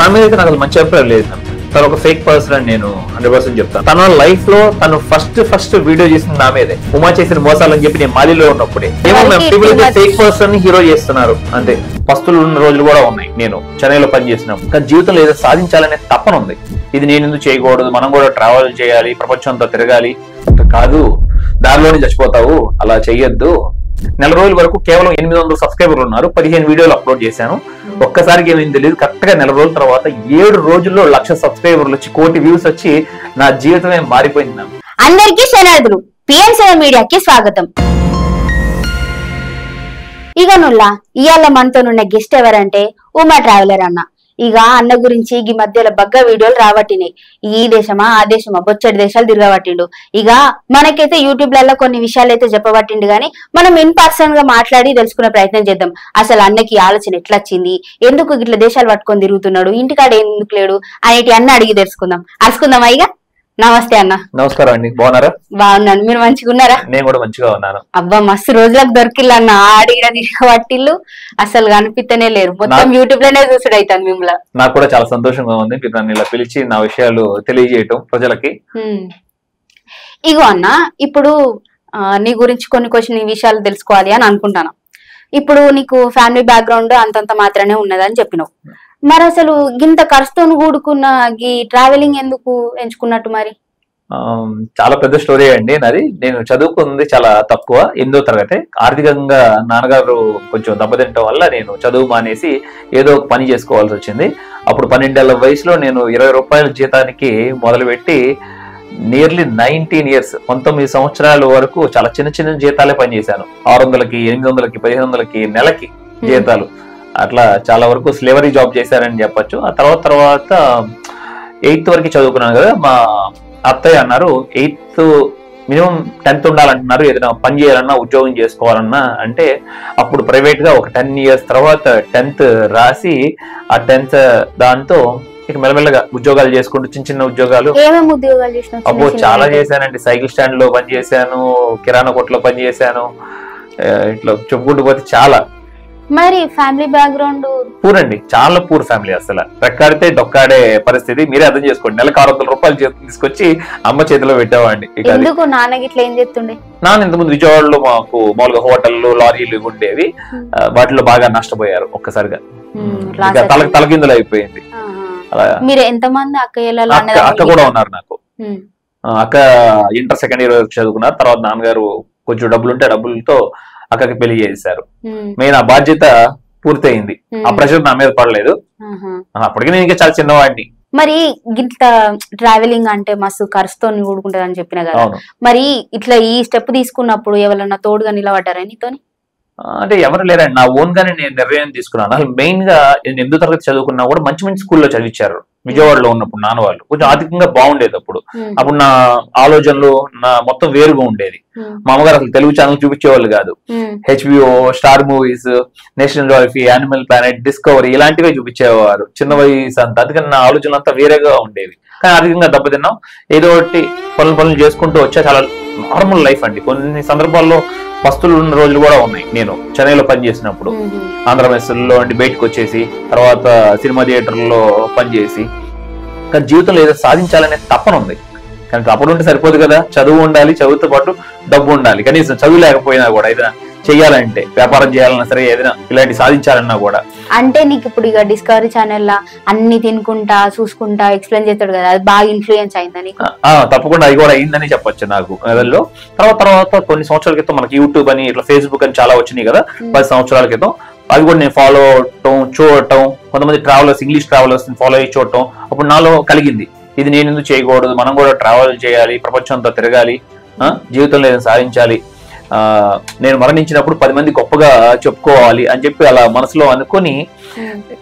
తన మీద అయితే నాకు మంచి అభిప్రాయం లేదు. తను ఒక ఫేక్ పర్సన్ అని నేను 100% చెప్తాను. తన లైఫ్ లో తను ఫస్ట్ వీడియో చేసింది నా మీదే, ఉమా చేసిన మోసాలని చెప్పి నేను మాలిలో ఉన్నప్పుడే. ఏమో ఫేక్ పర్సన్ హీరో చేస్తున్నారు అంతే. పస్తులు ఉన్న రోజులు కూడా ఉన్నాయి నేను చెన్నైలో పనిచేసినప్పుడు. కానీ జీవితంలో ఏదో సాధించాలనే తపన ఉంది. ఇది నేను ఎందుకు చేయకూడదు, మనం కూడా ట్రావెల్ చేయాలి, ప్రపంచం అంతా తిరగాలి. కాదు, దారిలోనే చచ్చిపోతావు, అలా చెయ్యొద్దు. నెల రోజుల వరకు కేవలం 800 సబ్స్క్రైబర్లు ఉన్నారు, 15 వీడియోలు అప్లోడ్ చేశాను. ఒక్కసారికి ఏమైంది తెలియదు, కరెక్ట్ గా నెల రోజుల తర్వాత 7 రోజుల్లో 1,00,000 సబ్స్క్రైబర్లు వచ్చి 1 కోటి వ్యూస్ వచ్చి నా జీవితమే మారిపోయింది. అందరికీ శనార్థులు, PN7 మీడియాకి స్వాగతం. ఇక నుల్లా ఇవాళ మనతోనున్న గెస్ట్ ఎవరంటే ఉమా ట్రావెలర్ అన్న. ఇక అన్న గురించి ఈ మధ్యలో బగ్గ వీడియోలు రాబట్టినాయి. ఈ దేశమా ఆ దేశమా బొచ్చడి దేశాలు తిరగబట్టిండు. ఇక మనకైతే యూట్యూబ్ లలో కొన్ని విషయాలు అయితే చెప్పబట్టిండు గానీ మనం ఇన్ పర్సన్ గా మాట్లాడి తెలుసుకునే ప్రయత్నం చేద్దాం. అసలు అన్నకి ఆలోచన ఎట్లా వచ్చింది, ఎందుకు ఇట్లా దేశాలు పట్టుకొని తిరుగుతున్నాడు, ఇంటికాడ ఎందుకు లేడు అనేటి అన్న అడిగి తెలుసుకుందాం. అరుచుకుందామా? ఇక నమస్తే అన్న. నమస్కారం అండి, బాగున్నారా? బాగున్నాను, మీరు మంచిగా ఉన్నారా? నేను కూడా మంచిగా ఉన్నాను. అబ్బా, మస్తు రోజులకు దొరికిల్లన్న, ఆడిన పట్టిల్లు అసలు కనిపిస్తనే లేరు. మొత్తం యూట్యూబ్ లోనే చూసుడు అవుతాను మిమ్మల్ని. నాకు కూడా చాలా సంతోషంగా ఉంది మీరు నన్ను ఇలా పిలిచి నా విషయాలు తెలియజేయటం ప్రజలకి. ఇగో అన్న, ఇప్పుడు నీ గురించి కొన్ని విషయాలు తెలుసుకోవాలి అని అనుకుంటాను. ఇప్పుడు నీకు ఫ్యామిలీ బ్యాక్గ్రౌండ్ అంతంత మాత్రమే ఉన్నదని చెప్పినావు. మరి అసలు ఇంత ఖర్చుతో కూడుకున్న ఈ ట్రావెలింగ్ ఎందుకు ఎంచుకున్నట్టు? మరి చాలా పెద్ద స్టోరీ అండి నాది. నేను చదువుకుంది చాలా తక్కువ, 8వ తరగతి. ఆర్థికంగా నాన్నగారు కొంచెం దెబ్బతింటం వల్ల నేను చదువు మానేసి ఏదో ఒక పని చేసుకోవాల్సి వచ్చింది. అప్పుడు 12 ఏళ్ల వయసులో నేను 20 రూపాయల జీతానికి మొదలుపెట్టి నియర్లీ 19 ఇయర్స్ 19 సంవత్సరాల వరకు చాలా చిన్న జీతాలే పనిచేశాను. 600కి 800కి 1500కి నెలకి జీతాలు. అట్లా చాలా వరకు స్లేవరీ జాబ్ చేశారని చెప్పొచ్చు. ఆ తర్వాత 8th వరకు చదువుకున్నాను కదా. మా అత్తయ్య అన్నారు 8th మినిమం 10th ఉండాలంటున్నారు, ఏదైనా పని చేయాలన్నా ఉద్యోగం చేసుకోవాలన్నా అంటే. అప్పుడు ప్రైవేట్ గా ఒక 10 ఇయర్స్ తర్వాత 10th రాసి ఆ 10th దాంతో ఇక మెల్లమెల్లగా ఉద్యోగాలు చేసుకుంటూ చిన్న ఉద్యోగాలు. అబ్బో చాలా చేశానండి. సైకిల్ స్టాండ్ లో పని చేశాను, కిరాణా కొట్లో పని చేశాను, ఇట్లా చెప్పుకుంటూ పోతే చాలా. మరి ఫ్యామిలీ బ్యాక్గ్రౌండ్ పూర్ అండి, చాలా పూర్ ఫ్యామిలీ. అసలు రెక్కాడితే డొక్కాడే పరిస్థితి. మీరే అర్థం చేసుకోండి. నెలకు 600 రూపాయలు తీసుకొచ్చి అమ్మ చేతిలో పెట్టేవాడిని. నాన్న ఇంతకుముందు విజయవాడలో మాకు మామూలుగా హోటళ్లు లారీలు ఉండేవి, వాటిలో బాగా నష్టపోయారు ఒక్కసారిగా. తలకిందులు అయిపోయింది. మీరు ఎంతమంది అక్క కూడా ఉన్నారు నాకు. అక్క ఇంటర్ 2nd ఇయర్ వరకు చదువుకున్నారు. తర్వాత నాన్నగారు కొంచెం డబ్బులుంటే డబ్బులతో అక్కకి పెళ్లి చేశారు. మెయిన్ ఆ బాధ్యత పూర్తయింది. ఆ ప్రెషర్ నా మీద పడలేదు. అప్పటికి నేను ఇంకా చాలా చిన్నవాడిని. మరి ఇంత ట్రావెలింగ్ అంటే మస్తు ఖర్చుతో కూడుకుంటది అని చెప్పిన కదా. మరి ఇట్లా ఈ స్టెప్ తీసుకున్నప్పుడు ఎవరన్నా తోడుగా నిలబడ్డారా నీతోని? అంటే ఎవరు లేరండి, నా ఓన్ గానే నేను నిర్ణయం తీసుకున్నాను. అసలు మెయిన్ గా నేను 8వ తరగతి చదువుకున్నా కూడా మంచి స్కూల్లో చదివించారు విజయవాడలో ఉన్నప్పుడు. నాన్న వాళ్ళు కొంచెం ఆర్థికంగా బాగుండేది అప్పుడు నా ఆలోచనలు నా మొత్తం వేరుగా ఉండేది. మా అమ్మగారు అసలు తెలుగు ఛానల్ చూపించేవాళ్ళు కాదు. HBO, star movies, national Geography, animal planet, discovery ఇలాంటివే చూపించేవారు చిన్న వయసు అంతా. అందుకని నా ఆలోచనలు అంతా వేరేగా ఉండేవి. కానీ ఆర్థికంగా దెబ్బతిన్నాం. ఏదో ఒకటి పనులు చేసుకుంటూ వచ్చా. చాలా నార్మల్ లైఫ్ అండి. కొన్ని సందర్భాల్లో పస్తులు ఉన్న రోజులు కూడా ఉన్నాయి. నేను చెన్నైలో పనిచేసినప్పుడు ఆంధ్ర మెస్సుల్లో అంటే బయటకు వచ్చేసి తర్వాత సినిమా థియేటర్లో పనిచేసి. కానీ జీవితంలో ఏదో సాధించాలనే తపన ఉంది. కానీ తపన ఉంటే సరిపోదు కదా, చదువు ఉండాలి, చదువుతో పాటు డబ్బు ఉండాలి. కనీసం చదువు లేకపోయినా కూడా ఏదైనా చెయ్యాలంటే, వ్యాపారం చేయాలన్నా సరే, ఏదైనా ఇలాంటి సాధించాలన్నా కూడా. అంటే నీకు ఇప్పుడు ఇక డిస్కవరీ ఛానల్ లా అన్ని తినుకుంటా చూసుకుంటా ఎక్స్ప్లెయిన్ చేస్తాడు కదా, అది బాగా ఇన్ఫ్లుయెన్స్ అయిందని? తప్పకుండా అది కూడా అయిందని చెప్పొచ్చు నాకు మెదల్లో. తర్వాత కొన్ని సంవత్సరాల క్రితం మనకి యూట్యూబ్ అని ఇట్లా ఫేస్బుక్ అని చాలా వచ్చినాయి కదా 10 సంవత్సరాల క్రితం. అవి కూడా నేను ఫాలో అవటం, చూడటం, కొంతమంది ట్రావెలర్స్, ఇంగ్లీష్ ట్రావెలర్స్ ఫాలో అయ్యి చూడటం. అప్పుడు నాలో కలిగింది, ఇది నేను ఎందుకు చేయకూడదు, మనం కూడా ట్రావెల్ చేయాలి, ప్రపంచం అంతా తిరగాలి, జీవితంలో ఏదైనా సాధించాలి, నేను మరణించినప్పుడు 10 మంది గొప్పగా చెప్పుకోవాలి అని చెప్పి అలా మనసులో అనుకొని.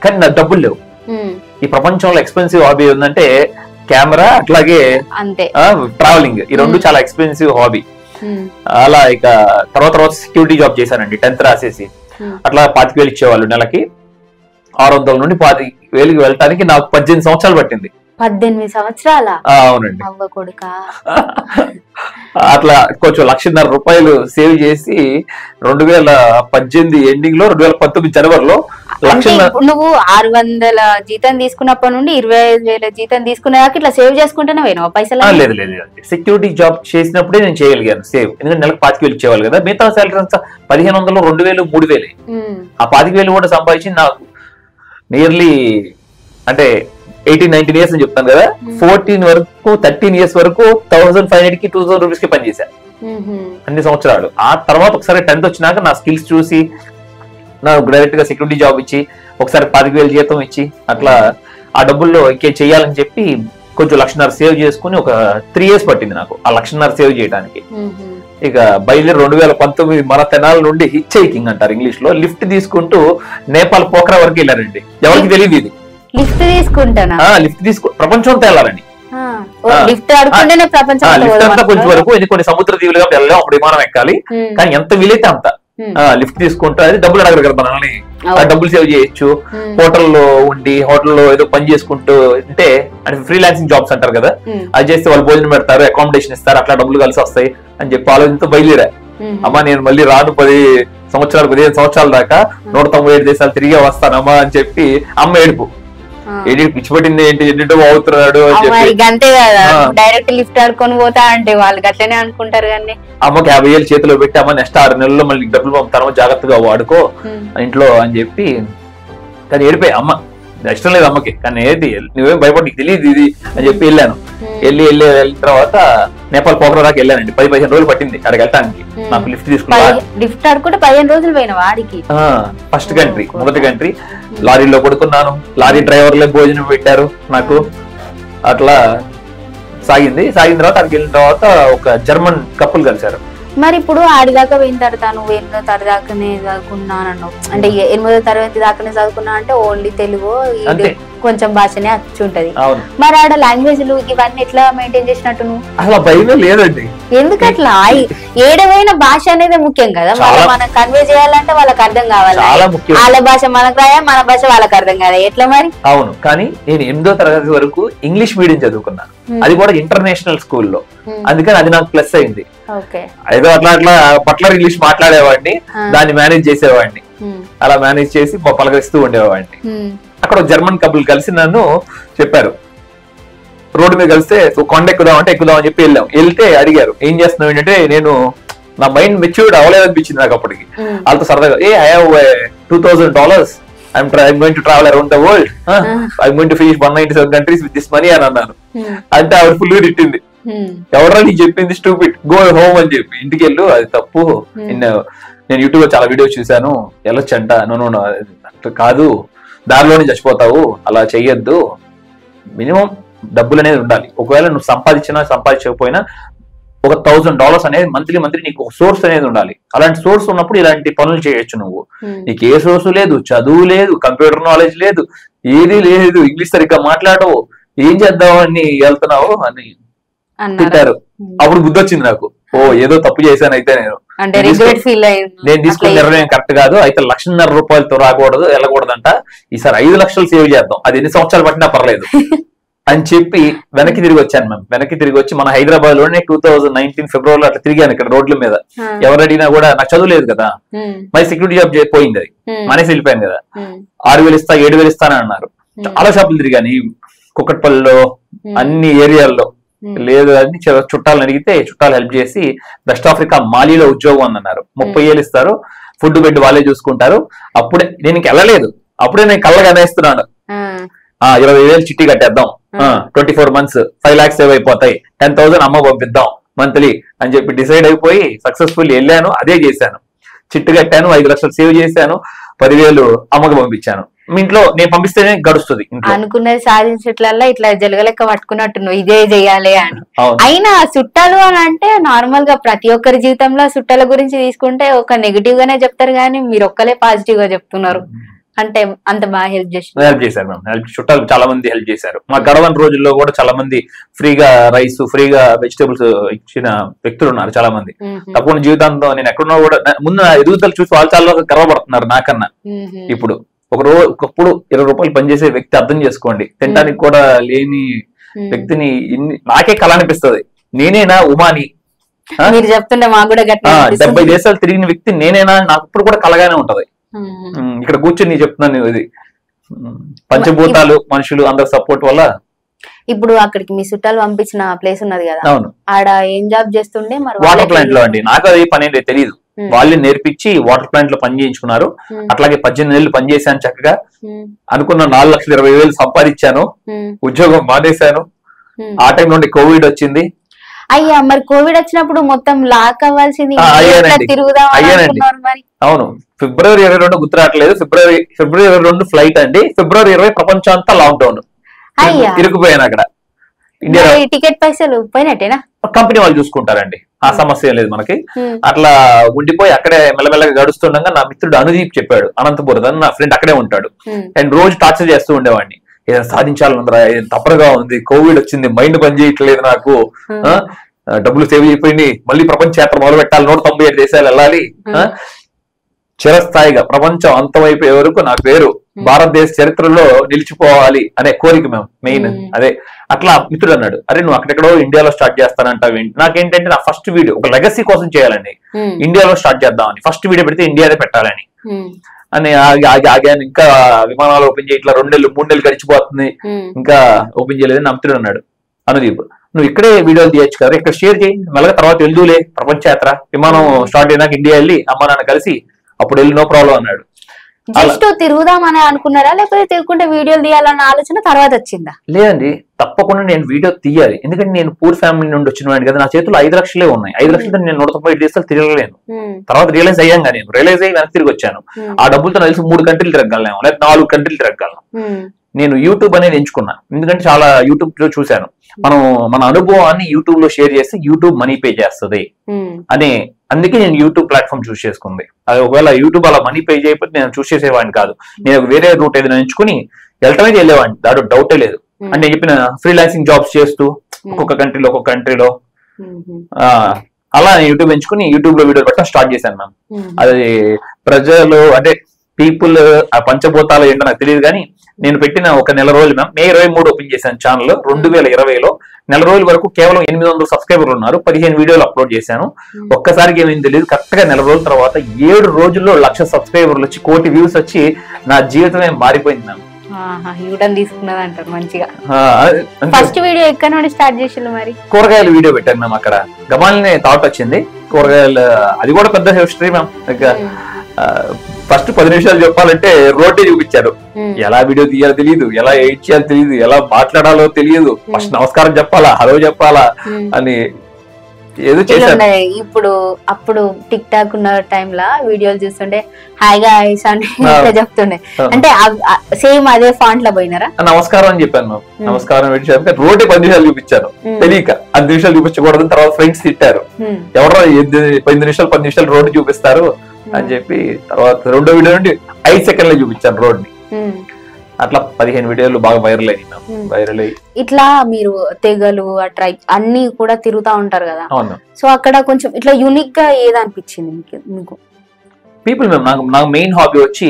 కానీ నాకు డబ్బులు లేవు. ఈ ప్రపంచంలో ఎక్స్పెన్సివ్ హాబీ ఏంటంటే కెమెరా, అట్లాగే ట్రావెలింగ్. ఈ రెండు చాలా ఎక్స్పెన్సివ్ హాబీ. అలా ఇక తర్వాత సెక్యూరిటీ జాబ్ చేశానండి 10th రాసేసి. అట్లా 25,000 ఇచ్చేవాళ్ళు నెలకి. 600 నుండి 25,000 వెళ్ళటానికి నాకు 18 సంవత్సరాలు పట్టింది. 18 సంవత్సరాల? అవునండి. అట్లా కొంచెం 1,50,000 సేవ్ చేసి 2018 ఎండింగ్ లో 2019 జనవరిలో అంటే ఇప్పుడు నువ్వు 600 జీతం తీసుకున్నప్పటి నుండి 25,000 జీతం తీసుకునేదాకా ఇట్లా సేవ్ చేసుకుంటూనే పోయినావా పైసలు? లేదు లేదు సెక్యూరిటీ జాబ్ చేసినప్పుడే నేను చేయగలిగాను సేవ్. ఎందుకంటే నెలకు 25,000 ఇచ్చేవాళ్ళు కదా, మిగతా శాలరీ అంతా 1,500, 2,000, 3,000. ఆ 25,000 కూడా సంపాదించి నాకు నియర్లీ అంటే 18-19 ఇయర్స్ అని చెప్తాను కదా, 14 వరకు 13 ఇయర్స్ వరకు 1,500 కి 2,000 రూపీస్ కి పనిచేశాను అన్ని సంవత్సరాలు. ఆ తర్వాత ఒకసారి 10th వచ్చినాక నా స్కిల్స్ చూసి నాకు డైరెక్ట్ గా సెక్యూరిటీ జాబ్ ఇచ్చి ఒకసారి 10,000 జీతం ఇచ్చి అట్లా ఆ డబ్బుల్లో ఇంకేం చెయ్యాలని చెప్పి కొంచెం 1,50,000 సేవ్ చేసుకుని ఒక 3 years పట్టింది నాకు ఆ 1,50,000 సేవ్ చేయడానికి. ఇక బయలుదేరి 2019 మన తెనాల నుండి హిచ్ హైకింగ్ అంటారు ఇంగ్లీష్ లో, లిఫ్ట్ తీసుకుంటూ నేపాల్ పోఖరా వరకు వెళ్ళారండి. ఎవరికి తెలియదు ఇది. లిఫ్ట్ తీసుకుంటానా? లిఫ్ట్ ప్రపంచం అంతా వెళ్ళాలండి. లిఫ్ట్ ఆడుకుంటేనే ప్రపంచం అంతా కొంచెం వరకు, ఇది కొన్ని సముద్ర దీవులుగా వెళ్ళాం, అప్పుడు విమానం ఎక్కాలి. కానీ ఎంత వీలైతే అంత లిఫ్ట్ తీసుకుంటూ, అది డబ్బులు అడగరు కదా మనల్ని, ఆ డబ్బులు సేవ్ చేయొచ్చు. హోటల్లో ఉండి హోటల్లో ఏదో పని చేసుకుంటూ అంటే ఫ్రీలాన్సింగ్ జాబ్స్ అంటారు కదా, అది చేస్తే వాళ్ళు భోజనం పెడతారు, అకామిడేషన్ ఇస్తారు, అట్లా డబ్బులు కలిసి వస్తాయి అని చెప్పి ఆలోచనతో బయలుదేరా. అమ్మా నేను మళ్ళీ రాను 15 సంవత్సరాల దాకా 197 దేశాలు తిరిగే వస్తానమ్మా అని చెప్పి అమ్మ ఏడుపు పిచ్చి పట్టింది ఏంటి, ఎన్నింటో అవుతున్నాడు అని చెప్పి. అంతే కదా, డైరెక్ట్ లిఫ్ట్ ఆడుకొని పోతా అంటే వాళ్ళు గట్లనే అనుకుంటారు. కానీ అమ్మకి 50,000 చేతిలో పెట్టి అమ్మ నెక్స్ట్ 6 నెలల్లో మళ్ళీ డబ్బులు పంపుతాను, జాగ్రత్తగా వాడుకో ఇంట్లో అని చెప్పి. కానీ ఏడిపోయి అమ్మ ఇష్టం లేదు అమ్మకి, కానీ ఏది నువ్వేం భయపడి నీకు తెలియదు ఇది అని చెప్పి వెళ్ళాను. వెళ్ళిన తర్వాత నేపాల్ పోఖరా దాకా వెళ్ళానండి. 10-15 రోజులు పట్టింది అక్కడికి వెళ్ళడానికి. నాకు లిఫ్ట్ తీసుకున్నా. లిఫ్ట్ ఆడుకుంటే 15 రోజులు పోయిన వాడికి. ఫస్ట్ కంట్రీ, మొదటి కంట్రీ. లారీలో పడుకున్నాను, లారీ డ్రైవర్లే భోజనం పెట్టారు నాకు. అట్లా సాగింది. సాగిన తర్వాత అక్కడికి వెళ్ళిన తర్వాత ఒక జర్మన్ కప్పులు కలిశారు. మరి ఇప్పుడు ఆడిదాకా పోయిన తర్వాత నువ్వు 8వ తరగతి దాకానే చదువుకున్నాను అంటే 8వ తరగతి దాకానే చదువుకున్నా అంటే ఓన్లీ తెలుగు కొంచెం భాషనే వచ్చి ఉంటది. మరి ఆడ లాంగ్వేజ్లు ఇవన్నీ ఎట్లా మెయింటైన్ చేసినట్టు నువ్వు? అసలు భయమే లేదండి. ఎందుకట్లా? ఏడవైన భాష అనేది ముఖ్యం కదా, మనం కన్వే చేయాలంటే వాళ్ళకి అర్థం కావాలి. వాళ్ళ భాష మనకు రాయా, మన భాష వాళ్ళకి అర్థం కాదా, ఎట్లా మరి? అవును, కానీ నేను 8వ తరగతి వరకు ఇంగ్లీష్ మీడియం చదువుకున్నాను, అది కూడా ఇంటర్నేషనల్ స్కూల్లో. అందుకని అది నాకు ప్లస్ అయింది. ఏదో అట్లా అట్లా బట్లర్ ఇంగ్లీష్ మాట్లాడేవాడిని, దాన్ని మేనేజ్ చేసేవాడిని. అలా మేనేజ్ చేసి పలకరిస్తూ ఉండేవాడిని. అక్కడ జర్మన్ కపుల్ కలిసి నన్ను చెప్పారు, రోడ్డు మీద కలిస్తే కొండ ఎక్కుదాం అంటే ఎక్కుదాం అని చెప్పి వెళ్ళాం. వెళ్తే అడిగారు ఏం చేస్తున్నావు ఏంటంటే, నేను నా మైండ్ మెచ్యూర్డ్ అవ్వలేదనిపించింది నాకు అప్పటికి. వాళ్ళతో సరదాగా I have $2,000, I'm going to travel around the world. I'm going to finish 197 countries with this money అని అన్నాను. అంటే ఆవిడ ఫుల్ తిట్టింది, ఎవరా నీకు చెప్పింది స్టూపిడ్, గో హోమ్ అని చెప్పి, ఇంటికి వెళ్ళు, అది తప్పు. నేను యూట్యూబ్ లో చాలా వీడియోస్ చూసాను, వెళ్ళొచ్చంట. అట్లా కాదు, దారిలోనే చచ్చిపోతావు, అలా చెయ్యొద్దు. మినిమం డబ్బులు అనేది ఉండాలి. ఒకవేళ నువ్వు సంపాదించకపోయినా ఒక $1,000 అనేది మంత్లీ నీకు ఒక సోర్స్ అనేది ఉండాలి. అలాంటి సోర్స్ ఉన్నప్పుడు ఇలాంటి పనులు చేయొచ్చు. నువ్వు నీకు ఏ సోర్స్ లేదు, చదువు లేదు, కంప్యూటర్ నాలెడ్జ్ లేదు, ఏదీ లేదు, ఇంగ్లీష్ సరిగ్గా మాట్లాడవు, ఏం చేద్దామని వెళ్తున్నావు అని తిట్టారు. అప్పుడు బుద్ధి వచ్చింది నాకు, ఓ ఏదో తప్పు చేశాను అయితే నేను తీసుకున్న నిర్ణయం కరెక్ట్ కాదు, అయితే $1,50,000 రాకూడదు, వెళ్ళకూడదంట. ఈసారి 5 లక్షలు సేవ్ చేద్దాం, అది ఎన్ని సంవత్సరాలు పట్టినా పర్లేదు అని చెప్పి వెనక్కి తిరిగి వచ్చాను. మేము వెనక్కి తిరిగి వచ్చి మన హైదరాబాద్ లోనే 2019 ఫిబ్రవరిలో అట్లా తిరిగాను ఇక్కడ రోడ్ల మీద. ఎవరు అడిగినా కూడా నాకు చదువు లేదు కదా, మరి సెక్యూరిటీ జాబ్ పోయింది, అది మనేసి వెళ్ళిపోయాను కదా. 6,000 ఇస్తా, 7,000 ఇస్తానని అన్నారు. చాలా షాపులు తిరిగాను, కుక్కట్పల్లిలో అన్ని ఏరియాల్లో. లేదు అని చుట్టాలను అడిగితే చుట్టాలు హెల్ప్ చేసి వెస్ట్ ఆఫ్రికా మాలీలో ఉద్యోగం అని అన్నారు. 30,000 ఇస్తారు, ఫుడ్ బెడ్ వాళ్ళే చూసుకుంటారు. అప్పుడే నేను వెళ్ళలేదు, అప్పుడే నేను కళ్ళగా అనేస్తున్నాను, 20,000 చిట్టి కట్టేద్దాం, 24 months 5 lakhs సేవ్ అయిపోతాయి, 10,000 అమ్మ పంపిద్దాం మంత్లీ అని చెప్పి డిసైడ్ అయిపోయి సక్సెస్ఫుల్ వెళ్ళాను. అదే చేశాను, చిట్టు కట్టాను, 5 లక్షలు సేవ్ చేశాను, 10,000 అమ్మకు పంపించాను. మీ ఇంట్లో నేను పంపిస్తేనే గడుస్తుంది. అనుకున్నది సాధించట్లల్లా ఇట్లా జలగలెక్క పట్టుకున్నట్టు ఇదే చెయ్యాలి అని. అయినా చుట్టాలు అని అంటే నార్మల్ గా ప్రతి ఒక్కరి జీవితంలో చుట్టాల గురించి తీసుకుంటే ఒక నెగిటివ్ గానే చెప్తారు, కానీ మీరు ఒక్కలే పాజిటివ్ గా చెప్తున్నారు. అంటే అంత బాగా హెల్ప్ చేశారు మ్యామ్. చుట్టాలు చాలా మంది హెల్ప్ చేశారు. మా గడవని రోజుల్లో కూడా చాలా మంది ఫ్రీగా రైస్, ఫ్రీగా వెజిటేబుల్స్ ఇచ్చిన వ్యక్తులు ఉన్నారు చాలా మంది. తప్పకుండా జీవితంతో నేను ఎక్కడున్నా కూడా ముందు ఎదుగుదల చూసి వాళ్ళు చాలా గర్వపడుతున్నారు నాకన్నా. ఇప్పుడు ఒకప్పుడు 20 రూపాయలు పనిచేసే వ్యక్తి అర్థం చేసుకోండి, తినడానికి కూడా లేని వ్యక్తిని నాకే కళ అనిపిస్తుంది. నేనేనా ఉమాని మీరు చెప్తుంటే మాకు కూడా గట్టిగా 70 దేశాలు తిరిగిన వ్యక్తి నేనేనా, నాకు ఇప్పుడు కూడా కలగానే ఉంటది. ఇక్కడ కూర్చొని నీ చెప్తున్నాను ఇది. పంచభూతాలు మనుషులు అందరి సపోర్ట్ వల్ల. ఇప్పుడు అక్కడికి మీ చుట్టాలు పంపించిన ప్లేస్ ఉన్నది కదా, అవును, ఆడ ఏం జాబ్ చేస్తుండే? మరి వాటర్ ప్లాంట్ లో అండి. నాకు అది పని ఏంటో తెలియదు, వాళ్ళే నేర్పించి వాటర్ ప్లాంట్ లో పని చేయించుకున్నారు. అట్లాగే 18 నెలలు పనిచేశాను చక్కగా. అనుకున్న 4,20,000 సంపాదించాను. ఉద్యోగం మానేశాను. ఆ టైం నుండి కోవిడ్ వచ్చింది. అయ్యా, మరి కోవిడ్ వచ్చినప్పుడు మొత్తం లాక్ అవ్వాల్సింది, తిరుగుదాం మరి. అవును, ఫిబ్రవరి 22 గుర్తు రావట్లేదు. ఫిబ్రవరి 22 ఫ్లైట్ అండి. ఫిబ్రవరి 20 ప్రపంచం అంతా లాక్డౌన్. ఇరుకుపోయాను అక్కడ. ఇండియా టికెట్ పైసలు పోయినట్టేనా? కంపెనీ వాళ్ళు చూసుకుంటారండి, ఆ సమస్య లేదు మనకి. అట్లా ఉండిపోయి అక్కడే మెల్లమెల్లగా గడుస్తుండగా నా మిత్రుడు అనుదీప్ చెప్పాడు, అనంతపురం అని, నా ఫ్రెండ్ అక్కడే ఉంటాడు. అండ్ రోజు టార్చర్ చేస్తూ ఉండేవాడిని, ఏదైనా సాధించాలన్నరా, ఏదైనా తప్పగా ఉంది, కోవిడ్ వచ్చింది, మైండ్ పని చేయట్లేదు నాకు, డబ్బులు సేవ్ అయిపోయింది, మళ్ళీ ప్రపంచ యాత్ర మొదలు పెట్టాలి, 197 దేశాలు వెళ్ళాలి, చిరస్థాయిగా ప్రపంచం అంతమైపోయే వరకు నా పేరు భారతదేశ చరిత్రలో నిలిచిపోవాలి అనే కోరిక మేము మెయిన్ అదే. అట్లా మిత్రుడు అన్నాడు, అరే నువ్వు అక్కడెక్కడో ఇండియాలో స్టార్ట్ చేస్తానంటావు ఏంటి? నాకేంటంటే నా ఫస్ట్ వీడియో ఒక లెగసీ కోసం చేయాలండి, ఇండియాలో స్టార్ట్ చేద్దామని. ఫస్ట్ వీడియో పెడితే ఇండియానే పెట్టాలని అని ఆగాను. ఇంకా విమానాలు ఓపెన్ చేయి, ఇట్లా 2 నెలలు 3 నెలలు గడిచిపోతుంది, ఇంకా ఓపెన్ చేయలేదని నా మిత్రుడు అన్నాడు, అనుదీప్ నువ్వు ఇక్కడే వీడియోలు తీయచ్చు కదా, ఇక్కడ షేర్ చేయి, మళ్ళీ తర్వాత వెళ్దూలే ప్రపంచ యాత్ర, విమానం స్టార్ట్ అయినాక ఇండియా వెళ్ళి అమ్మ నాన్న కలిసి అప్పుడు వెళ్ళి నో ప్రాబ్లం అన్నాడు. జస్ట్ తిరుగుదామని అనుకున్నారా, లేకపోతే తిరుగుకుంటే వీడియోలు తీయాలన్న ఆలోచన తర్వాత వచ్చిందా? లేదండి, తప్పకుండా నేను వీడియో తీయాలి. ఎందుకంటే నేను పూర్ ఫ్యామిలీ నుండి వచ్చిన కదా, నా చేతుల్లో 5 లక్షలే ఉన్నాయి. 5 లక్షలతో నేను 190 దేశాలు తిరగలేను. తర్వాత రియలైజ్ అయ్యాక నేను రియలైజ్ అయ్యి వెనక్కి తిరిగి వచ్చాను. ఆ డబ్బులతో కలిసి 3 కంట్రీలు తిరగలను, లేదా 4 కంట్రీలు తిరగలను. నేను యూట్యూబ్ అనేది ఎంచుకున్నా, ఎందుకంటే చాలా యూట్యూబ్ లో చూశాను, మనం మన అనుభవాన్ని యూట్యూబ్ లో షేర్ చేస్తే యూట్యూబ్ మనీ పే చేస్తుంది అని. అందుకే నేను యూట్యూబ్ ప్లాట్ఫామ్ చూస్ చేసుకుంది. అది ఒకవేళ యూట్యూబ్ అలా మనీ పే చేయకపోతే నేను చూస్ చేసేవాడిని కాదు. నేను వేరే రూట్ ఏదైనా ఎంచుకుని వెళ్ళటమే వెళ్ళేవాడిని, దాంట్లో డౌటే లేదు. అంటే నేను చెప్పిన ఫ్రీలాన్సింగ్ జాబ్స్ చేస్తూ ఒక్కొక్క కంట్రీలో అలా యూట్యూబ్ ఎంచుకుని యూట్యూబ్ లో వీడియో పెట్టడం స్టార్ట్ చేశాను మ్యామ్. అది ప్రజలు అంటే పీపుల్ ఆ పంచభూతాలు ఏంటో నాకు తెలియదు, కానీ నేను పెట్టిన ఒక నెల రోజులు మ్యామ్, మే 23 ఓపెన్ చేశాను ఛానల్ 2020లో. నెల రోజుల వరకు కేవలం 800 సబ్స్క్రైబర్లు ఉన్నారు, 15 వీడియోలు అప్లోడ్ చేశాను. ఒక్కసారికి ఏమైంది తెలియదు, కరెక్ట్ గా నెల రోజుల తర్వాత 7 రోజుల్లో 1,00,000 సబ్స్క్రైబర్లు వచ్చి 1,000,000 వ్యూస్ వచ్చి నా జీవితమే మారిపోయింది మ్యామ్. తీసుకున్నదంటారు మంచిగా. ఫస్ట్ వీడియో ఎక్కడ నుండి స్టార్ట్ చేసిండు మరి? కూరగాయల వీడియో పెట్టాను మ్యామ్. అక్కడ గమాల్ని థాట్ వచ్చింది, కూరగాయలు అది కూడా పెద్ద హిస్టరీ మ్యామ్. ఫస్ట్ 10 నిమిషాలు చెప్పాలంటే రోడ్డే చూపించారు, ఎలా వీడియో తీయాలో తెలియదు, ఎలా ఎడిట్ చేయాలో తెలియదు, ఎలా మాట్లాడాలో తెలియదు, ఫస్ట్ నమస్కారం చెప్పాలా, హలో చెప్పాలా అని ఏదో చేశాను. ఇప్పుడు అప్పుడు టిక్ టాక్ ఉన్న టైంలో వీడియోలు చూస్తుంటే హాయిగా అని చెప్తుండే, అంటే సేమ్ అదే ఫాంట్ లో పోయినారా? నమస్కారం అని చెప్పాను, నమస్కారం రోడ్డే 10 నిమిషాలు చూపించాను, తెలియక 5 నిమిషాలు చూపించకూడదు. తర్వాత ఫ్రెండ్స్ తిట్టారు, ఎవరో 10 నిమిషాలు 10 నిమిషాలు రోడ్డు చూపిస్తారు అని చెప్పి. తర్వాత 2వ వీడియో నుండి 5 సెకండ్లు చూపించాను రోడ్ని. అట్లా 15 వీడియోలు బాగా వైరల్ అయ్యి. ఇట్లా మీరు తెగలు ఆ ట్రైబ్ అన్ని కూడా తిరుగుతా ఉంటారు కదా, సో అక్కడ కొంచెం ఇట్లా యూనిక్ గా ఏదనిపించింది మీకు? పీపుల్ నాకు మెయిన్ హాబీ వచ్చి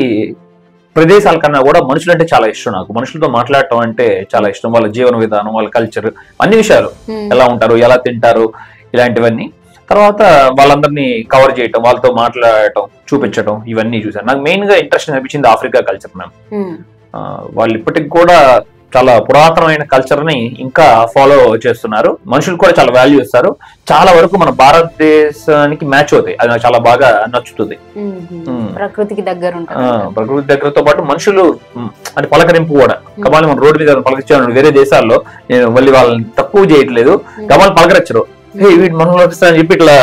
ప్రదేశాల కన్నా కూడా మనుషులు అంటే చాలా ఇష్టం. నాకు మనుషులతో మాట్లాడటం అంటే చాలా ఇష్టం. వాళ్ళ జీవన విధానం, వాళ్ళ కల్చర్, అన్ని విషయాలు, ఎలా ఉంటారు, ఎలా తింటారు, ఇలాంటివన్నీ. తర్వాత వాళ్ళందరినీ కవర్ చేయటం, వాళ్ళతో మాట్లాడటం, చూపించడం, ఇవన్నీ చూసాను. నాకు మెయిన్ గా ఇంట్రెస్ట్ అనిపించింది ఆఫ్రికా కల్చర్ మ్యామ్. వాళ్ళు ఇప్పటికి కూడా చాలా పురాతనమైన కల్చర్ ని ఇంకా ఫాలో చేస్తున్నారు. మనుషులు కూడా చాలా వాల్యూ ఇస్తారు. చాలా వరకు మన భారతదేశానికి మ్యాచ్ అవుతాయి. అది నాకు చాలా బాగా నచ్చుతుంది. ప్రకృతికి దగ్గరతో పాటు మనుషులు అంటే పలకరింపు కూడా. కమాలి మన రోడ్డు మీద పలకరించాను వేరే దేశాల్లో, నేను మళ్ళీ వాళ్ళని తక్కువ చేయట్లేదు, కమాలి పలకరించరు, వీటి మనలో అని చెప్పి ఇట్లా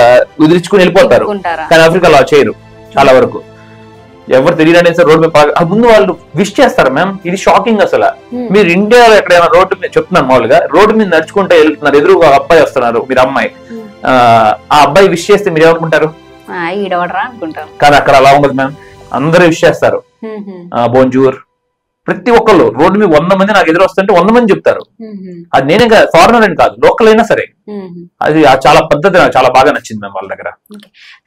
ఉదిరించుకుని వెళ్ళిపోతారు. కానీ ఆఫ్రికాలో అలా చేయరు చాలా వరకు. ఎవరు తెలియని సార్ రోడ్డు మీద ముందు వాళ్ళు విష్ చేస్తారు మ్యామ్. ఇది షాకింగ్ అసలు. మీరు ఇండియాలో ఎక్కడైనా రోడ్డు మీద చెప్తున్నాను, మామూలుగా రోడ్డు మీద నడుచుకుంటే వెళ్తున్నారు, ఎదురుగా అబ్బాయి వస్తున్నారు, మీరు అమ్మాయి, ఆ అబ్బాయి విష్ చేస్తే మీరు ఏమనుకుంటారు? కానీ అక్కడ అలా ఉండదు మ్యామ్, అందరూ విష్ చేస్తారు, బోంజూర్. ప్రతి ఒక్కళ్ళు రోడ్డు మీద 100 మంది నాకు ఎదురు వస్తుంటే 100 మంది చెప్తారు. అది నేనే కాదు, ఫారినర్ అని కాదు, లోకల్ అయినా సరే. అది చాలా పద్ధతి నాకు చాలా బాగా నచ్చింది మ్యామ్ వాళ్ళ దగ్గర.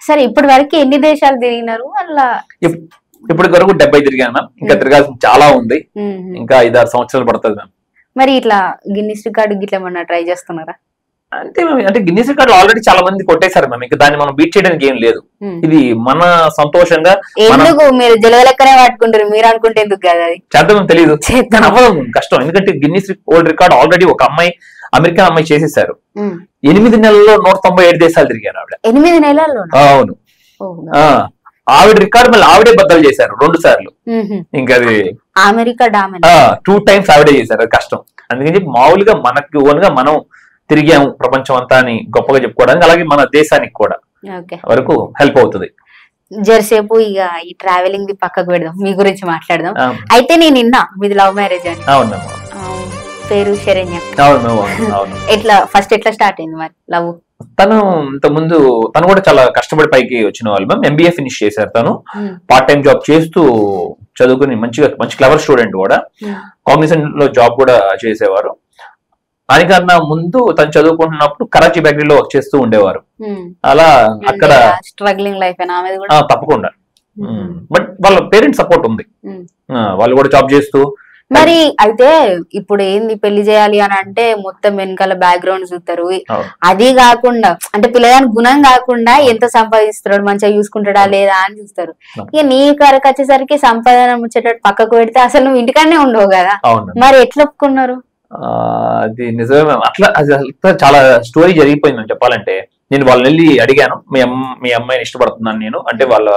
సరే, ఇప్పటి వరకు ఎన్ని దేశాలు తిరిగినారు? అలా ఇప్పటి వరకు 70 తిరిగాను మ్యామ్. ఇంకా తిరగాల్సింది చాలా ఉంది, ఇంకా 5-6 సంవత్సరాలు పడుతుంది మ్యామ్. మరి ఇట్లా గిన్నిస్ రికార్డు గిట్లా ఏమన్నా ట్రై చేస్తున్నారా? అంటే అంటే గిన్నీస్ రికార్డ్ ఆల్రెడీ చాలా మంది కొట్టేశారు మ్యామ్, ఇంకా దాన్ని మనం బీట్ చేయడానికి ఏం లేదు. ఇది మన సంతోషంగా ఎందుకు మీరు జలగలెక్కనే పట్టుకుంటారు, మీరు అనుకుంటే ఎందుకు కదా అది చేద్దామని తెలియదు, కానీ అవ్వదు, కష్టం. ఎందుకంటే గిన్నీస్ వరల్డ్ రికార్డ్ ఆల్రెడీ ఒక అమ్మాయి, అమెరికన్ అమ్మాయి చేసేసారు. 8 నెలల్లో 197 దేశాలు తిరిగారు ఆవిడ. 8 నెలల్లో? అవును. ఆవిడ రికార్డ్ మళ్ళీ ఆవిడే బద్దలు చేశారు 2 సార్లు. ఇంకా అది అమెరికా 2 టైమ్స్ ఆవిడే చేశారు. అది కష్టం. అందుకని చెప్పి మామూలుగా మనకి ఓన్గా మనం తిరిగాము ప్రపంచం అంతా అని గొప్పగా చెప్పుకోవడానికి, అలాగే మన దేశానికి కూడా వరకు హెల్ప్ అవుతుంది. జరసేపు ఇక ఈ ట్రావెలింగ్ ది పక్కకు పెడదాం, మీ గురించి మాట్లాడదాం. అయితే నేను నిన్న మీది లవ్ మ్యారేజ్ అని. అవును. పేరు శరణ్య. అవును. ఎట్లా ఫస్ట్ ఎట్లా స్టార్ట్ అయింది మరి లవ్? తను ఇంతకుముందు తను కూడా చాలా కష్టపడి పైకి వచ్చిన వాళ్ళు మ్యామ్. MBA ఫినిష్ చేశారు. తను పార్ట్ టైం జాబ్ చేస్తూ చదువుకుని మంచి క్లవర్ స్టూడెంట్ కూడా, కాంబినేషన్ లో జాబ్ కూడా చేసేవారు. దానికన్నా ముందు తను చదువుకుంటున్నప్పుడు కరాచీ బేకరీలో వర్క్ చేస్తూ ఉండేవారు. అలా అక్కడ స్ట్రగ్లింగ్ లైఫ్ తప్పకుండా. బట్ వాళ్ళ పేరెంట్స్ సపోర్ట్ ఉంది, వాళ్ళు కూడా జాబ్ చేస్తూ. మరి అయితే ఇప్పుడు ఏంది పెళ్లి చేయాలి అని అంటే మొత్తం వెనకాల బ్యాక్గ్రౌండ్ చూస్తారు. అది కాకుండా అంటే పిల్లగాని గుణం కాకుండా ఎంత సంపాదిస్తున్నాడు, మంచిగా చూసుకుంటాడా లేదా అని చూస్తారు. ఇక నీ కరకు వచ్చేసరికి సంపాదన ముచ్చేటట్టు పక్కకు పెడితే అసలు నువ్వు ఇంటికాడనే ఉండవు కదా, మరి ఎట్లా ఒప్పుకున్నారు? అది నిజమే. అట్లా చాలా స్టోరీ జరిగిపోయిందని చెప్పాలంటే, నేను వాళ్ళని వెళ్ళి అడిగాను, మీ అమ్మాయిని ఇష్టపడుతున్నాను నేను అంటే. వాళ్ళ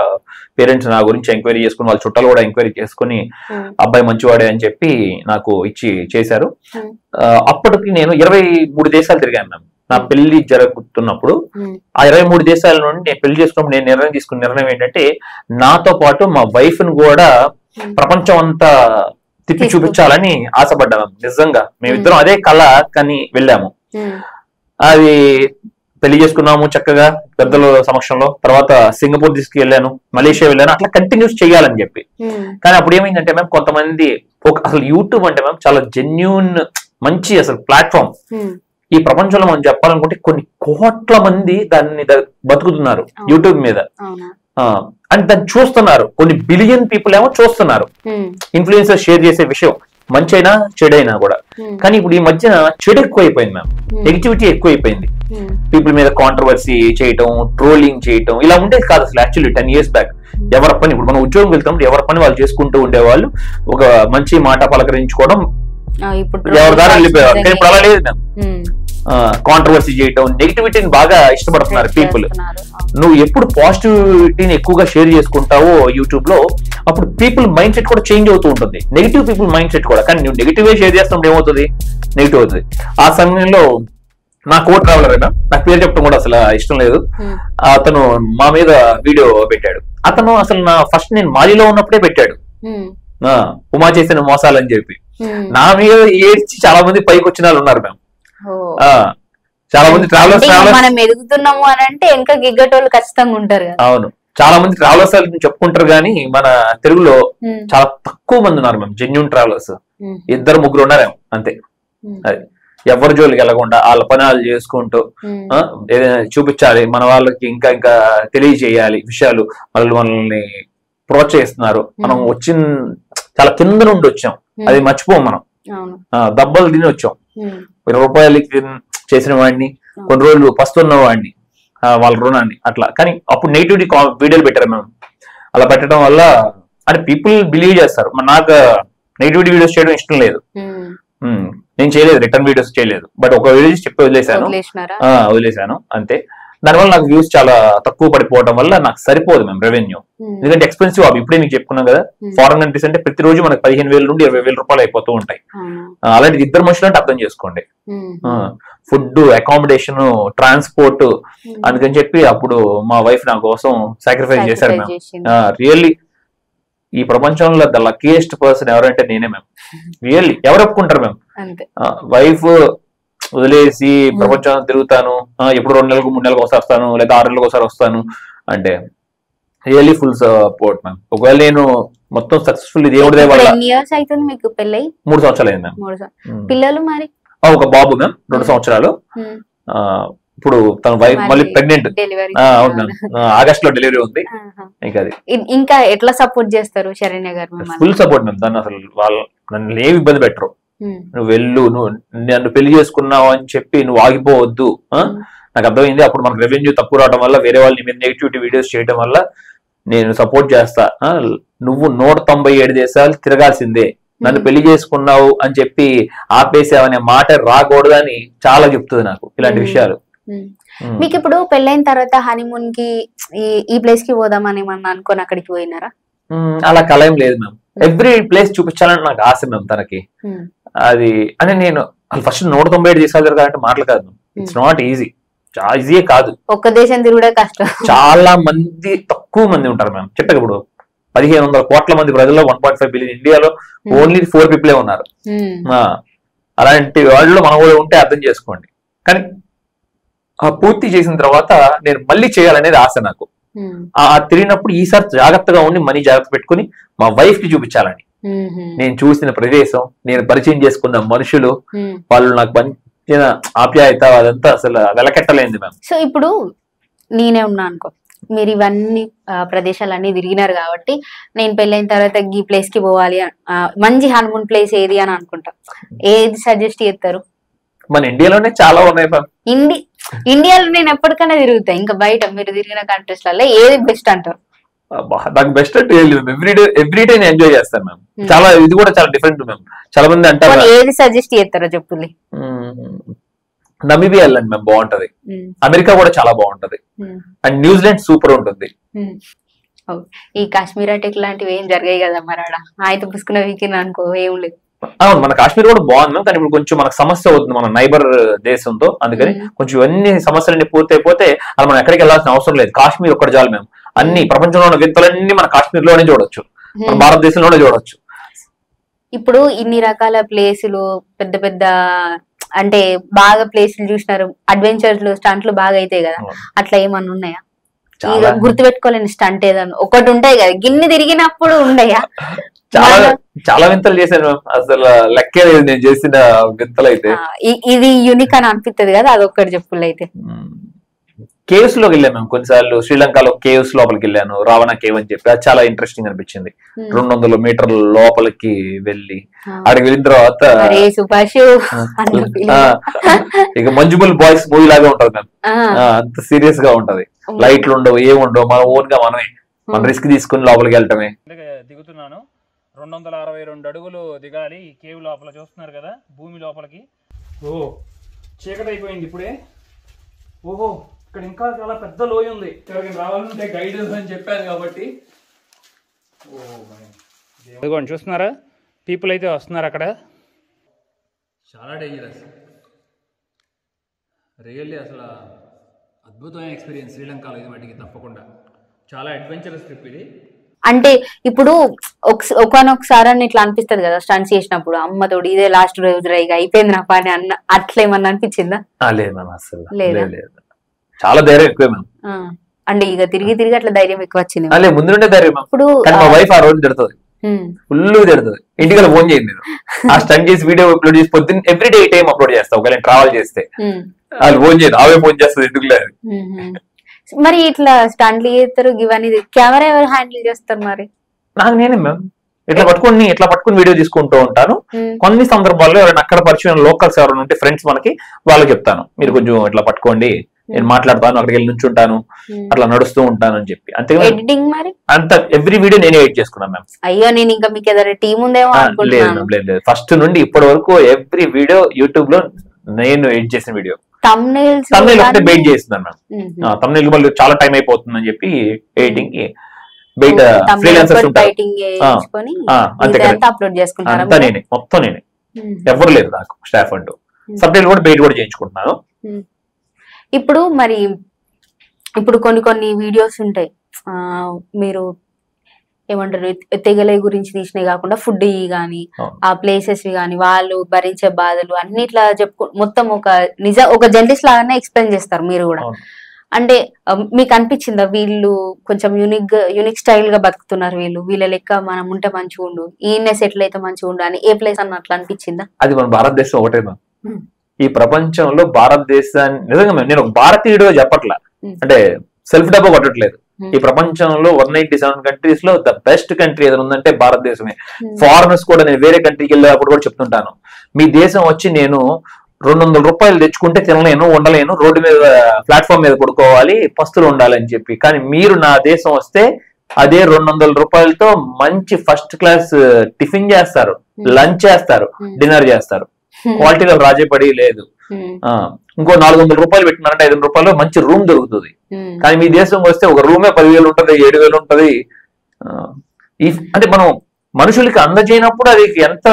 పేరెంట్స్ నా గురించి ఎంక్వైరీ చేసుకుని, వాళ్ళ చుట్టాలు కూడా ఎంక్వైరీ చేసుకుని అబ్బాయి మంచివాడే అని చెప్పి నాకు ఇచ్చి చేశారు. అప్పటికి నేను 23 దేశాలు తిరిగాను మ్యామ్. నా పెళ్లి జరుగుతున్నప్పుడు ఆ 23 దేశాల నుండి నేను పెళ్లి చేసుకున్నప్పుడు నేను తీసుకున్న నిర్ణయం ఏంటంటే, నాతో పాటు మా వైఫ్ ను కూడా ప్రపంచం అంతా తిప్పి చూపించాలని ఆశపడ్డాము. నిజంగా మేమిద్దరం అదే కళ కానీ వెళ్ళాము. అది పెళ్లి చేసుకున్నాము చక్కగా పెద్దల సమక్షంలో. తర్వాత సింగపూర్ తీసుకెళ్ళాను, మలేషియా వెళ్ళాను, అట్లా కంటిన్యూస్ చేయాలని చెప్పి. కానీ అప్పుడు ఏమైందంటే మ్యామ్, కొంతమంది అసలు యూట్యూబ్ అంటే మ్యామ్ చాలా జెన్యూన్ మంచి అసలు ప్లాట్ఫామ్. ఈ ప్రపంచంలో మనం చెప్పాలనుకుంటే కొన్ని కోట్ల మంది దాన్ని బతుకుతున్నారు యూట్యూబ్ మీద. అండ్ దాన్ని చూస్తున్నారు, కొన్ని బిలియన్ పీపుల్ ఏమో చూస్తున్నారు. ఇన్ఫ్లుయెన్సర్ షేర్ చేసే విషయం మంచైనా చెడైనా కూడా. కానీ ఇప్పుడు ఈ మధ్యన చెడు ఎక్కువైపోయింది మ్యామ్, నెగిటివిటీ ఎక్కువైపోయింది. పీపుల్ మీద కాంట్రవర్సీ చేయటం, ట్రోలింగ్ చేయటం, ఇలా ఉండేది కాదు అసలు. యాక్చువల్లీ 10 years బ్యాక్ ఎవరి పని, ఇప్పుడు మనం ఉద్యోగం వెళ్తాం ఎవరి పని వాళ్ళు చేసుకుంటూ ఉండేవాళ్ళు, ఒక మంచి మాట పలకరించుకోవడం, ఎవరి దారి వెళ్ళిపోయేవారు. కానీ ఇప్పుడు అలా లేదు మ్యామ్. కాంట్రవర్సీ చేయటం, నెగిటివిటీని బాగా ఇష్టపడుతున్నారు పీపుల్. నువ్వు ఎప్పుడు పాజిటివిటీని ఎక్కువగా షేర్ చేసుకుంటావో యూట్యూబ్ లో, అప్పుడు పీపుల్ మైండ్ సెట్ కూడా చేంజ్ అవుతూ ఉంటుంది, నెగిటివ్ పీపుల్ మైండ్ సెట్ కూడా. కానీ నువ్వు నెగిటివ్ షేర్ చేస్తున్నప్పుడు ఏమవుతుంది, నెగిటివ్ అవుతుంది. ఆ సమయంలో నా కో ట్రావెలర్ అయినా, నాకు పేరు చెప్పడం కూడా అసలు ఇష్టం లేదు, అతను మా మీద వీడియో పెట్టాడు. అతను అసలు ఫస్ట్ నేను మాలిలో ఉన్నప్పుడే పెట్టాడు, ఉమా చేసిన మోసాలని చెప్పి. నా మీద ఏడ్చి చాలా మంది పైకి వచ్చిన వాళ్ళు ఉన్నారు మేము. చాలా మంది ట్రావెలర్స్ మనం ఎదుగుతున్నాము అని అంటే ఇంకా గిగ్గటోళ్ళు ఖచ్చితంగా ఉంటారు. అవును, చాలా మంది ట్రావెలర్స్ చెప్పుకుంటారు, కానీ మన తెలుగులో చాలా తక్కువ మంది ఉన్నారు మేము జెన్యూన్ ట్రావెలర్స్. 2-3 ఉన్నారేమో అంతే. అది ఎవరి జోలికి వెళ్ళకుండా వాళ్ళ పని వాళ్ళు చేసుకుంటూ ఏదైనా చూపించాలి, మన వాళ్ళకి ఇంకా ఇంకా తెలియజేయాలి విషయాలు. మనల్ని ప్రోత్సహిస్తున్నారు. మనం వచ్చిన చాలా కింద నుండి వచ్చాం, అది మర్చిపోం మనం. దెబ్బలు తిని వచ్చాం. 20 రూపాయలకి చేసిన వాడిని, కొన్ని రోజులు పస్తున్న వాడిని, వాళ్ళ రుణాన్ని అట్లా. కానీ అప్పుడు నెగిటివిటీ వీడియోలు పెట్టారు మేము. అలా పెట్టడం వల్ల అంటే పీపుల్ బిలీవ్ చేస్తారు. నాకు నెగిటివిటీ వీడియోస్ చేయడం ఇష్టం లేదు, నేను చేయలేదు, రిటర్న్ వీడియోస్ చేయలేదు. బట్ ఒక వీడియో చెప్పి వదిలేశాను అంతే. దానివల్ల నాకు వ్యూస్ చాలా తక్కువ పడిపోవడం వల్ల నాకు సరిపోదు మేము రెవెన్యూ. ఎందుకంటే ఎక్స్పెన్సివ్ అవి ఇప్పుడే మీకు చెప్పుకున్నాం కదా. ఫారెన్ కంట్రీస్ అంటే ప్రతిరోజు మనకు 15,000 నుండి 20,000 రూపాయలు అయిపోతూ ఉంటాయి. అలాంటి 2 మనుషులు అంటే అర్థం చేసుకోండి. ఫుడ్, అకామిడేషన్, ట్రాన్స్పోర్ట్, అందుకని చెప్పి అప్పుడు మా వైఫ్ నా కోసం సాక్రిఫైస్ చేశారు మేము. రియల్లీ ఈ ప్రపంచంలో ద లక్కీయెస్ట్ పర్సన్ ఎవరంటే నేనే మేము. రియల్లీ ఎవరు ఒప్పుకుంటారు మేము? వైఫ్ వదిలేసి ప్రపంచం తిరుగుతాను, ఎప్పుడు 2 నెలలకు 3 నెలలకు ఒకసారి వస్తాను, లేదా 6 నెలలకు ఒకసారి వస్తాను అంటే రియల్లీ ఫుల్ సపోర్ట్ మ్యామ్. ఒకవేళ నేను మొత్తం సక్సెస్ఫుల్ దేవుడి దయ వల్ల. 3 సంవత్సరాలు అయింది మ్యామ్. పిల్లలు మరి ఒక బాబు మ్యామ్ 2 సంవత్సరాలు. ఇప్పుడు తన వైఫ్ మళ్ళీ ప్రెగ్నెంట్. అవును మ్యామ్, ఆగస్ట్ లో డెలివరీ ఉంది. ఇంకా ఎట్లా సపోర్ట్ చేస్తారు శరణ్య గారు? Full support ma'am. దాన్ని అసలు నన్ను ఏమి ఇబ్బంది పెట్టరు. నువ్వు వెళ్ళు, నువ్వు నన్ను పెళ్లి చేసుకున్నావు అని చెప్పి నువ్వు ఆగిపోవద్దు. నాకు అర్థమైంది. అప్పుడు మనకు రెవెన్యూ తక్కువ రావడం వల్ల వేరే వాళ్ళ మీద నెగిటివిటీ వీడియోస్ చేయడం వల్ల నేను సపోర్ట్ చేస్తా. నువ్వు 197 దేశాలు తిరగాల్సిందే, నన్ను పెళ్లి చేసుకున్నావు అని చెప్పి ఆపేసావనే మాట రాకూడదు అని చాలా చెప్తుంది నాకు ఇలాంటి విషయాలు. మీకు ఇప్పుడు పెళ్ళైన తర్వాత హనీమూన్ కి ఈ ప్లేస్ కి పోదామని ఏమన్నా అనుకోని అక్కడికి పోయినారా? అలా కలయం లేదు మ్యామ్. ఎవ్రీ ప్లేస్ చూపించాలని నాకు ఆశ మ్యామ్ తనకి. అది అని నేను ఫస్ట్ 197 దేశాలు తిరగాలంటే మాటలు కాదు. ఇట్స్ నాట్ ఈజీ, చాలా ఈజీయే కాదు. ఒక్క దేశం తిరుగుడే కష్టం. చాలా మంది, తక్కువ మంది ఉంటారు మ్యామ్. చెప్పాక ఇప్పుడు 1500 కోట్ల మంది ప్రజల్లో 1.5 బిలియన్, ఇండియాలో ఓన్లీ 4 పీపులే ఉన్నారు. అలాంటి వాళ్ళు మన ఊళ్ళో ఉంటే అర్థం చేసుకోండి. కానీ పూర్తి చేసిన తర్వాత నేను మళ్ళీ చేయాలనేది ఆశ నాకు. తిరిగినప్పుడు ఈసారి జాగ్రత్తగా ఉండి మనీ జాగ్రత్త పెట్టుకుని మా వైఫ్ కి చూపించాలని. నేను చూసిన ప్రదేశం, నేను పరిచయం చేసుకున్న మనుషులు, వాళ్ళు నాకు పంచిన ఆప్యాయత, అదంతా అసలు వెలకెట్టలేంది మ్యామ్. సో ఇప్పుడు నేనే ఉన్నా అనుకో, మీరు ఇవన్నీ ప్రదేశాలన్నీ తిరిగినారు కాబట్టి నేను పెళ్ళైన తర్వాత ఈ ప్లేస్ కి పోవాలి, మంచి హనీమూన్ ప్లేస్ ఏది అని అనుకుంటా, ఏది సజెస్ట్ చేస్తారు? మన ఇండియాలోనే చాలా ఉన్నాయి మ్యామ్. ఇండియాలో నేను ఎప్పటికైనా తిరుగుతా. ఇంకా బయట మీరు తిరిగిన కంట్రీస్ లలో ఏది బెస్ట్ అంటారు? నాకు బెస్ట్ అంటే ఎవ్రీడే నేను ఎంజాయ్ చేస్తాను మ్యామ్. చాలా ఇది కూడా చాలా డిఫరెంట్ మ్యామ్. చాలా మంది అంటారు ఏది సజెస్ట్ చేస్తారో చెప్పులే. నమీబియా వెళ్ళండి మ్యామ్, బాగుంటది. అమెరికా కూడా చాలా బాగుంటది. అండ్ న్యూజిలాండ్ సూపర్ ఉంటుంది. ఈ కాశ్మీర్ అటాక్ లాంటివి ఏం జరిగాయి కదా మరి ఆడ, అయితే పుసుకున్న వీకెండ్ అనుకో ఏం లేదు. అవును, మన కాశ్మీర్ కూడా బాగుంది కానీ ఇప్పుడు కొంచెం మనకు సమస్య అవుతుంది మన నైబర్ దేశంతో. అందుకని కొంచెం ఇవన్నీ సమస్యలన్నీ పూర్తి అయిపోతే అలా మనం ఎక్కడికి వెళ్ళాల్సిన అవసరం లేదు. కాశ్మీర్ ఒక్కటి చాలు మేము. అన్ని ప్రపంచంలో ఉన్న వింతలన్నీ మన కాశ్మీర్ లోనే చూడొచ్చు, మన భారతదేశంలోనే చూడొచ్చు. ఇప్పుడు ఇన్ని రకాల ప్లేసులు, పెద్ద పెద్ద అంటే బాగా ప్లేసులు చూసినారు, అడ్వెంచర్లు, స్టంట్లు బాగా అయితే కదా, అట్లా ఏమన్నా ఉన్నాయా? గుర్తు పెట్టుకోలేని స్టంట్ ఏదన్నా ఒకటి ఉంటాయి కదా, గిన్నె తిరిగినప్పుడు ఉండయా? చాలా వింతలు చేశాను అసలు, లెక్కే లేదు నేను చేసిన వింతలు అయితే. ఇది యూనిక్ అని అనిపిస్తుంది కదా, అదొక్కటి చెప్పులు అయితే. కేవ్స్ లోకి వెళ్ళాను మేము కొన్నిసార్లు. శ్రీలంకలో కేవ్స్ లోపలికి వెళ్ళాను, రావణ కేవ్ అని చెప్పి. అది చాలా ఇంట్రెస్టింగ్ అనిపించింది. 200 మీటర్ల లోపలికి వెళ్ళి అక్కడికి వెళ్ళిన తర్వాత ఇక మంజుబుల్ బాయ్స్ మూవీ లాగా ఉంటది మేము. అంత సీరియస్ గా ఉంటది, లైట్లు ఉండవు, ఏముండవు, మన ఓన్ గా మనమే మన రిస్క్ తీసుకుని లోపలికి వెళ్ళటమే. దిగుతున్నాను, 262 అడుగులు దిగాలి ఈ కేవ్ లోపల. చూస్తున్నారు కదా భూమి లోపలికి. ఓ చీకటి అయిపోయింది ఇప్పుడే. ఓహో, ఇక్కడ ఇంకా చాలా పెద్ద లోయ ఉంది. ఎవరికైనా రావాలంటే గైడ్ అని చెప్పాను కాబట్టి. ఇదిగోండి చూస్తున్నారా, పీపుల్ అయితే వస్తున్నారు అక్కడ. చాలా డేంజరస్, రియల్లీ అసలు అద్భుతమైన ఎక్స్పీరియన్స్ శ్రీలంకలో ఇది మటుకి తప్పకుండా. చాలా అడ్వెంచరస్ ట్రిప్ ఇది. అంటే ఇప్పుడు ఒకనొకసారి అని ఇట్లా అనిపిస్తుంది కదా స్టంట్స్ చేసినప్పుడు, అమ్మతోడు ఇదే లాస్ట్ రోజు రైగా అయిపోయింది నా పని అన్న, అట్లా ఏమన్నా అనిపించిందా? లేదు మ్యామ్, అసలు లేదు. చాలా ధైర్యం ఎక్కువ మ్యామ్. అంటే ఇక తిరిగి తిరిగి అట్లా ధైర్యం ఎక్కువ వచ్చింది. ముందు నుండే ధైర్యం. ఇప్పుడు మా వైఫ్ ఆ రోజు తిడుతుంది, ఫుల్ తిడుతుంది. ఇంటికి ఫోన్ చేయండి, నేను ఆ స్టంట్ చేసి వీడియో అప్లోడ్ చేసి పొద్దున్న ఎవ్రీడే ఈ టైం అప్లోడ్ చేస్తా. ఒకవేళ ట్రావెల్ చేస్తే వాళ్ళు ఫోన్ చేయదు, ఆమె ఫోన్ చేస్తుంది ఎందుకు లేదు. మరి ఇట్లా స్టంట్లు చేస్తారు ఇవన్నీ, కెమెరా ఎవరు హ్యాండిల్ చేస్తారు మరి? నాకు నేనే మ్యామ్. ఇట్లా పట్టుకుని వీడియో తీసుకుంటూ ఉంటాను. కొన్ని సందర్భాల్లో ఎవరైనా అక్కడ పరిచయం లోకల్స్ ఎవరైనా ఉంటే ఫ్రెండ్స్ మనకి, వాళ్ళకి చెప్తాను మీరు కొంచెం ఇట్లా పట్టుకోండి, నేను మాట్లాడతాను, అక్కడికి వెళ్ళి నుంచుంటాను, అట్లా నడుస్తూ ఉంటాను అని చెప్పి. అంతే. ఎడిటింగ్ మరి అంత ఎవ్రీ వీడియో నేనే ఎడిట్ చేసుకున్నాను మ్యామ్. అయ్యో, నేను ఇంకా మీకు ఏదైనా టీం ఉందేమో అనుకుంటున్నాను. లేదు, ఫస్ట్ నుండి ఇప్పటి వరకు ఎవ్రీ వీడియో యూట్యూబ్ లో నేను ఎడిట్ చేసిన వీడియో. తమ్నెయిల్ ఒకటే బెయిట్ చేస్తున్నాను మ్యామ్. తమ్నెయిల్ మళ్ళీ చాలా టైం అయిపోతుంది అని చెప్పి ఎడిటింగ్ కి బయట ఫ్రీలాన్సర్స్ ఉంటారు, అంతా నేనే, మొత్తం నేనే. ఎవరు లేరు నాకు స్టాఫ్ అంటూ. సబ్టైటిల్ కూడా బయట కూడా చేయించుకుంటున్నాను. ఇప్పుడు మరి ఇప్పుడు కొన్ని వీడియోస్ ఉంటాయి, మీరు ఏమంటారు, తెగల గురించి తీసినవి కాకుండా ఫుడ్ గానీ, ఆ ప్లేసెస్ గానీ, వాళ్ళు భరించే బాధలు అన్నిట్లా మొత్తం ఒక జర్నలిస్ట్ లాగానే ఎక్స్ప్లెయిన్ చేస్తారు మీరు కూడా. అంటే మీకు అనిపించిందా వీళ్ళు కొంచెం యూనిక్ స్టైల్ గా బతుకుతున్నారు, వీళ్ళ లెక్క మనం ఉంటే మంచిగా ఉండు, ఈయన సెటిల్ అయితే మంచిగా ఉండు అని ఏ ప్లేస్ అన్న అట్లా అనిపించిందా? అది మన భారతదేశం ఒకటే. ఈ ప్రపంచంలో భారతదేశాన్ని నిజంగా నేను ఒక భారతీయుడు చెప్పట్లా, అంటే సెల్ఫ్ డబ్బా కొట్టట్లేదు. ఈ ప్రపంచంలో 197 కంట్రీస్ లో ద బెస్ట్ కంట్రీ ఏదైనా ఉందంటే భారతదేశమే. ఫారినర్స్ కూడా నేను వేరే కంట్రీకి వెళ్ళేటప్పుడు కూడా చెప్తుంటాను, మీ దేశం వచ్చి నేను 200 రూపాయలు తెచ్చుకుంటే తినలేను, ఉండలేను, రోడ్డు మీద ప్లాట్ఫామ్ మీద పడుకోవాలి, పస్తులు ఉండాలని చెప్పి. కానీ మీరు నా దేశం వస్తే అదే 200 రూపాయలతో మంచి ఫస్ట్ క్లాస్ టిఫిన్ చేస్తారు, లంచ్ చేస్తారు, డిన్నర్ చేస్తారు. క్వాలిటీలో రాజీపడి లేదు. ఇంకో 400 రూపాయలు పెట్టినారంటే 500 రూపాయలు మంచి రూమ్ దొరుకుతుంది. కానీ మీ దేశం వస్తే ఒక రూమే 10,000 ఉంటది, 7,000 ఉంటది. అంటే మనం మనుషులకి అందజేయనప్పుడు అది ఎంత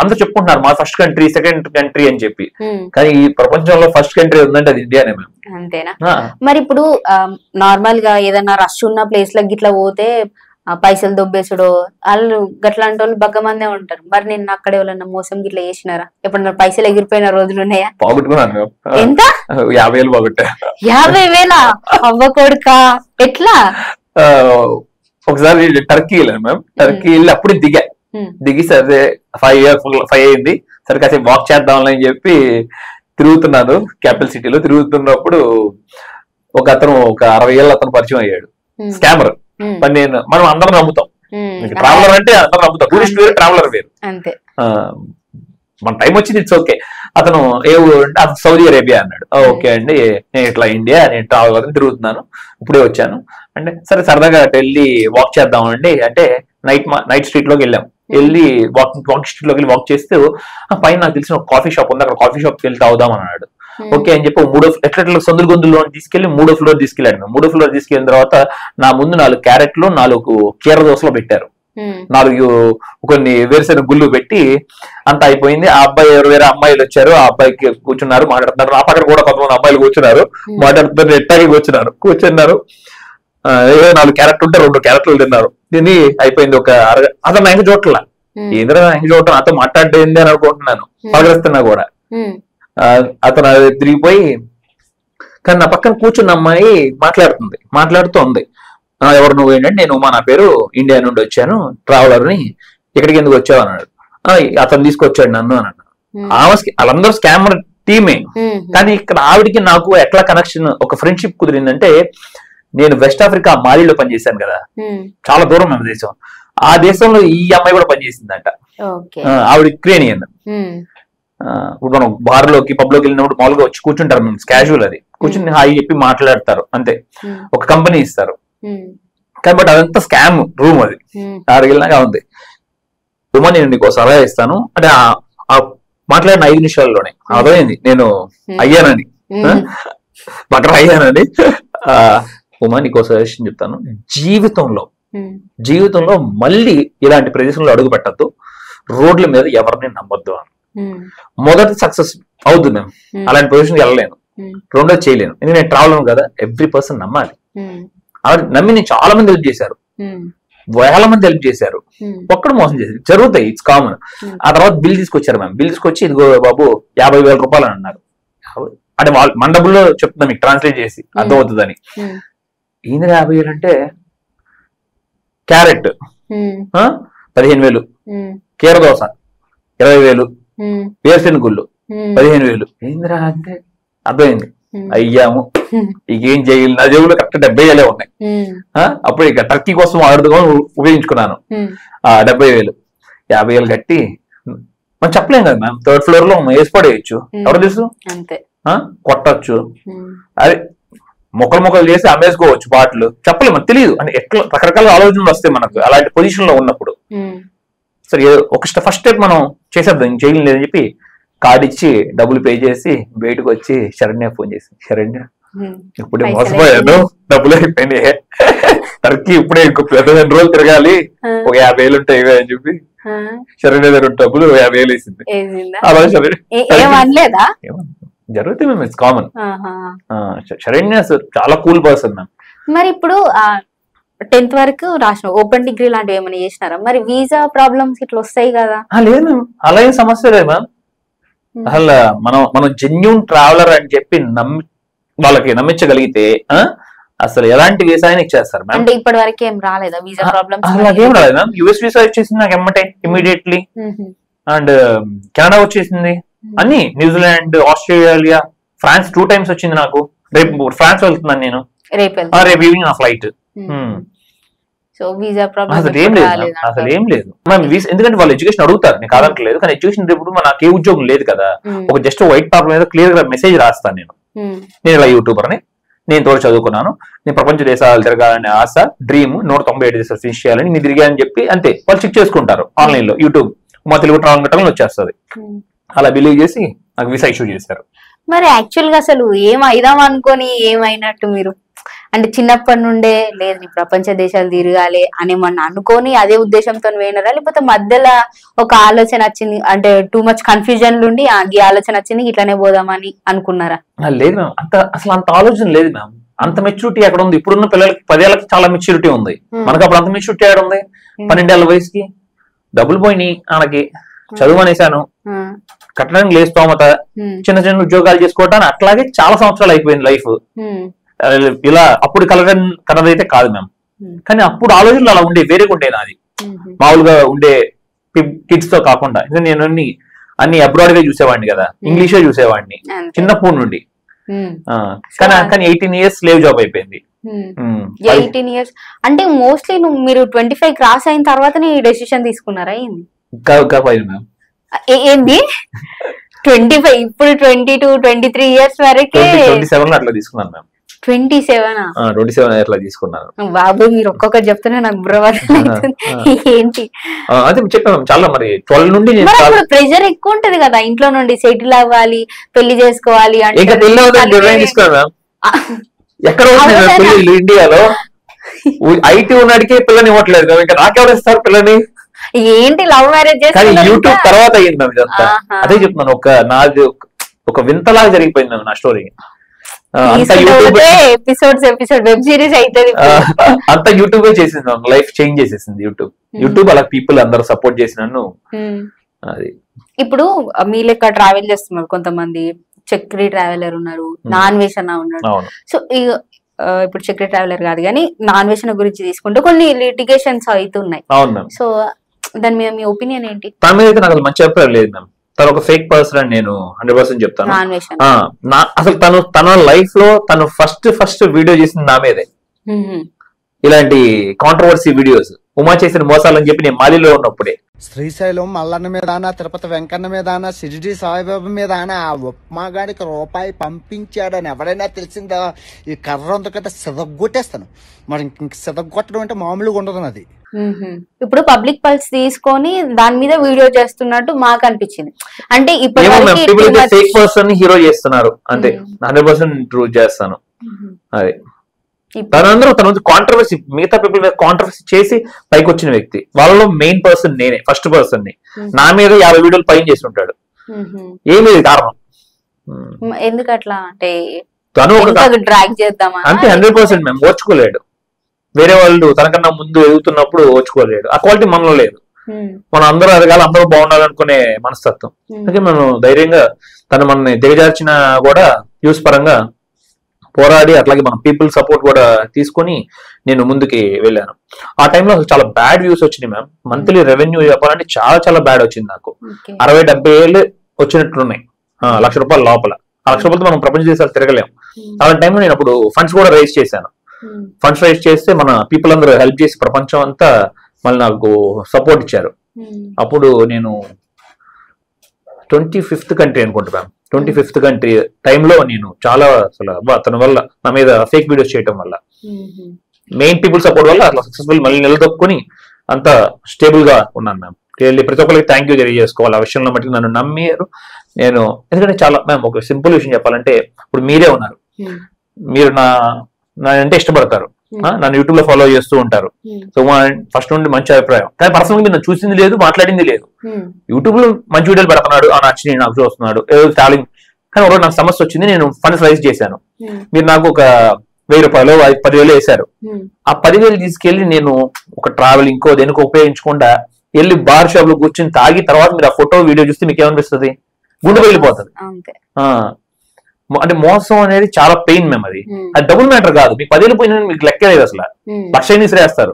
అందరూ చెప్పుకుంటున్నారు మా ఫస్ట్ కంట్రీ, సెకండ్ కంట్రీ అని చెప్పి. కానీ ఈ ప్రపంచంలో ఫస్ట్ కంట్రీ ఉందంటే అది ఇండియానే మేము. అంతేనా? మరి ఇప్పుడు నార్మల్ గా ఏదైనా రష్ ఉన్న ప్లేస్ లకు గిట్లా పోతే పైసలు దొబ్బేసుడు వాళ్ళు గట్లాంటి వాళ్ళు బగ్గ మందే ఉంటారు. మరి నేను అక్కడ ఎవరన్నా మోసం గిట్లా చేసినారా? ఎప్పుడన్నా పైసలు ఎగిరిపోయిన రోజులు ఉన్నాయా? పోగొట్టుకున్నాను. ఎంత? 50,000 పోగొట్టా. 50,000 అవ్వ కొడుక ఎట్లా? ఒకసారి టర్కీ వెళ్ళాను మ్యామ్. టర్కీ వెళ్ళి అప్పుడు దిగి సరే 5 అయింది, సరే కాసేపు వాక్ చేద్దాం అని చెప్పి తిరుగుతున్నాను. క్యాపిటల్ సిటీలో తిరుగుతున్నప్పుడు ఒక అతను, ఒక 60 ఏళ్ళ అతను పరిచయం అయ్యాడు. స్కామర్. మనం అందరం నమ్ముతాం, ట్రావెలర్ అంటే అందరం నమ్ముతాం. టూరిస్ట్ వేరు, ట్రావెలర్ వేరు. మన టైం వచ్చింది, ఇట్స్ ఓకే. అతను ఏ ఊరు అంటే అది సౌదీ అరేబియా అన్నాడు. ఓకే అండి, నేను ఇట్లా ఇండియా, నేను ట్రావెల్ అవుతుంది, తిరుగుతున్నాను, ఇప్పుడే వచ్చాను అంటే సరే సరదాగా వెళ్ళి వాక్ చేద్దామండి అంటే నైట్ స్ట్రీట్ లోకి వెళ్ళాం. వెళ్ళి వాక్ స్ట్రీట్ లోకి వెళ్ళి వాక్ చేస్తూ పైన నాకు తెలిసిన ఒక కాఫీ షాప్ ఉంది, అక్కడ కాఫీ షాప్కి వెళ్ళి తాగుదాం అన్నాడు. ఓకే అని చెప్పి ఎట్లా సందులు గొంతుల్లో తీసుకెళ్లి 3వ ఫ్లోర్ తీసుకెళ్ళాడు. 3వ ఫ్లోర్ తీసుకెళ్ళిన తర్వాత నా ముందు 4 క్యారెట్లు, 4 కీర దోసలు పెట్టారు, 4 కొన్ని వేరుశెనగ గుళ్ళు పెట్టి అంతా అయిపోయింది. ఆ అబ్బాయి వేరే అమ్మాయిలు వచ్చారు, ఆ అబ్బాయికి కూర్చున్నారు, మాట్లాడుతున్నారు. ఆ పక్కన కూడా కొంతమంది అమ్మాయిలు కూర్చున్నారు, మాట్లాడుతున్నారు, ఎట్టాగే కూర్చున్నారు. 4 క్యారెట్లు ఉంటే 2 క్యారెట్లు తిన్నారు. దీన్ని అయిపోయింది. అతను ఎంగ చోట్ల ఏంద్రా ఎంగ చోట్ల నాతో మాట్లాడేంది అని అనుకుంటున్నాను, పగరేస్తున్నా కూడా. అతను తిరిగిపోయి, కానీ నా పక్కన కూర్చున్న అమ్మాయి మాట్లాడుతోంది. ఎవరు నువ్వు? ఏంటంటే నేను నా పేరు, ఇండియా నుండి వచ్చాను, ట్రావెలర్ని, ఇక్కడికి ఎందుకు వచ్చావు అన్నాడు. అతను తీసుకొచ్చాడు నన్ను అన్నాడు. వాళ్ళందరూ స్కామర్ టీమే. కానీ ఇక్కడ ఆవిడికి నాకు ఎట్లా కనెక్షన్, ఒక ఫ్రెండ్షిప్ కుదిరిందంటే, నేను వెస్ట్ ఆఫ్రికా మాలిలో పనిచేశాను కదా, చాలా దూరం మన దేశం. ఆ దేశంలో ఈ అమ్మాయి కూడా పనిచేసిందంట. ఆవిడ యుక్రేనియన్. ఇప్పుడు మనం బార్ లోకి పబ్ లోకి వెళ్ళినప్పుడు మామూలుగా వచ్చి కూర్చుంటారు, క్యాజువల్, అది కూర్చుని హాయి చెప్పి మాట్లాడతారు అంతే, ఒక కంపెనీ ఇస్తారు. కాబట్టి అదంతా స్కామ్ రూమ్, అది ఆడగిలినాగా ఉంది. ఉమా నేను నీకు సలహా ఇస్తాను అంటే మాట్లాడిన 5 నిమిషాల్లోనే అర్థమైంది నేను అయ్యానని, బటర్ అయ్యానని. ఉమా నీకో సజెషన్ చెప్తాను, జీవితంలో మళ్ళీ ఇలాంటి ప్రదేశంలో అడుగు పెట్టద్దు, రోడ్ల మీద ఎవరిని నమ్మొద్దు అని. మొదటి సక్సెస్ అవుతుంది మేము, అలాంటి పొజిషన్కి వెళ్ళలేను. రెండోది చేయలేను, ఎందుకంటే నేను ట్రావెల్ కదా. ఎవ్రీ పర్సన్ నమ్మాలి. నమ్మి నేను చాలా మంది హెల్ప్ చేశారు, వేల మంది హెల్ప్ చేశారు, ఒక్కడు మోసం చేశారు, జరుగుతాయి, ఇట్స్ కామన్. ఆ తర్వాత బిల్ తీసుకొచ్చారు మ్యామ్. బిల్ తీసుకొచ్చి ఇదిగో బాబు 50,000 రూపాయలు అని అన్నారు. అంటే వాళ్ళు మన డబ్బుల్లో చెప్తున్నా మీకు ట్రాన్స్లేట్ చేసి అర్థమవుతుందని. ఈయన 50,000 అంటే క్యారెట్ 15,000, కీర దోశ 20,000, వేరుశెనగ గుళ్ళు 15,000. ఏందిరా అంటే అర్థమైంది, అయ్యాము, ఇకేం చేయాలి. నా జేబులో కరెక్ట్ 70,000 ఉన్నాయి. అప్పుడు ఇక టర్కీ కోసం ఆడుతుగా ఉపయోగించుకున్నాను 70,000. 50,000 కట్టి మనం చెప్పలేం కదా మ్యామ్, 3rd ఫ్లోర్ లో వేసి పడేయచ్చు, ఎవరు తెలుసు, కొట్టచ్చు, అది మొక్కలు చేసి అమ్మేసుకోవచ్చు బాటిల్, చెప్పలేము, మనకు తెలియదు. అంటే ఎట్లా రకరకాల ఆలోచనలు వస్తాయి మనకు అలాంటి పొజిషన్ లో ఉన్నప్పుడు. సరే ఒక ఫస్ట్ స్టెప్ మనం చేసేద్దాం, చేయలేం లేదని చెప్పి కార్డు ఇచ్చి డబ్బులు పే చేసి బయటకు వచ్చి శరణ్య ఫోన్ చేసి, శరణ్య ఇప్పుడే మోసపోయాను, డబ్బులు అయిపోయినాయి, టర్కీ ఇప్పుడే 2 రోజులు తిరగాలి, ఒక 50,000 ఉంటాయి అని చెప్పి శరణ్య దగ్గర డబ్బులు 50,000 వేసింది. అలా జరుగుతుంది మ్యామ్, ఇట్స్ కామన్. శరణ్య చాలా కూల్ పర్సన్ మ్యామ్. మరి ఇప్పుడు 10th వరకు రాసిన ఓపెన్ డిగ్రీ లాంటివి ఏమైనా చేసినారా? మరి వీసా ప్రాబ్లమ్స్ ఇట్లా వస్తాయి కదా? లేదు మ్యామ్, అలా ఏం సమస్య లేదు మ్యామ్. అసలు మనం జెన్యూన్ ట్రావెలర్ అని చెప్పి వాళ్ళకి నమ్మించగలిగితే అసలు ఎలాంటి వీసా అయినా ఇచ్చేస్తారు మ్యామ్. అంటే ఇప్పటి వరకు ఏం రాలేదా వీసా ప్రాబ్లమ్స్? అలాగేం రాలేదు మ్యామ్. యుఎస్ వీసా వచ్చేసింది నాకు ఎమ్మటే, ఇమీడియట్లీ. అండ్ కెనడా వచ్చేసింది, అన్ని న్యూజిలాండ్, ఆస్ట్రేలియా, ఫ్రాన్స్ 2 times వచ్చింది నాకు. రేపు ఫ్రాన్స్ వెళ్తున్నాను నేను, రేపు ఈవినింగ్ నా ఫ్లైట్. సో వీసా ప్రాబ్లం అసలు ఏం లేదు అసలు ఏం లేదు ఎందుకంటే వాళ్ళు ఎడ్యుకేషన్ అడుగుతారు, నేను కాదంటలేదు, కానీ ఎడ్యుకేషన్ ఇప్పుడు నాకు ఏ ఉద్యోగం లేదు కదా, ఒక జస్ట్ వైట్ పేపర్ మీద క్లియర్ గా మెసేజ్ రాస్తాను నేను ఇలా యూట్యూబర్ని, నేను తోడు చదువుకున్నాను, నేను ప్రపంచ దేశాలు తిరగాలనే ఆశ, డ్రీమ్, 197 దేశాలు ఫినిష్ చేయాలని నేను తిరిగాని చెప్పి అంతే. వాళ్ళు చెక్ చేసుకుంటారు ఆన్లైన్ లో, యూట్యూబ్ మా తెలుగు ట్రావెల్ వచ్చేస్తుంది. అలా బిలీవ్ చేసి నాకు వీసా ఇష్యూ చేశారు. మరి యాక్చువల్ గా అసలు ఏమైదాం అనుకొని ఏమైనట్టు మీరు? అంటే చిన్నప్పటి నుండే లేదు నీ ప్రపంచ దేశాలు తిరగాలి అని ఏమన్నా అనుకొని అదే ఉద్దేశంతో పోయినారా, లేకపోతే మధ్యలో ఒక ఆలోచన వచ్చింది, అంటే టూ మచ్ కన్ఫ్యూజన్ నుండి ఈ ఆలోచన వచ్చింది ఇట్లానే పోదామని అనుకున్నారా? లేదు మ్యామ్, అసలు అంత ఆలోచన లేదు మ్యామ్. అంత మెచ్యూరిటీ ఎక్కడ ఉంది? ఇప్పుడున్న పిల్లలకి 10 ఏళ్ళకి చాలా మెచ్యూరిటీ ఉంది, మనకు అప్పుడు అంత మెచ్యూరిటీ ఎక్కడ ఉంది? 12 ఏళ్ల వయసుకి డబ్బులు పోయినాయి, మనకి చదువు అనేసాను, కట్టడానికి లేదు స్తోమత, చిన్న చిన్న ఉద్యోగాలు చేసుకోవటానికి అట్లాగే చాలా సంవత్సరాలు అయిపోయింది లైఫ్. ఇలా అప్పుడు కలదైతే కాదు మ్యామ్, కానీ అప్పుడు ఆలోచనలు అలా ఉండే, వేరేగా ఉండే నాది మామూలుగా ఉండే కిడ్స్ తో కాకుండా. నేను అన్ని అబ్రాడ్ గా చూసేవాడిని కదా, ఇంగ్లీషే చూసేవాడిని చిన్నప్పటి నుండి. కానీ 18 years స్లేవ్ జాబ్ అయిపోయింది. 18 years అంటే మోస్ట్లీ మీరు 25 క్రాస్ అయిన తర్వాతనే ఈ డెసిషన్ తీసుకున్నారా? ఏంది ఏంది 25 ఇప్పుడు 22, 23 years వరకే 27 అట్లా తీసుకున్నాను మ్యామ్. 27 అట్లా తీసుకున్నాను. బాబు మీరు ఒక్కొక్కటి చెప్తూనే నాకు ఏంటి అదే చెప్పాను చాలా. మరి 12 నుండి ప్రెషర్ ఎక్కువ ఉంటది కదా ఇంట్లో నుండి, సెటిల్ అవ్వాలి, పెళ్లి చేసుకోవాలి అంటే. ఎక్కడ ఇండియాలో ఐటీ ఉన్నడికే పిల్లని ఇవ్వట్లేదు, ఇంకా నాకెవరు ఇస్తారు పిల్లని? ఏంటి లవ్ మ్యారేజ్ కానీ యూట్యూబ్ తర్వాత అయ్యింది మ్యామ్ ఇదంతా. అదే చెప్తున్నాను, నాది ఒక వింతలాగా జరిగిపోయింది మ్యామ్ నా స్టోరీ. వెబ్ సిరీస్ అయితే అంతా యూట్యూబే చేసింది మ్యామ్, లైఫ్ చేంజ్ చేసేసింది యూట్యూబ్. అలా పీపుల్ అందరూ సపోర్ట్ చేసి నన్ను. అది ఇప్పుడు మీ లెక్క ట్రావెల్ చేస్తున్నారు కొంతమంది, చక్రీ ట్రావెలర్ ఉన్నారు, నాన్ వెజ్ అన్న ఉన్నాడు. సో ఇప్పుడు చక్రీ ట్రావెలర్ కాదు కానీ నాన్ వెజ్ గురించి తీసుకుంటే కొన్ని లిటిగేషన్స్ అవుతున్నాయి. సో దాని మీద మీ ఒపీనియన్ ఏంటి? తన మీద అయితే నాకు మంచి అభిప్రాయం లేదు మ్యామ్. తను ఒక ఫేక్ పర్సన్ అని నేను 100% చెప్తాను. అసలు తన లైఫ్ లో తను ఫస్ట్ వీడియో చేసింది నా మీదే. ఇలాంటి కాంట్రవర్సీ వీడియోస్, ఉమా చేసిన మోసాలని చెప్పి నేను మాలిలో ఉన్నప్పుడే శ్రీశైలం మల్లన్న మీద, తిరుపతి వెంకన్న మీద, షిరిడి సాయిబాబా మీద ఆ ఉప్మాగాడికి రూపాయి పంపించాడని ఎవరైనా తెలిసిందా? ఈ కర్ర అంతకంటే సిదగొట్టేస్తాను. మరి ఇంక సిదగొట్టడం అంటే మామూలుగా ఉండదు అది. ఇప్పుడు పబ్లిక్ పల్స్ తీసుకొని దాని మీద వీడియో చేస్తున్నట్టు మాకు అనిపించింది. అంటే ఇప్పుడు ఫేక్ పర్సన్ హీరో చేస్తున్నారు అంతే, 100% ట్రూత్ చేస్తాను. అదే తన కాంట్రవర్సీ, మిగతా పీపుల్ మీద కాంట్రవర్సీ చేసి పైకి వచ్చిన వ్యక్తి, వాళ్ళలో మెయిన్ పర్సన్ నేనే, ఫస్ట్ పర్సన్ ని. నా మీద 50 వీడియోలు పైన చేసి ఉంటాడు. ఏమి కారణం ఎందుకు అట్లా అంటే తను డ్రాగ్ చేద్దామా అంటే 100% మేము ఓర్చుకోలేడు. వేరే వాళ్ళు తనకన్నా ముందు ఎదుగుతున్నప్పుడు ఓర్చుకోలేడు. ఆ క్వాలిటీ మనలో లేదు. మనం అందరూ ఎదగాలి, అందరూ బాగుండాలనుకునే మనస్తత్వం. అందుకే మనం ధైర్యంగా తను మనని దిగజార్చినా కూడా న్యూస్ పరంగా పోరాడి, అట్లాగే మన పీపుల్ సపోర్ట్ కూడా తీసుకొని నేను ముందుకి వెళ్ళాను. ఆ టైంలో చాలా బ్యాడ్ వ్యూస్ వచ్చినాయి మ్యామ్. మంత్లీ రెవెన్యూ చెప్పాలంటే చాలా బ్యాడ్ వచ్చింది నాకు. 60-70 ఏళ్ళు వచ్చినట్లున్నాయి, ₹1,00,000 లోపల. ఆ ₹1,00,000 మనం ప్రపంచ దేశాలు తిరగలేము. అలాంటి టైంలో నేను అప్పుడు ఫండ్స్ కూడా రైజ్ చేశాను. ఫండ్స్ రైజ్ చేస్తే మన పీపుల్ అందరూ హెల్ప్ చేసి ప్రపంచం అంతా మళ్ళీ నాకు సపోర్ట్ ఇచ్చారు. అప్పుడు నేను 25th కంట్రీ అనుకుంటున్నాను. 25th కంట్రీ టైంలో నేను చాలా అసలు తన వల్ల, నా మీద ఫేక్ వీడియోస్ చేయటం వల్ల, మెయిన్ పీపుల్ సపోర్ట్ వల్ల అట్లా సక్సెస్ఫుల్ మళ్ళీ నిలదొక్కుని అంత స్టేబుల్ గా ఉన్నాను మ్యామ్. రియల్లీ ప్రతి ఒక్కరికి థ్యాంక్ యూ తెలియజేసుకోవాలి. ఆ విషయంలో మట్టి నన్ను నమ్మారు. నేను ఎందుకంటే చాలా మ్యామ్ ఒక సింపుల్ విషయం చెప్పాలంటే, ఇప్పుడు మీరే ఉన్నారు, మీరు నా అంటే ఇష్టపడతారు, నన్ను యూట్యూబ్ లో ఫాలో చేస్తూ ఉంటారు. సో ఫస్ట్ నుండి మంచి అభిప్రాయం, కానీ పర్సనల్ గా నేను చూసింది లేదు, మాట్లాడింది లేదు. యూట్యూబ్ లో మంచి వీడియోలు పెడుతున్నాడు, నచ్చి నాకు చూస్తున్నాడు, ఏదో టాలింగ్. కానీ ఒకరోజు నాకు సమస్య వచ్చింది, నేను ఫండ్స్ రైజ్ చేశాను. మీరు నాకు ఒక ₹1,000 10,000 వేశారు. ఆ 10,000 తీసుకెళ్లి నేను ఒక ట్రావెల్ ఇంకో దేనికో ఉపయోగించకుండా వెళ్ళి బార్ షాప్ లో కూర్చొని తాగి తర్వాత మీరు ఆ ఫోటో వీడియో చూస్తే మీకు ఏమనిపిస్తుంది? గుండె వెళ్ళిపోతుంది. అంటే మోసం అనేది చాలా పెయిన్ మేము. అది డబుల్ మ్యాటర్ కాదు. మీకు 10,000 పోయిన మీకు లెక్కలేదు, అసలు లక్ష శ్రేస్తారు.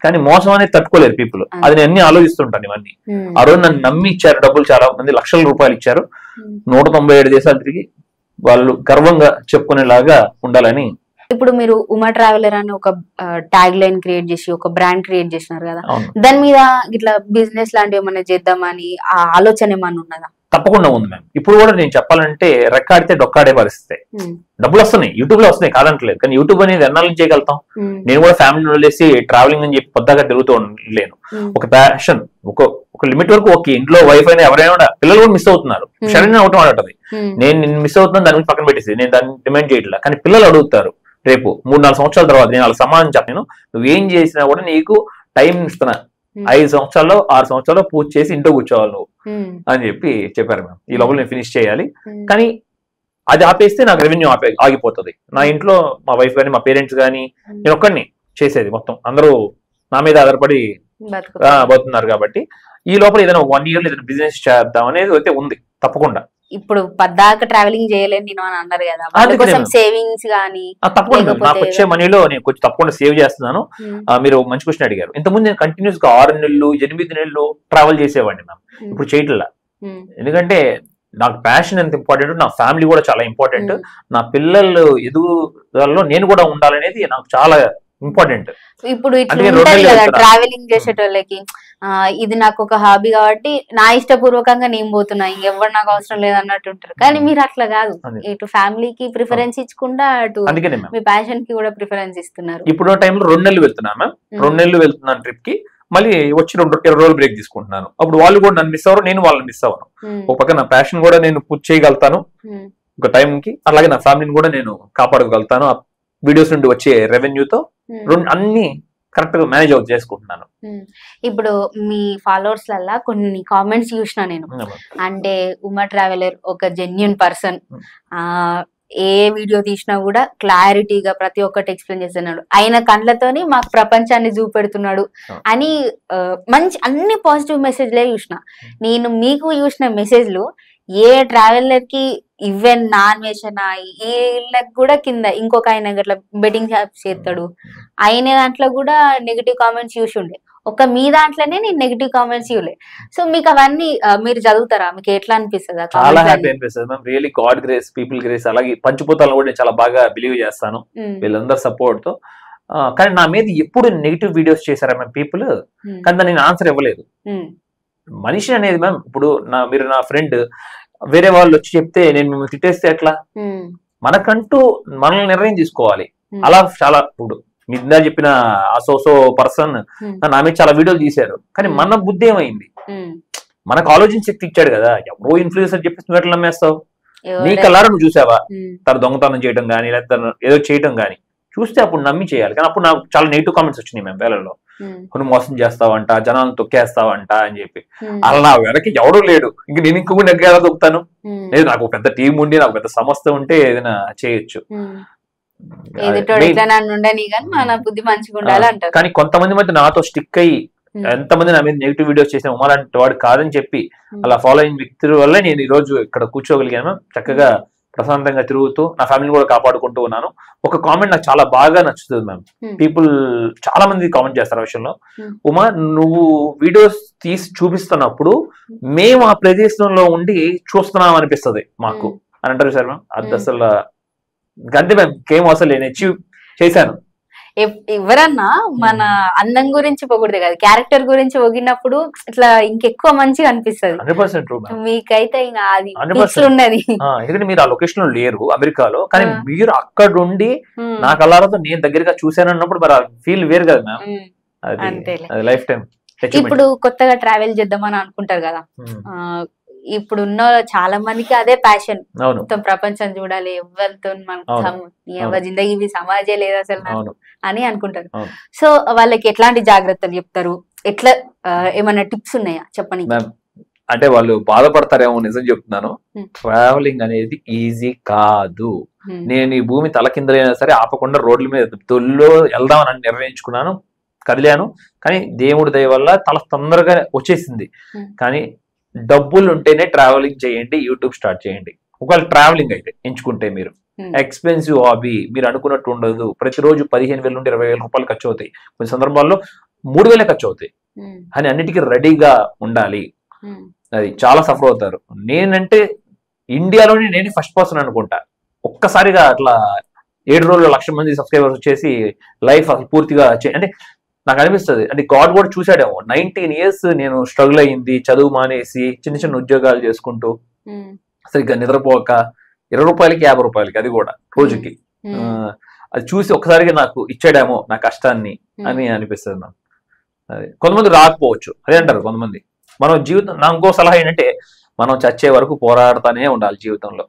కానీ మోసం అనేది తట్టుకోలేరు పీపుల్. అది నేను అన్ని ఆలోచిస్తుంటాను ఇవన్నీ. ఆ రోజు నన్ను నమ్మి ఇచ్చారు డబ్బులు, చాలా మంది ₹1,00,000 ఇచ్చారు. 197 దేశాలు తిరిగి వాళ్ళు గర్వంగా చెప్పుకునేలాగా ఉండాలని. ఇప్పుడు మీరు ఉమా ట్రావెలర్ అని ఒక ట్యాగ్ లైన్ క్రియేట్ చేసి ఒక బ్రాండ్ క్రియేట్ చేసినారు కదా, అవును. దాని మీద ఇట్లా బిజినెస్ లాంటివి ఏమైనా చేద్దామని ఆ ఆలోచన ఏమన్నా ఉన్నదా? తప్పకుండా ఉంది మ్యామ్. ఇప్పుడు కూడా నేను చెప్పాలంటే రెక్కాడితే డొక్కాడే పరిస్థితి. డబ్బులు వస్తున్నాయి, యూట్యూబ్ లో వస్తున్నాయి కాదంటలేదు, కానీ యూట్యూబ్ అనేది ఎన్నాళ్ళ నుంచి చేయగలుగుతాం? నేను కూడా ఫ్యామిలీ వదిలేసి ట్రావెలింగ్ అని చెప్పి పొద్దాగా తిరుగుతూ ఉండలేను. ఒక ప్యాషన్, ఒక లిమిట్ వరకు ఓకే. ఇంట్లో వైఫ్ అయినా ఎవరైనా కూడా పిల్లలు కూడా మిస్ అవుతున్నారు. సడన్ ఒకటి మాట్లాడుతుంది, నేను మిస్ అవుతున్నాను దాని గురించి పక్కన పెట్టేసి నేను దాన్ని డిమాండ్ చేయట్లా. కానీ పిల్లలు అడుగుతారు రేపు 3-4 సంవత్సరాల తర్వాత నేను వాళ్ళకి సమాధానం చెప్పాను, నువ్వేం చేసినా కూడా నీకు టైం ఇస్తున్నా, 5 సంవత్సరాల్లో 6 సంవత్సరాల్లో పూర్తి చేసి ఇంట్లో కూర్చోవాలి నువ్వు అని చెప్పారు మ్యామ్. ఈ లోపల నేను ఫినిష్ చేయాలి. కానీ అది ఆపేస్తే నాకు రెవెన్యూ ఆగిపోతుంది. నా ఇంట్లో మా వైఫ్ కానీ మా పేరెంట్స్ కానీ నేను ఒక్కడిని చేసేది మొత్తం, అందరూ నా మీద ఆధారపడి బతుకుతున్నారు. కాబట్టి ఈ లోపల ఏదైనా 1 year ఏదైనా బిజినెస్ చేద్దాం అనేది అయితే ఉంది తప్పకుండా. ఇప్పుడు పద్దాక ట్రావెలింగ్ చేయలేను నేను అని అన్నారు కదా, వాళ్ళ కోసం సేవింగ్స్ గానీ తప్పకుండా నాకు వచ్చే మనీలో నేను కొంచెం తప్పకుండా సేవ్ చేస్తున్నాను. మీరు మంచి క్వశ్చన్ అడిగారు. ఇంతకుముందు నేను కంటిన్యూస్ గా 6 నెలలు 8 నెలలు ట్రావెల్ చేసేవాడిని మ్యామ్. ఇప్పుడు చేయట్లా. ఎందుకంటే నాకు ప్యాషన్ ఎంత ఇంపార్టెంట్, నా ఫ్యామిలీ కూడా చాలా ఇంపార్టెంట్. నా పిల్లలు ఎదుగుదలలో నేను కూడా ఉండాలనేది నాకు చాలా ఇంపార్టెంట్. ఇప్పుడు ఇట్లా ఉంటది కదా ట్రావెలింగ్ చేసేటోళ్ళకి, ఇది నాకు ఒక హాబీ కాబట్టి నా ఇష్టపూర్వకంగా నేను పోతున్నా, ఇంకెవరు నాకు అవసరం లేదు అన్నట్టు ఉంటారు. కానీ మీరు అట్లా కాదు, ఇటు ఫ్యామిలీకి ప్రిఫరెన్స్ ఇచ్చకుండా అటు మీ ప్యాషన్ కి కూడా ప్రిఫరెన్స్ ఇస్తున్నారు. ఇప్పుడు టైంలో 2 నెలలు వెళ్తున్నా మ్యామ్, 2 నెలలు వెళ్తున్నాను ట్రిప్ కి, మళ్ళీ వచ్చి 20 రోజులు బ్రేక్ తీసుకుంటున్నాను. అప్పుడు వాళ్ళు కూడా నన్ను మిస్ అవ్వరు, నేను వాళ్ళని మిస్ అవ్వను. ఒక పక్క నా ప్యాషన్ కూడా నేను పూర్తి చేయగలుగుతాను ఒక టైంకి, అలాగే నా ఫ్యామిలీని కూడా నేను కాపాడగలుగుతాను. వీడియోస్ నుండి వచ్చే రెవెన్యూతో అన్ని కరెక్ట్ గా మేనేజ్ అవుట్ చేసుకుంటున్నాను. ఇప్పుడు మీ ఫాలోవర్స్ లల్లా కొన్ని కామెంట్స్ చూసిన నేను, అంటే ఉమా ట్రావెలర్ ఒక జెన్యూన్ పర్సన్, ఏ వీడియో తీసినా కూడా క్లారిటీగా ప్రతి ఒక్కటి ఎక్స్ప్లెయిన్ చేస్తున్నాడు, ఆయన కళ్ళతోని మాకు ప్రపంచాన్ని చూపెడుతున్నాడు అని మంచి అన్ని పాజిటివ్ మెసేజ్లే చూసిన. నేను మీకు చూసిన మెసేజ్లు ఏ ట్రావెలర్ కి ఈవెన్ నాన్ వేషనా వీళ్ళకి కూడా కింద ఇంకొక ఆయన అట్లా బెట్టింగ్ షాప్స్ చేస్తాడు, ఆయన దాంట్లో కూడా నెగిటివ్ కామెంట్స్ చూసి ఉండే, ఒక మీ దాంట్లోనే నేను నెగిటివ్ కామెంట్స్ ఇవ్వలే. సో మీకు అవన్నీ మీరు చదువుతారా, మీకు ఎట్లా అనిపిస్తుంది? చాలా హ్యాపీ అనిపిస్తుంది ma'am. Really God grace, people grace. అలాగే పంచిపోతాలను కూడా నేను చాలా బాగా బిలీవ్ చేస్తాను వీళ్ళందరూ సపోర్ట్ తో. కానీ నా మీద ఎప్పుడు నెగిటివ్ వీడియోస్ చేశారా మ్యామ్ పీపుల్, కానీ నేను ఆన్సర్ ఇవ్వలేదు. మనిషి అనేది మ్యామ్, ఇప్పుడు మీరు నా ఫ్రెండ్, వేరే వాళ్ళు వచ్చి చెప్తే నేను మిమ్మల్ని తిట్టేస్తే ఎట్లా? మనకంటూ మనల్ని నిర్ణయం తీసుకోవాలి. అలా చాలా ఇప్పుడు మీ ఇందా చెప్పిన ఆ సోసో పర్సన్ నా మీద చాలా వీడియోలు తీశారు, కానీ మన బుద్ధి ఏమైంది? మనకు ఆలోచన శక్తి ఇచ్చాడు కదా. ఎవరో ఇన్ఫ్లుయెన్సర్ చెప్పేసి నువ్వు ఎట్లా నమ్మేస్తావు? నీ కల్లారా నువ్వు చూసావా తన దొంగతనం చేయడం కానీ లేకపోతే ఏదో చేయడం కానీ? చూస్తే అప్పుడు నమ్మి చేయాలి. కానీ అప్పుడు నాకు చాలా నెగిటివ్ కామెంట్స్ వచ్చినాయి మేము వేళల్లో, కొన్ని మోసం చేస్తావంట, జనాలను తొక్కేస్తావంట అని చెప్పి. అలా నా వెనక్కి ఎవడూ లేడు, ఇంక నేను ఇంకొక నెగ్గేలా తొక్కుతాను? లేదు, నాకు పెద్ద టీం ఉండి నాకు పెద్ద సంస్థ ఉంటే ఏదైనా చేయొచ్చు. కానీ కొంతమంది మధ్య నాతో స్టిక్ అయ్యి ఎంతమంది నా మీద నెగిటివ్ వీడియోస్ చేసిన ఉమాలాంటి వాడు కాదని చెప్పి అలా ఫాలో అయిన వ్యక్తుల వల్ల నేను ఈ రోజు ఇక్కడ కూర్చోగలిగాను. చక్కగా ప్రశాంతంగా తిరుగుతూ నా ఫ్యామిలీని కూడా కాపాడుకుంటూ ఉన్నాను. ఒక కామెంట్ నాకు చాలా బాగా నచ్చుతుంది మ్యామ్. పీపుల్ చాలా మంది కామెంట్ చేస్తారు ఆ విషయంలో, ఉమా నువ్వు వీడియోస్ తీసి చూపిస్తున్నప్పుడు మేము ఆ ప్రదేశంలో ఉండి చూస్తున్నాం అనిపిస్తుంది మాకు అని అంటారు సార్ మ్యామ్. అది అసలు గంతే మ్యామ్, ఇంకేం అసలు నేను అచీవ్ చేశాను. ఎవరన్నా మన అందం గురించి పొగిడితే కదా, క్యారెక్టర్ గురించి పొగిడినప్పుడు ఇట్లా ఇంకెక్కువ మంచిగా అనిపిస్తుంది. 100% ట్రూ. మీకైతే అది ఉన్నది. ఎందుకంటే మీరు ఆ లొకేషన్ లో లేరు అమెరికాలో, కానీ మీరు అక్కడ ఉండి నా కళ్ళతో నేను దగ్గరగా చూశాను అన్నప్పుడు మరి ఆ ఫీల్ వేరు కదా మ్యామ్. అది లైఫ్ టైం. ఇప్పుడు కొత్తగా ట్రావెల్ చేద్దామని అనుకుంటారు కదా, ఇప్పుడు ఉన్న చాలా మందికి అదే ప్యాషన్, మొత్తం ప్రపంచం చూడాలి, ఎవరితో మన జిందగీ సమాజే లేదు అసలు అని అనుకుంటారు. సో వాళ్ళకి ఎట్లాంటి జాగ్రత్తలు చెప్తారు, ఎట్లా ఏమైనా టిప్స్ ఉన్నాయా చెప్పండి? అంటే వాళ్ళు బాధపడతారేమో, నిజం చెప్తున్నాను. ట్రావెలింగ్ అనేది ఈజీ కాదు. నేను ఈ భూమి తలకిందలైనా సరే ఆపకుండా రోడ్ల మీద తొలిలో వెళ్దామని నిర్ణయించుకున్నాను, కదిలాను. కానీ దేవుడి దయ వల్ల తల తొందరగా వచ్చేసింది. కానీ డబ్బులు ఉంటేనే ట్రావెలింగ్ చేయండి, యూట్యూబ్ స్టార్ట్ చేయండి. ఒకవేళ ట్రావెలింగ్ అయితే ఎంచుకుంటే మీరు ఎక్స్పెన్సివ్ హాబీ, మీరు అనుకున్నట్టు ఉండదు. ప్రతిరోజు 15,000 నుండి 20,000 రూపాయలు ఖర్చు అవుతాయి, కొన్ని సందర్భాల్లో 3,000 ఖర్చు అవుతాయి. అని అన్నిటికీ రెడీగా ఉండాలి. అది చాలా సఫర్ అవుతారు. నేనంటే ఇండియాలోనే నేను ఫస్ట్ పర్సన్ అనుకుంటా ఒక్కసారిగా అట్లా 7 రోజుల్లో 1,00,000 మంది సబ్స్క్రైబర్స్ వచ్చేసి లైఫ్ అసలు పూర్తిగా అంటే నాకు అనిపిస్తుంది అంటే గాడ్ కూడా చూసాడేమో 19 years నేను స్ట్రగుల్ అయ్యింది, చదువు మానేసి చిన్న చిన్న ఉద్యోగాలు చేసుకుంటూ సరిగ్గా నిద్రపోక 20 రూపాయలకి 50 రూపాయలకి అది కూడా రోజుకి అది చూసి ఒకసారిగా నాకు ఇచ్చాడేమో నా కష్టాన్ని అని అనిపిస్తుంది నాకు. అది కొంతమంది రాకపోవచ్చు, అదే అంటారు కొంతమంది. మనం జీవితం నా ఇంకో సలహా ఏంటంటే మనం చచ్చే వరకు పోరాడుతూనే ఉండాలి జీవితంలో.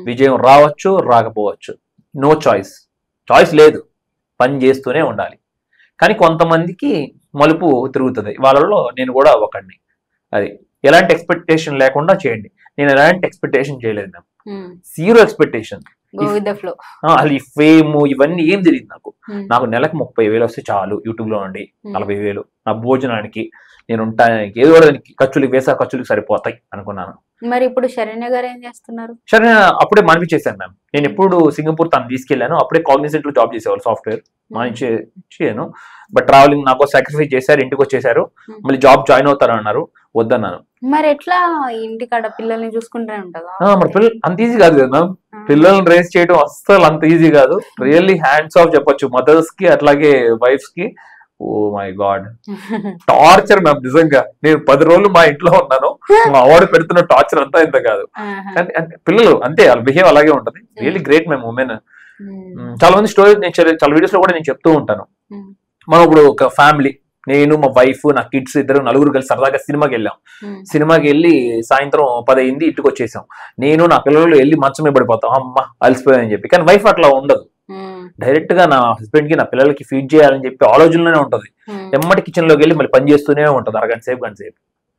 విజయం రావచ్చు రాకపోవచ్చు, నో చాయిస్ లేదు, పని చేస్తూనే ఉండాలి. కానీ కొంతమందికి మలుపు తిరుగుతుంది, వాళ్ళలో నేను కూడా ఒకడిని. అది ఎలాంటి ఎక్స్పెక్టేషన్ లేకుండా చేయండి. నేను ఎలాంటి ఎక్స్పెక్టేషన్ చేయలేదు మ్యామ్, 0 ఎక్స్పెక్టేషన్. అసలు ఈ ఫేమ్ ఇవన్నీ ఏం తెలియదు నాకు. నాకు నెలకు 30,000 వస్తే చాలు యూట్యూబ్ లో నుండి, 40,000 నా భోజనానికి నేను ఉంటానికి ఏదో ఖర్చులకి ఖర్చులకి సరిపోతాయి అనుకున్నాను. మరి ఇప్పుడు శరణ్య గారు ఏం చేస్తున్నారు? శరణ్య అప్పుడే మానిపించేశాను మ్యామ్. నేను ఎప్పుడు సింగపూర్ తను తీసుకెళ్లాను, అప్పుడే కాగ్నిజెంట్ లో జాబ్ చేసేవాళ్ళు, సాఫ్ట్వేర్ మానిచ్చేయను. బట్ ట్రావెలింగ్ నాకు సాక్రిఫైస్ చేశారు, ఇంటికి వచ్చేసారు. మళ్ళీ జాబ్ జాయిన్ అవుతారు అన్నారు, వద్దన్నాను. మరి ఎట్లా ఇంటికాడ పిల్లల్ని చూసుకుంటూనే ఉంటుందా? మరి పిల్లలు అంత ఈజీ కాదు కదా మ్యామ్, పిల్లల్ని రేస్ చేయడం అస్సలు అంత ఈజీ కాదు. రియల్లీ హ్యాండ్స్ ఆఫ్ చెప్పొచ్చు మదర్స్ కి అట్లాగే వైఫ్స్ కి. Oh my God, torture ma'am నిజంగా. నేను 10 రోజులు మా ఇంట్లో ఉన్నాను, మా వాడు పెడుతున్న టార్చర్ అంతా ఇంత కాదు. కానీ పిల్లలు అంతే, వాళ్ళ బిహేవ్ అలాగే ఉంటది. Really great ma'am women. చాలా మంది స్టోరీ నేను చాలా వీడియోస్ లో కూడా నేను చెప్తూ ఉంటాను. మనం ఇప్పుడు ఒక ఫ్యామిలీ, నేను మా వైఫ్ నా కిడ్స్ ఇద్దరు నలుగురు కలిసి సరదాగా సినిమాకి వెళ్ళాం. సినిమాకి వెళ్ళి సాయంత్రం 10 అయింది, ఇంటికి వచ్చేసాం. నేను నా పిల్లలు వెళ్ళి మంచం మీద పడిపోతాం, అమ్మ అలసిపోయాయని చెప్పి. కానీ వైఫ్ అట్లా ఉండదు, డైరెక్ట్ గా నా హస్బెండ్ కి నా పిల్లలకి ఫీడ్ చేయాలని చెప్పి ఆలోచనలోనే ఉంటది. ఎమ్మటి కిచెన్ లోకి వెళ్ళి మళ్ళీ పని చేస్తూనే ఉంటది అరగంట సేపు, గంట సేపు.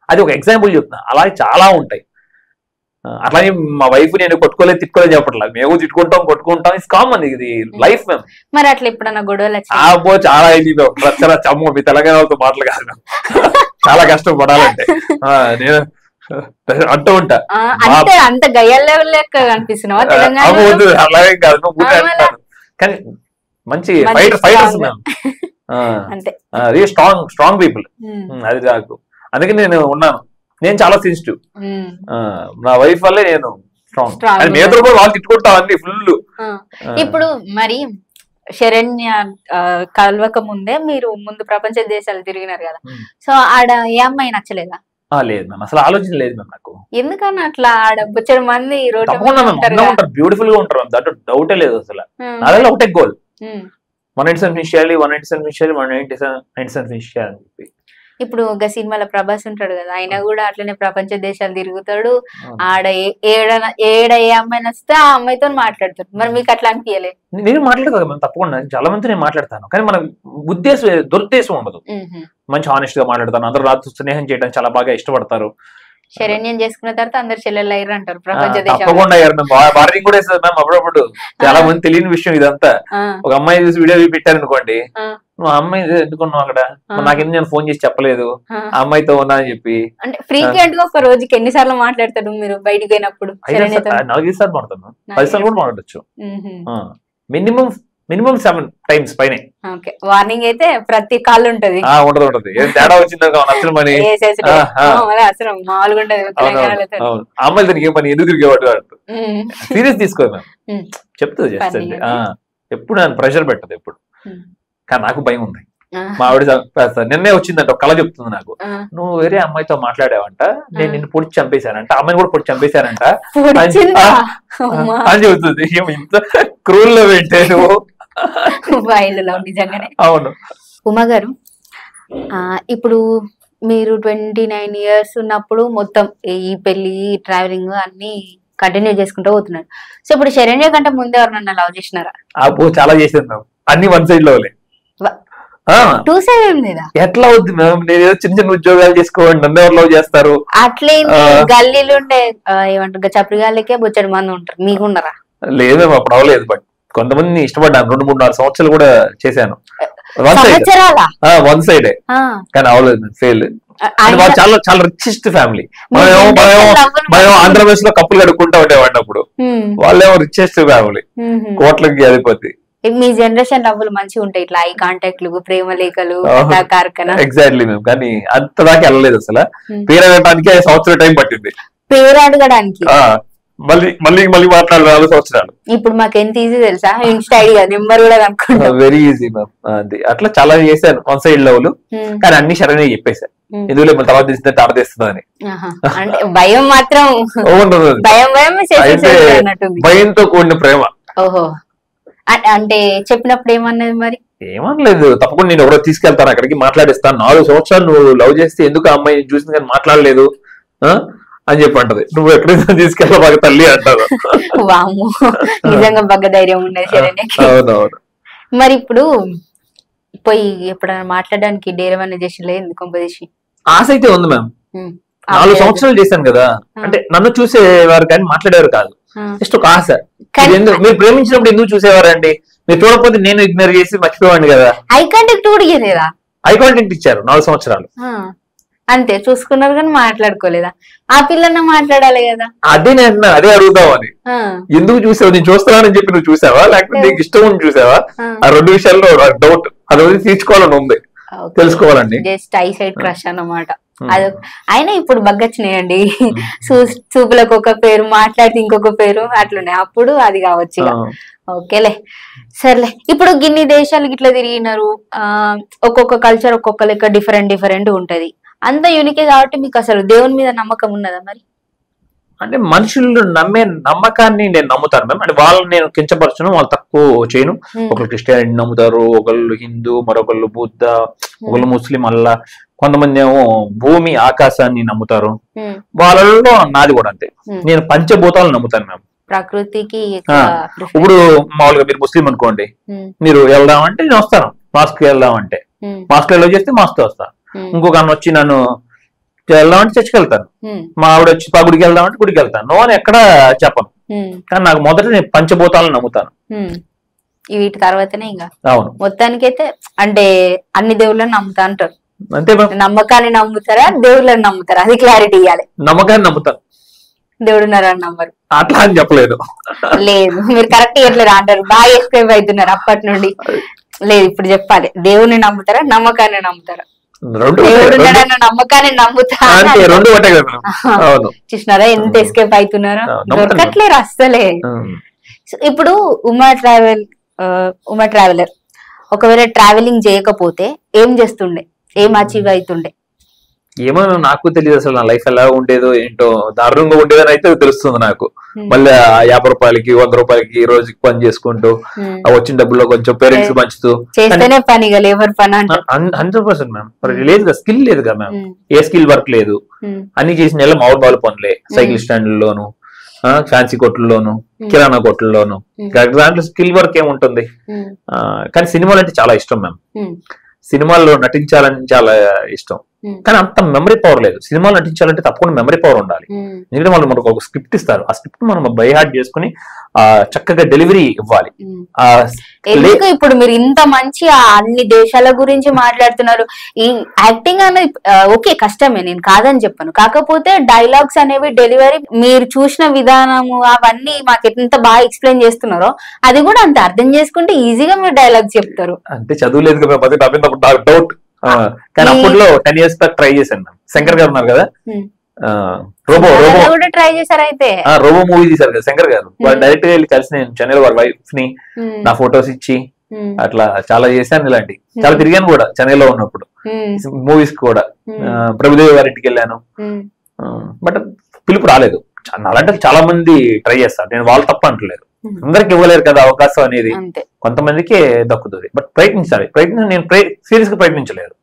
అది ఒక ఎగ్జాంపుల్ చెప్తున్నా, అలాగే చాలా ఉంటాయి. అట్లాగే మా వైఫ్ నేను కొట్టుకోలేదు తిట్టుకోలేదు చెప్పట్లేదు, మేము తిట్టుకుంటాం కొట్టుకుంటాం, ఇట్స్ కామన్, ఇది లైఫ్ మేము. మరి అట్లా ఎప్పుడన్నా గొడవలు చాలా అయింది చమ్మ మీ తెలంగాణ వాళ్ళతో మాటలు కాదు, చాలా కష్టం పడాలంటే. నేను అంటూ ఉంటా, అంత గయ్యాల లెవెల్ లెక్క కనిపిస్తున్నావా తెలంగాణ? అలాగే కాదు, కానీ మంచి ఫైటర్స్ మేము, స్ట్రాంగ్ పీపుల్. అది కాదు, అందుకే నేను ఉన్నాను. నేను చాలా సెన్సిటివ్, నా వైఫ్ వల్లే నేను స్ట్రాంగ్. నేను కూడా వాళ్ళు తిట్టుకుంటాం అన్ని ఫుల్. ఇప్పుడు మరి శరణ్య కలవక ముందే మీరు ముందు ప్రపంచ దేశాలు తిరిగినారు కదా, సో ఆడ ఏ అమ్మాయి నచ్చలేదా? లేదు మ్యామ్, అసలు ఆలోచన లేదు మ్యామ్ నాకు. ఎందుకన్నా అట్లా ఆడ బొచ్చడు మంది ఉంటారు, బ్యూటిఫుల్ గా ఉంటారు, దాంట్లో డౌటే లేదు అసలు. అదే ఒకటే గోల్, 197 ఫినిష్ చేయాలి, 197 ఫినిష్ చేయాలి, 197 ఫినిష్ చేయాలని చెప్పి. ఇప్పుడు ఒక సినిమాలో ప్రభాస్ ఉంటాడు కదా, ఆయన కూడా అట్లనే ప్రపంచ దేశాలు తిరుగుతాడు. ఆడ ఏడ ఏ అమ్మాయి వస్తే ఆ అమ్మాయితో మాట్లాడతాడు. మరి మీకు అట్లా అనిపించలే? నేను మాట్లాడతాను తప్పకుండా, చాలా మంది నేను మాట్లాడతాను. కానీ మన దురుద్దేశం ఉండదు, మంచి హానెస్ట్ గా మాట్లాడతాను. అందరూ రాత్రి స్నేహం చేయడానికి చాలా బాగా ఇష్టపడతారు. శరణ్యం చేసుకున్న తర్వాత అందరు చెల్లెళ్ళు అయ్యారు అంటారు ప్రపంచ తప్పకుండా అయ్యారు. వార్నింగ్ కూడా ఇస్తుంది మ్యామ్ అప్పుడప్పుడు. చాలా మంది తెలియని విషయం ఇదంతా. ఒక అమ్మాయి చూసి వీడియో పెట్టారు అనుకోండి, నువ్వు అమ్మాయి ఎందుకున్నావు అక్కడ, నాకెందుకు నేను ఫోన్ చేసి చెప్పలేదు ఆ అమ్మాయితో ఉన్నా అని చెప్పి. అంటే ఫ్రీక్వెంట్ గా ఒక రోజుకి ఎన్నిసార్లు మాట్లాడతాడు మీరు బయటికి పోయినప్పుడు? 4-5 సార్లు మాట్లాడతాను, 10 సార్లు కూడా మాట్లాడచ్చు. మినిమం 7 times పైన. వార్నింగ్ అయితే ప్రతి కాల్ ఉంటది, ఉంటది. ఏం తేడా వచ్చిందో నచ్చని పని అసలు మామూలుగా ఉంటది. అమ్మాయిలు దానికి ఏం పని, ఎందుకు తిరిగేవాడు సీరియస్ తీసుకో మ్యామ్, చెప్తుంది చేస్తుంది. ఎప్పుడు నన్ను ప్రెషర్ పెట్టదు ఎప్పుడు. కానీ నాకు భయం ఉంది. మా ఆవిడ నిన్నే వచ్చిందంట ఒక కళ చెప్తుంది నాకు, నువ్వు వేరే అమ్మాయితో మాట్లాడావంట, నేను నిన్ను పొడిచి చంపేశానంట, అమ్మాయిని కూడా పొడిచి చంపేశానంట అని చెబుతుంది. ఇంత క్రూల్ లో పెట్టే నువ్వు. నిజంగానే అవును. ఉమా గారు, ఇప్పుడు మీరు 29 years ఉన్నప్పుడు మొత్తం ఈ పెళ్లి ట్రావెలింగ్ అన్ని కంటిన్యూ చేసుకుంటూ పోతున్నారు. సో ఇప్పుడు శరణ్య కంటే ముందే ఎవరన్నా లవ్ చేసినారా? చాలా చేసాను, అన్ని 1 side లో. 2 side ఏం లేదా? ఎట్లా అవుద్ది మ్యామ్, నేను ఏదో చిన్న చిన్న ఉద్యోగాలు చేసుకోండి, నన్ను ఎవరు లవ్ చేస్తారు? అట్లే గల్లీలు ఉండే ఏమంటారు చప్రిగాళ్ళకే బొచ్చడి మంది ఉంటారు, మీకున్నారా? లేదు మ్యామ్, అప్పుడు అవ్వలేదు. బట్ కొంతమంది ఇష్టపడ్డాను, 2-3-4 సంవత్సరాలు కూడా చేశాను. 1 side కానీ అవ్వలేదు, ఫెయిల్. చాలా చాలా రిచెస్ట్ ఫ్యామిలీ. మనం ఆంధ్రప్రదేశ్ లో కప్పులు కడుక్కుంటా ఉండేవాడిని అప్పుడు, వాళ్ళేమో రిచెస్ట్ ఫ్యామిలీ, కోట్లకి అధిపతి. మీ జనరేషన్ లవ్వులు మంచిగా ఉంటాయి, ఇట్లా ఐ కాంటాక్ట్లు, ప్రేమ లేఖలు, ఎగ్జాక్ట్లీ మేము. కానీ అంత దాకా వెళ్ళలేదు అసలు. పేరు అడగడానికి 1 సంవత్సరం టైం పట్టింది. పేరు అడగడానికి మళ్ళీ మళ్ళీ మళ్ళీ మాట్లాడాలి 4 సంవత్సరాలు. ఇప్పుడు మాకు ఎంత ఈజీ తెలుసా, ఇన్స్టా ఐడి నెంబర్ కూడా కనుక్కుంటాం. Very easy ma'am. అది అట్లా చాలా చేశాను వన్ సైడ్ లవ్ లు, కానీ అన్ని సరైన చెప్పేశాను. ఎందుకు మన తర్వాత తీస్తే తాడ తీస్తుందా అని. అంటే భయం మాత్రం భయం భయంతో కూడిన ప్రేమ. ఓహో, అంటే చెప్పినప్పుడు ఏమన్నది మరి? ఏమనలేదు, తప్పకుండా నేను ఎవరో తీసుకెళ్తాను అక్కడికి, మాట్లాడిస్తాను. 4 సంవత్సరాలు నువ్వు లవ్ చేస్తే ఎందుకు ఆ అమ్మాయి చూసింది కానీ మాట్లాడలేదు అని చెప్పి అంటది. నువ్వు ఎక్కడైనా తీసుకెళ్ళ బాగా తల్లి అంటారు. వాము, నిజంగా బాగా ధైర్యం ఉన్నది శరణ్యకి. అవునవును. మరి ఇప్పుడు పోయి ఎప్పుడైనా మాట్లాడడానికి డేరవన్నీ చేసి ఎందుకు చేసి ఆశ అయితే ఉంది మ్యామ్. 4 సంవత్సరాలు చేశాను కదా, అంటే నన్ను చూసేవారు కానీ మాట్లాడేవారు కాదు, జస్ట్ ఒక ఆశ. మీరు ప్రేమించినప్పుడు ఎందుకు చూసేవారండి? మీరు చూడకపోతే నేను ఇగ్నోర్ చేసి మర్చిపోయాను కదా. ఐ కాంటాక్ట్ కూడా ఇయ్యలేదా? ఐ కాంటాక్ట్ ఇచ్చారు 4 సంవత్సరాలు అంతే, చూసుకున్నారు కానీ మాట్లాడుకోలేదా? ఆ పిల్లన్న మాట్లాడాలి కదా. అదే నేను అదే అడుగుతావని. ఎందుకు చూసావు? నేను చూస్తున్నానని చెప్పి నువ్వు చూసావా, లేకపోతే నీకు ఇష్టం అని చూసావా? ఆ 2 విషయాల్లో డౌట్, అది తీర్చుకోవాలని ఉంది, తెలుసుకోవాలండి. జస్ట్ ఐ సైడ్ క్రష్ అన్నమాట. అది అయినా ఇప్పుడు బగ్గొచ్చినాయండి, చూపులకు ఒక పేరు, మాట్లాడితే ఇంకొక పేరు అట్లున్నాయి. అప్పుడు అది కావచ్చు. ఓకేలే, సర్లే. ఇప్పుడు గిన్ని దేశాలు ఇట్లా తిరిగినారు, ఒక్కొక్క కల్చర్ ఒక్కొక్క లెక్క డిఫరెంట్ ఉంటది. అంత యూనికే కాబట్టి మీకు అసలు దేవుని మీద నమ్మకం ఉన్నదా మరి? అంటే మనుషులు నమ్మే నమ్మకాన్ని నేను నమ్ముతాను మ్యామ్. అంటే వాళ్ళని నేను కించపరచను, వాళ్ళు తక్కువ చేయను. ఒకళ్ళు క్రిస్టియానిటీ నమ్ముతారు, ఒకళ్ళు హిందూ, మరొకళ్ళు బుద్ధ, ఒకళ్ళు ముస్లిం, అల్లా, కొంతమంది ఏమో భూమి ఆకాశాన్ని నమ్ముతారు. వాళ్ళలో నాది కూడా అంతే, నేను పంచభూతాలను నమ్ముతాను మ్యామ్. ప్రకృతికి ఇప్పుడు మామూలుగా మీరు ముస్లిం అనుకోండి, మీరు వెళ్దామంటే నేను వస్తాను. మాస్క్ వెళ్దామంటే మాస్క్ ఎలా చేస్తే మాస్క్ వస్తాను. ఇంకొక అన్న వచ్చి నన్ను వెళ్దామంటే చర్చికి వెళ్తాను. మా ఆవిడ వచ్చి గుడికి వెళ్దామంటే గుడికి వెళ్తాను. నో అని ఎక్కడ చెప్పను, కానీ నాకు మొదట నేను పంచభూతాలను నమ్ముతాను. వీటి తర్వాతనే ఇంకా అవును. మొత్తానికైతే అంటే అన్ని దేవుళ్ళని నమ్ముతా అంటారు. అంతే. నమ్మకాన్ని నమ్ముతారా, దేవుళ్ళని నమ్ముతారా? అది క్లారిటీ ఇవ్వాలి. నమ్మకాన్ని నమ్ముతాను, దేవుడు ఉన్నారని నమ్మరు. అట్లా అని చెప్పలేదు. లేదు, మీరు కరెక్ట్ ఇట్లా అంటారు, బాగా ఎక్స్ప్లెయిన్ అవుతున్నారు అప్పటి నుండి. లేదు, ఇప్పుడు చెప్పాలి, దేవుని నమ్ముతారా, నమ్మకాన్ని నమ్ముతారా? నమ్మకాన్ని నమ్ముతారా? చూసినారా ఎంత ఎస్కేప్ అవుతున్నారో, దొరకట్లేరు అస్సలే. ఇప్పుడు ఉమా ట్రావెలర్ ఒకవేళ ట్రావెలింగ్ చేయకపోతే ఏం చేస్తుండే, ఏం అచీవ్ అవుతుండే? ఏమో నాకు తెలియదు అసలు నా లైఫ్ ఎలా ఉండేదో ఏంటో, దారుణంగా ఉండేదని అయితే తెలుస్తుంది నాకు. మళ్ళీ 50 రూపాయలకి 100 రూపాయలకి రోజుకి పని చేసుకుంటూ వచ్చిన డబ్బుల్లో కొంచెం పేరెంట్స్ పంచుతూ చేస్తేనే పని, లేబర్ పని 100% మ్యామ్. లేదు కదా, స్కిల్ లేదు కదా మ్యామ్, ఏ స్కిల్ వర్క్ లేదు. అన్ని చేసిన మామూలు పనులే, సైకిల్ స్టాండ్లోను, ఫ్యాన్సీ కొట్లలోను, కిరాణా కొట్లలోను. దాంట్లో స్కిల్ వర్క్ ఏముంటుంది? కానీ సినిమాలు అంటే చాలా ఇష్టం మ్యామ్. సినిమాల్లో నటించాలని చాలా ఇష్టం, కానీ అంత మెమరీ పవర్ లేదు. సినిమాలు నటించాలంటే తప్పకుండా మెమరీ పవర్ ఉండాలి. ఎందుకంటే వాళ్ళు మనకు ఒక స్క్రిప్ట్ ఇస్తారు, ఆ స్క్రిప్ట్ మనం బై హార్ట్ చేసుకుని చక్కగా డెలివరీ ఇవ్వాలి. ఎందుకు ఇప్పుడు మీరు ఇంత మంచి అన్ని దేశాల గురించి మాట్లాడుతున్నారు? ఈ యాక్టింగ్ అనేది ఓకే కష్టమే, నేను కాదని చెప్పను. కాకపోతే డైలాగ్స్ అనేవి డెలివరీ, మీరు చూసిన విధానము అవన్నీ మాకు ఎంత బాగా ఎక్స్ప్లెయిన్ చేస్తున్నారో అది కూడా అంత అర్థం చేసుకుంటే ఈజీగా మీరు డైలాగ్స్ చెప్తారు. అంటే చదువులేదు కదా డౌట్. కానీ అప్పట్లో 10 years బ్యాక్ ట్రై చేశాను. శంకర్ గారు ఉన్నారు కదా, రోబో ట్రై చేశారు. అయితే రోబో మూవీ తీశారు కదా శంకర్ గారు, వాళ్ళు డైరెక్ట్ గా వెళ్ళి కలిసి నేను చెన్నైలో వారి వైఫ్ ని నా ఫొటోస్ ఇచ్చి అట్లా చాలా చేశాను. ఇలాంటి చాలా తిరిగాను కూడా చెన్నైలో ఉన్నప్పుడు, మూవీస్ కూడా. ప్రభుదేవి గారి ఇంటికి వెళ్ళాను, బట్ పిలుపు రాలేదు. అలాంటి చాలా మంది ట్రై చేస్తారు, నేను వాళ్ళు తప్ప అంటలేదు. అందరికి ఇవ్వలేరు కదా అవకాశం అనేది, కొంతమందికే దక్కుతుంది. బట్ ప్రయత్నించాలి. నేను సీరియస్ గా ప్రయత్నించలేదు,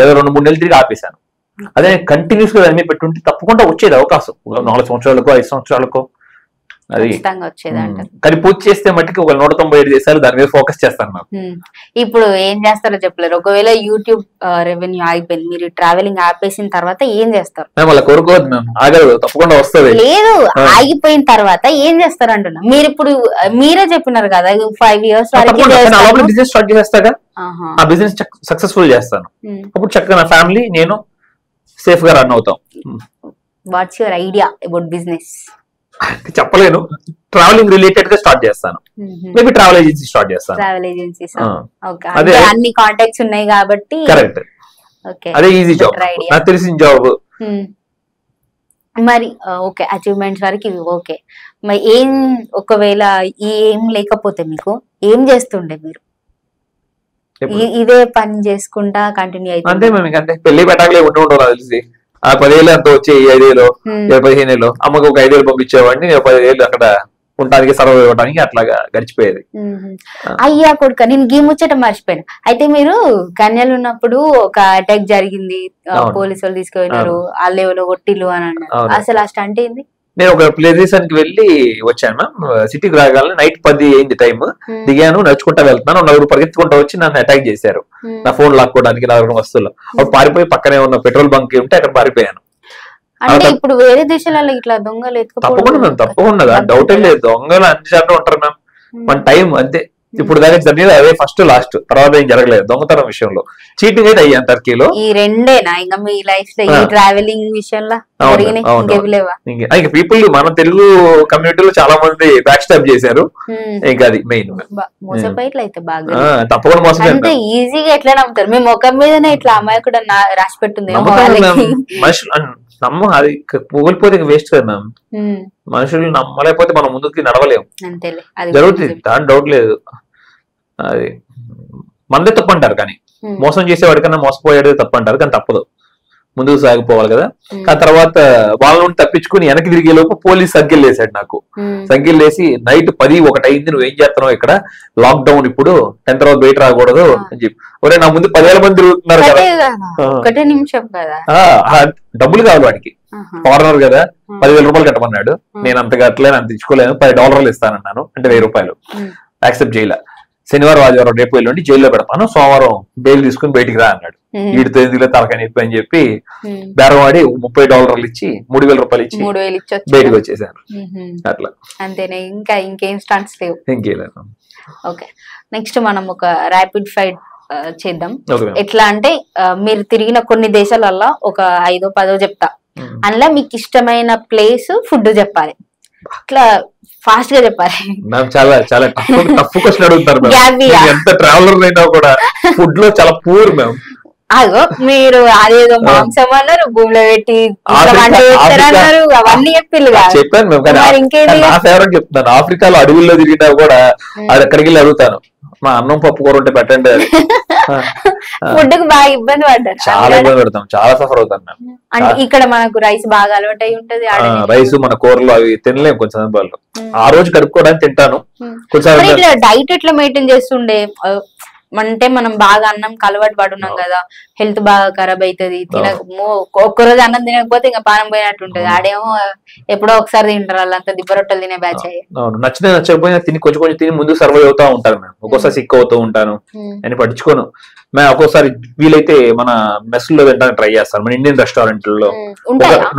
ఏదో 2-3 నెలలు తిరిగి ఆపేశాను. అదే కంటిన్యూస్ గా దాని మీద పెట్టుంటే తప్పకుండా వచ్చేది అవకాశం, 4 సంవత్సరాలకో 5 సంవత్సరాలకో. అది కానీ పూర్తి చేస్తే మట్టికి ఒక 197 దేశాలు దాని మీద ఫోకస్ చేస్తాను నాకు. ఇప్పుడు ఏం చేస్తారో చెప్పలేరు. ఒకవేళ యూట్యూబ్ రెవెన్యూ ఆగిపోయింది, మీరు ట్రావెలింగ్ ఆపేసిన తర్వాత ఏం చేస్తారు? మేము అలా కోరుకోవద్దు, మేము ఆగదు, తప్పకుండా వస్తుంది. లేదు, ఆగిపోయిన తర్వాత ఏం చేస్తారు అంటున్నా. మీరు ఇప్పుడు మీరే చెప్పినారు కదా 5 years బిజినెస్ స్టార్ట్ చేస్తాగా, ఆ బిజినెస్ సక్సెస్ఫుల్ చేస్తాను. అప్పుడు చక్కగా నా ఫ్యామిలీ నేను సేఫ్ గా రన్ అవుతాం. What's your idea about business? చెప్పలేను, ట్రావెలింగ్ రిలేటెడ్ గా స్టార్ట్ చేస్తాను. మేబీ ట్రావెల్ ఏజెన్సీ స్టార్ట్ చేస్తాను. ట్రావెల్ ఏజెన్సీ, అదే అన్ని కాంటాక్ట్స్ ఉన్నాయి కాబట్టి. కరెక్ట్, అదే ఈజీ జాబ్, నాకు తెలిసిన జాబ్. మరి ఓకే, అచీవ్మెంట్స్ వరకు ఇవి ఓకే. మరి ఒకవేళ ఏం లేకపోతే మీకు ఏం చేస్తుండే మీరు? ఇదే పని చేసుకుంటా కంటిన్యూ అంతే అయితే? మేము ఇంకంటే పెళ్లి పెట్టాకలే ఉంటూ తెలిసి ఆ 10 ఏళ్ళు అంత వచ్చి 5 ఏళ్ళు 15 ఏళ్ళు అమ్మకు ఒక 5 ఏళ్ళు పంపించేవాడిని, 10 ఏళ్ళు అక్కడ ఉండడానికి సర్వ్ ఇవ్వడానికి అట్లాగా గడిచిపోయేది. అయ్యా కొడుక, నేను గీ ముచ్చట మర్చిపోయాను. అయితే మీరు కన్యలు ఉన్నప్పుడు ఒక అటాక్ జరిగింది, పోలీసు వాళ్ళు తీసుకుపోయినారు, వాళ్ళు ఎవరో కొట్టిల్లు అని అన్నారు. అసలు ఆ స్టంట్ ఏంది? నేను ఒక ప్లేస్ కి వెళ్ళి వచ్చాను మ్యామ్. సిటీకి రాగానే నైట్ 10 అయింది టైం. దిగాను, నడుచుకుంటా వెళ్తున్నాను, నలుగురు పరిగెత్తుకుంటా వచ్చి నన్ను అటాక్ చేశారు. నా ఫోన్ లాక్కోవడానికి, నా వస్తువులు. అప్పుడు పారిపోయి పక్కనే ఉన్న పెట్రోల్ బంక్ ఉంటే అక్కడ పారిపోయాను. అంటే ఇప్పుడు వేరే దేశాలలో ఇట్లా దొంగలు తప్పకుండా మ్యామ్, తప్పకుండా డౌటే లేదు. దొంగలు అన్ని చోట్ల ఉంటారు మ్యామ్. మన టైం అంతే. ఇప్పుడు దాకా జరిగేది అదే ఫస్ట్ లాస్ట్, తర్వాత ఏం జరగలేదు దొంగతనం విషయంలో. చీటింగ్ అయితే అయ్యాను టర్కీలో. ఈ రెండేనా ఇంకా మీ లైఫ్ లో ఈ ట్రావెలింగ్ విషయంలో ఇంకా పీపుల్ మన తెలుగు కమ్యూనిటీలో చాలా మంది బ్యాక్ స్టాప్ చేశారు. ఇంకా అది మెయిన్ మోసపోయిట్లయితే బాగా తప్పకుండా మోసం. అంతే ఈజీగా ఎట్లా నమ్ముతారు? మీ ముఖం మీదనే ఇట్లా అమ్మాయి కూడా రాసి పెట్టుంది. నమ్మ అది కోల్పోతే వేస్ట్ కదా మ్యామ్. మనుషులు నమ్మలేకపోతే మనం ముందుకి నడవలేము. జరుగుతుంది, దాని డౌట్ లేదు. అది మందే తప్పు అంటారు, కానీ మోసం చేసేవాడికన్నా మోసపోయాడు తప్పు అంటారు, కానీ తప్పదు, ముందుకు సాగిపోవాలి కదా. ఆ తర్వాత వాళ్ళ నుండి తప్పించుకుని వెనక్కి తిరిగే లోపు పోలీస్ సంఖ్యలు వేసాడు నాకు. సంఖ్యలు వేసి నైట్ 10-1 అయింది, నువ్వు ఏం చేస్తున్నావు ఇక్కడ, లాక్ డౌన్, ఇప్పుడు 10 తర్వాత బయట రాకూడదు అని చెప్పి. ఒరే నా ముందు 10,000 మంది తిరుగుతున్నారు కదా, ఒకటే నిమిషం కదా, డబ్బులు కావాలి వాడికి, ఫారినర్ కదా, 10,000 రూపాయలు కట్టమన్నాడు. నేను అంత కట్టలేను, అంత ఇచ్చుకోలేను, $10 ఇస్తానన్నాను. అంటే 1000 రూపాయలు యాక్సెప్ట్ చేయలే. శనివారం ఆదివారం రేపు వెళ్ళండి జైల్లో పెడతాను, సోమవారం బెయిల్ తీసుకుని బయటికి రా అన్నాడు. వీడితో ఎందుకు తలకాయ నొప్పి అని చెప్పి బేరం వాడి $30 ఇచ్చి 3,000 రూపాయలు ఇచ్చి బయటకు వచ్చేసాను. అట్లా అంతేనే, ఇంకా ఇంకేం స్టంట్స్ లేవు? ఇంకేం లేదు. ఓకే, నెక్స్ట్ మనం ఒక ర్యాపిడ్ ఫైర్ చేద్దాం. ఎట్లా అంటే మీరు తిరిగిన కొన్ని దేశాలలో ఒక 5-10 చెప్తా, అందులో మీకు ఇష్టమైన ప్లేస్, ఫుడ్ చెప్పాలి. ఇట్లా ఫాస్ట్ గా చెప్పాలి. చాలా చాలా టఫ్ క్వశ్చన్ అడుగుతారు. ఎంత ట్రావెలర్ అయినా కూడా ఫుడ్ లో చాలా పూర్ మ్యామ్. అదో మీరు అదేదో మాంసం అన్నారు, భూమిలో పెట్టి అన్నారు, అవన్నీ చెప్పాను మేము. ఇంకేంటి చెప్తున్నాను, ఆఫ్రికాలో అడవుల్లో తిరిగినా కూడా అక్కడికి వెళ్ళి అడుగుతాను, మా అన్నం పప్పు కూర ఉంటే పెట్టండి. అది ఫుడ్ కు బాగా ఇబ్బంది పడ్డారు, చాలా ఇబ్బంది పడతాం, చాలా సఫర్ అవుతాం మేము. అంటే ఇక్కడ మనకు రైస్ బాగా అలవాటు అయి ఉంటది, రైస్ మన కూరలు అవి తినలేము కొంచెం సందర్భాల్లో. ఆ రోజు కడుక్కోవడానికి తింటాను. ఇట్లా డైట్ ఎట్లా మెయింటైన్ చేస్తుండే? అంటే మనం బాగా అన్నం అలవాటు పడున్నాం కదా, హెల్త్ బాగా ఖరాబ్ అవుతుంది. ఒక్కరోజు అన్నం తినకపోతే ఇంకా పానం పోయినట్టు ఉంటది. ఆడేమో ఎప్పుడో ఒకసారి తింటారు, వాళ్ళంతా దిబ్బ రొట్టెలు తినే బ్యాచ్ అయ్యి. నచ్చకపోయినా తిని కొంచెం తిని ముందు సర్వైవ్ అవుతా ఉంటాను మేము. ఒక్కోసారి సిక్ అవుతూ ఉంటాను అని పట్టించుకోను. మేము ఒక్కోసారి వీలైతే మన మెస్ లో తినడానికి ట్రై చేస్తాను. మన ఇండియన్ రెస్టారెంట్లలో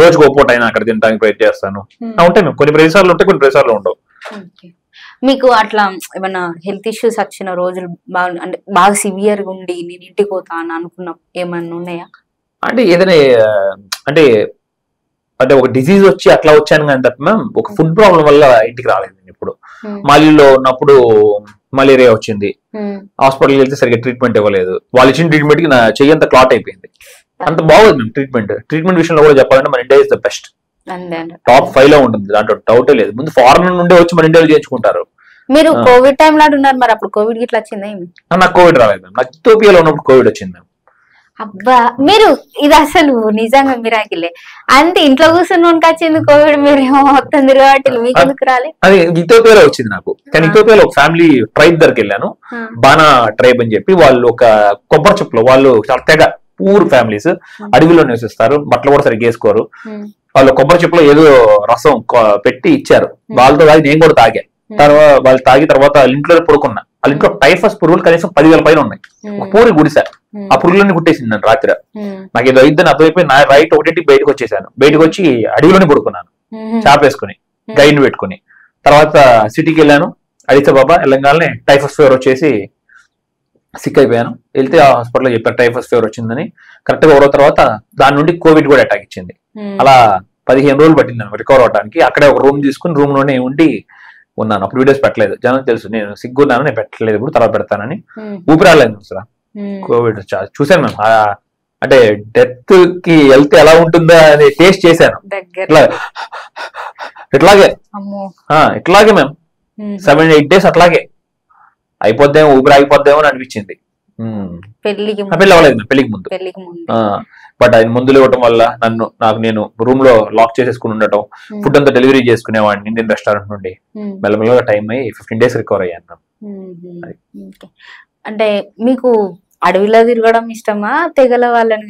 రోజుకు ఒక పూట అయినా అక్కడ తినడానికి ట్రై చేస్తాను. ఉంటాయి మేము, కొన్ని ప్రదేశాలు ఉంటాయి, కొన్ని ప్రదేశాలు ఉండవు. మీకు అట్లా ఏమన్నా హెల్త్ ఇష్యూస్ వచ్చిన రోజులు అంటే బాగా సివియర్ గా ఉండి నేను ఇంటికి పోతా అని అనుకున్నా ఏమన్నా ఉన్నాయా? అంటే ఏదైనా అంటే అంటే ఒక డిసీజ్ వచ్చి అట్లా వచ్చాను కానీ తప్ప మ్యామ్ ఒక ఫుడ్ ప్రాబ్లం వల్ల ఇంటికి రాలేదు. ఇప్పుడు మాలిలో ఉన్నప్పుడు మలేరియా వచ్చింది, హాస్పిటల్కి వెళ్తే సరిగ్గా ట్రీట్మెంట్ ఇవ్వలేదు. వాళ్ళు ఇచ్చిన ట్రీట్మెంట్ కి నా చెయ్యి అంతా క్లాట్ అయిపోయింది. అంత బాగుంది మ్యామ్ ట్రీట్మెంట్ విషయంలో కూడా చెప్పాలంటే మన India is the best, top 5 లో ఉంటుంది, దాంట్లో డౌటే లేదు. ముందు ఫారెన్ నుండి వచ్చి మన ఇండియాలో చేయించుకుంటారు. మీరు కోవిడ్ టైం లో ఉన్నారు, మరి అప్పుడు కోవిడ్ ఇట్లా వచ్చిందా? నాకు కోవిడ్ రాలేదు, నాకు ఇథియోపియాలో ఉన్నప్పుడు కోవిడ్ వచ్చింది. అబ్బా, మీరు ఇది అసలు నిజంగా మిరాకిలే. అంతే, ఇంట్లో కూర్చుని వచ్చింది కోవిడ్, మీరేమో మొత్తం తిరగబట్టి మీకు ఎందుకు రాలేదు? అది ఇథియోపియాలో వచ్చింది నాకు. కానీ ఇథియోపియాలో ఒక ఫ్యామిలీ ట్రైబ్ దగ్గరికి వెళ్ళాను, బానా ట్రైబ్ అని చెప్పి. వాళ్ళు ఒక కొబ్బరి చెప్పులు, వాళ్ళు చాలా తెగ పూర్ ఫ్యామిలీస్, అడవిలో నివసిస్తారు, బట్టలు కూడా సరిగ్గా వేసుకోరు. వాళ్ళు కొబ్బరి చెప్పులో ఏదో రసం పెట్టి ఇచ్చారు, వాళ్ళతో తాగి నేను కూడా తాగా. తర్వాత వాళ్ళు తాగి తర్వాత వాళ్ళ ఇంట్లో పడుకున్నా. వాళ్ళ ఇంట్లో టైఫస్ పురుగులు కనీసం 10,000 పైన ఉన్నాయి. ఒక పూరి గుడిసా, ఆ పురుగులన్నీ కుట్టేసింది నన్ను రాత్రి. నాకు ఏదో అయిద్దని అర్థమైపోయి నా రైట్ 1 బయటకు వచ్చేసాను. బయటకు వచ్చి అడవిలోనే పడుకున్నాను, చాపేసుకుని గైడ్ పెట్టుకుని. తర్వాత సిటీకి వెళ్ళాను, అడిగితే బాబా వెళ్ళంగానే టైఫస్ ఫీవర్ వచ్చేసి సిక్ అయిపోయాను. వెళ్తే ఆ హాస్పిటల్లో చెప్పారు టైఫస్ ఫీవర్ వచ్చిందని. కరెక్ట్ గా 1 తర్వాత దాని నుండి కోవిడ్ కూడా అటాక్ ఇచ్చింది. అలా 15 రోజులు పట్టింది నాకు రికవర్ అవడానికి. అక్కడే ఒక రూమ్ తీసుకుని రూమ్ లోనే ఉండి ఉన్నాను. అప్పుడు వీడియోస్ పెట్టలేదు, జనం తెలుసు నేను సిగ్గున్నాను, నేను పెట్టలేదు. ఇప్పుడు తర్వాత పెడతానని ఊపిరాలేదు అసలు. కోవిడ్ చూసాను మేము, అంటే డెత్ కి వెళ్తే ఎలా ఉంటుందా అని టేస్ట్ చేశాను. దగ్గర ఇట్లా ఇట్లాగే అమ్మో. ఇట్లాగే మ్యామ్ 7-8 days అట్లాగే అయిపోద్దేమో, ఊపిరి ఆగిపోద్దేమో అని అనిపించింది. పెళ్లికి పెళ్లి అవ్వలేదు మ్యామ్, పెళ్లికి ముందు. పెళ్లికి ముందు బట్ ఆయన మందులు ఇవ్వటం వల్ల నాకు నేను రూమ్ లో లాక్ చేసేసుకుని ఉండటం, ఫుడ్ అంతా డెలివరీ చేసుకునేవాడిని ఇండియన్ రెస్టారెంట్ నుండి. మెల్లమెల్లగా టైం అయ్యి 15 days రికవర్ అయ్యాను మ్యామ్. Okay. అంటే మీకు అడవిలో తిరగడం ఇష్టమా, తెగల వాళ్ళని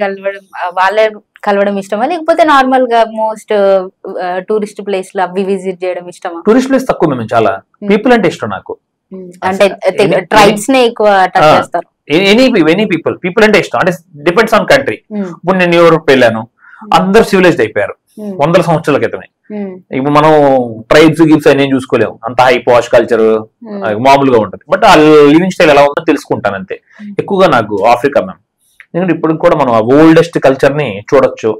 కలవడం ఇష్టమా, లేకపోతే నార్మల్ గా మోస్ట్ టూరిస్ట్ ప్లేస్ లో అవి విజిట్ చేయడం ఇష్టమా? టూరిస్ట్ ప్లేస్ తక్కువ మేము, చాలా పీపుల్ అంటే ఇష్టం నాకు. అంటే ట్రైబ్స్ నే ఎక్కువ టచ్ చేస్తారు. ఎనీ పీపుల్ అంటే ఇష్టం. అంటే డిపెండ్స్ ఆన్ కంట్రీ. ఇప్పుడు నేను యూరోప్ వెళ్ళాను, అందరు సివిలైజ్డ్ అయిపోయారు 100 సంవత్సరాల క్రితమే. ఇప్పుడు మనం ట్రైబ్స్ గిబ్స్ అని చూసుకోలేము, అంత హై పాష్ కల్చర్ మామూలుగా ఉంటుంది. బట్ ఆ లివింగ్ స్టైల్ ఎలా ఉందో తెలుసుకుంటాను అంతే. ఎక్కువగా నాకు ఆఫ్రికా మ్యామ్, ఎందుకంటే ఇప్పుడు కూడా మనం ఓల్డెస్ట్ కల్చర్ ని చూడొచ్చు,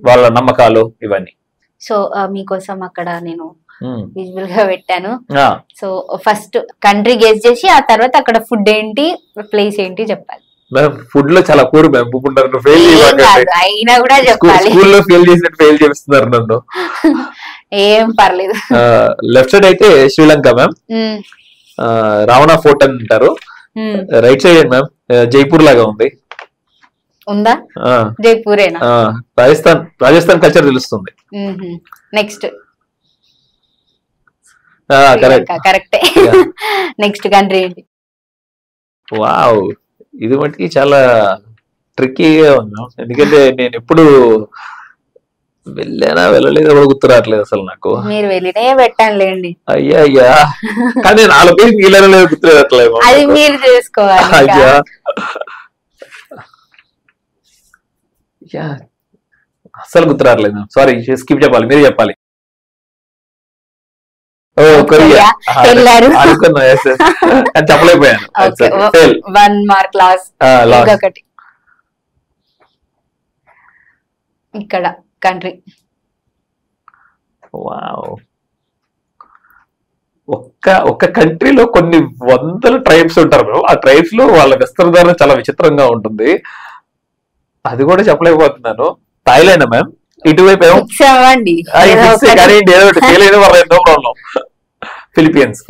వాళ్ళ నమ్మకాలు ఇవన్నీ. సో మీకోసం అక్కడ నేను విజువల్ గా పెట్టాను. సో ఫస్ట్ కంట్రీ గెస్ చేసి ఆ తర్వాత అక్కడ ఫుడ్ ఏంటి, ప్లేస్ ఏంటి చెప్పాలి. ఫుడ్ లో చాలా కూర మ్యామ్, అయినా కూడా చెప్పాలి. స్కూల్లో ఫెయిల్ చేసినట్టు ఫెయిల్ చేస్తున్నారు నన్ను. ఏం పర్లేదు. లెఫ్ట్ సైడ్ అయితే శ్రీలంక మ్యామ్, రావణ ఫోర్ట్ అని అంటారు. రైట్ సైడ్ మ్యామ్ జైపూర్ లాగా ఉంది. ఉందా? జైపూరేనా? రాజస్థాన్ కల్చర్ తెలుస్తుంది. నెక్స్ట్ కరెక్టే. నెక్స్ట్ కంట్రీ ఏంటి? వావ్, ఇది మటుకి చాలా ట్రిక్కీగా ఉన్నాం, ఎందుకంటే నేను ఎప్పుడు వెళ్ళలేదో కూడా గుర్తు రావట్లేదు అసలు నాకు. మీరు వెళ్ళినే పెట్టండి. అయ్యా కానీ 4 పేరు వీళ్ళలో గుర్తు రావట్లేదు. అది మీరు చేసుకోవాలి. అయ్యా అసలు గుర్తు రావట్లేదు, సారీ, స్కిప్ చెప్పాలి, మీరు చెప్పాలి. కొరియా అనుకున్నా, చెప్పలేకపోయాను. 1 మార్క్ లాస్. ఇక్కడ కంట్రీ. వావ్, ఒక్క కంట్రీలో కొన్ని 100 ట్రైబ్స్ ఉంటారు. ఆ ట్రైబ్స్ లో వాళ్ళ వస్త్రధారణ చాలా విచిత్రంగా ఉంటుంది, అది కూడా చెప్పలేకపోతున్నాను. థాయిలాండ్ మ్యామ్, ఇటువైపు ఫిలిపీన్స్.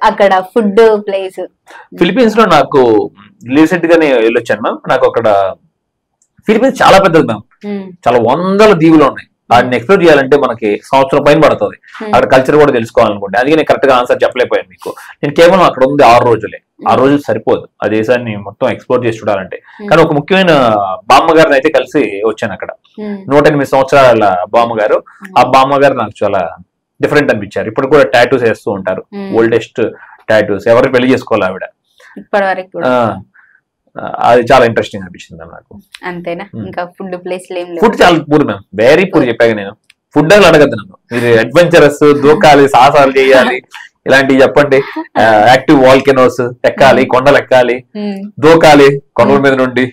అక్కడ ఫుడ్ ప్లేస్. ఫిలిపీన్స్ లో నాకు రీసెంట్ గానే వెళ్ళొచ్చాను మ్యామ్. నాకు అక్కడ ఫిలిపీన్స్ చాలా పెద్దది మ్యామ్, చాలా 100 దీవులు ఉన్నాయి. వాటిని ఎక్స్ప్లోర్ చేయాలంటే మనకి సంవత్సరం పైన పడుతుంది. అక్కడ కల్చర్ కూడా తెలుసుకోవాలనుకుంటే, అందుకే నేను కరెక్ట్ గా ఆన్సర్ చెప్పలేకపోయాను మీకు. నేను కేవలం అక్కడ ఉంది 6 రోజులే, 6 రోజులు సరిపోదు ఆ దేశాన్ని మొత్తం ఎక్స్ప్లోర్ చేసి చూడాలంటే. కానీ ఒక ముఖ్యమైన బామ్మగారిని అయితే కలిసి వచ్చాను అక్కడ. 108 సంవత్సరాల బామ్మగారు. ఆ బామ్మగారు నాకు చాలా డిఫరెంట్ అనిపించారు. ఇప్పుడు కూడా టాటూస్ వేస్తూ ఉంటారు, ఓల్డెస్ట్ టాటూస్. ఎవరు పెళ్లి చేసుకోవాలి ఆవిడ. అది చాలా ఇంట్రెస్టింగ్ అనిపించింది నాకు. అంతేనా? ఇంకా ఫుడ్ ప్లేస్ ఫుడ్ చాలా పూర్ మ్యామ్, వెరీ పూర్. చెప్పాక నేను ఫుడ్ అని అడగద్దు నన్ను. మీరు అడ్వెంచరస్, దూకాలి, సాహసాలు చేయాలి, ఇలాంటివి చెప్పండి. యాక్టివ్ వాల్కెనోస్ ఎక్కాలి, కొండలు ఎక్కాలి, దూకాలి కొండల మీద నుండి,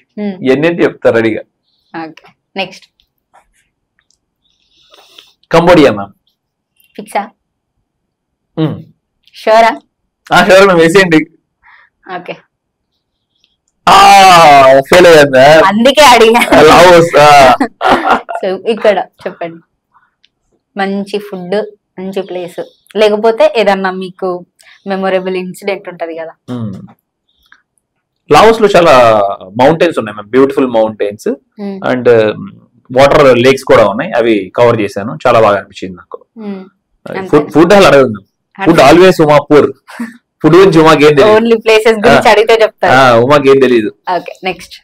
ఇవన్నీ చెప్తారు రెడీగా. Next Cambodia ma'am. ఫిక్సా? షూరా? షూర్ మ్యామ్, వేసేయండి. ఓకే, ఫెయిల్ అయ్యిందా? అందుకే అడిగా. సో ఇక్కడ చెప్పండి, మంచి ఫుడ్, మంచి ప్లేస్, లేకపోతే ఏదన్నా మీకు మెమొరబుల్ ఇన్సిడెంట్ ఉంటది కదా. లావోస్ లో చాలా మౌంటైన్స్ ఉన్నాయి ma'am, beautiful mountains and water lakes కూడా ఉన్నాయి. అవి కవర్ చేశాను, చాలా బాగా అనిపించింది నాకు. ఫుడ్ అలా అడగదు, ఫుడ్ ఆల్వేస్ ఉమాపూర్. ఫుడ్ గురించి ఉమాకేం తెలియదు, ఓన్లీ ప్లేసెస్ గురించి అడిగితే చెప్తారు. ఉమాకేం తెలియదు. Okay, next.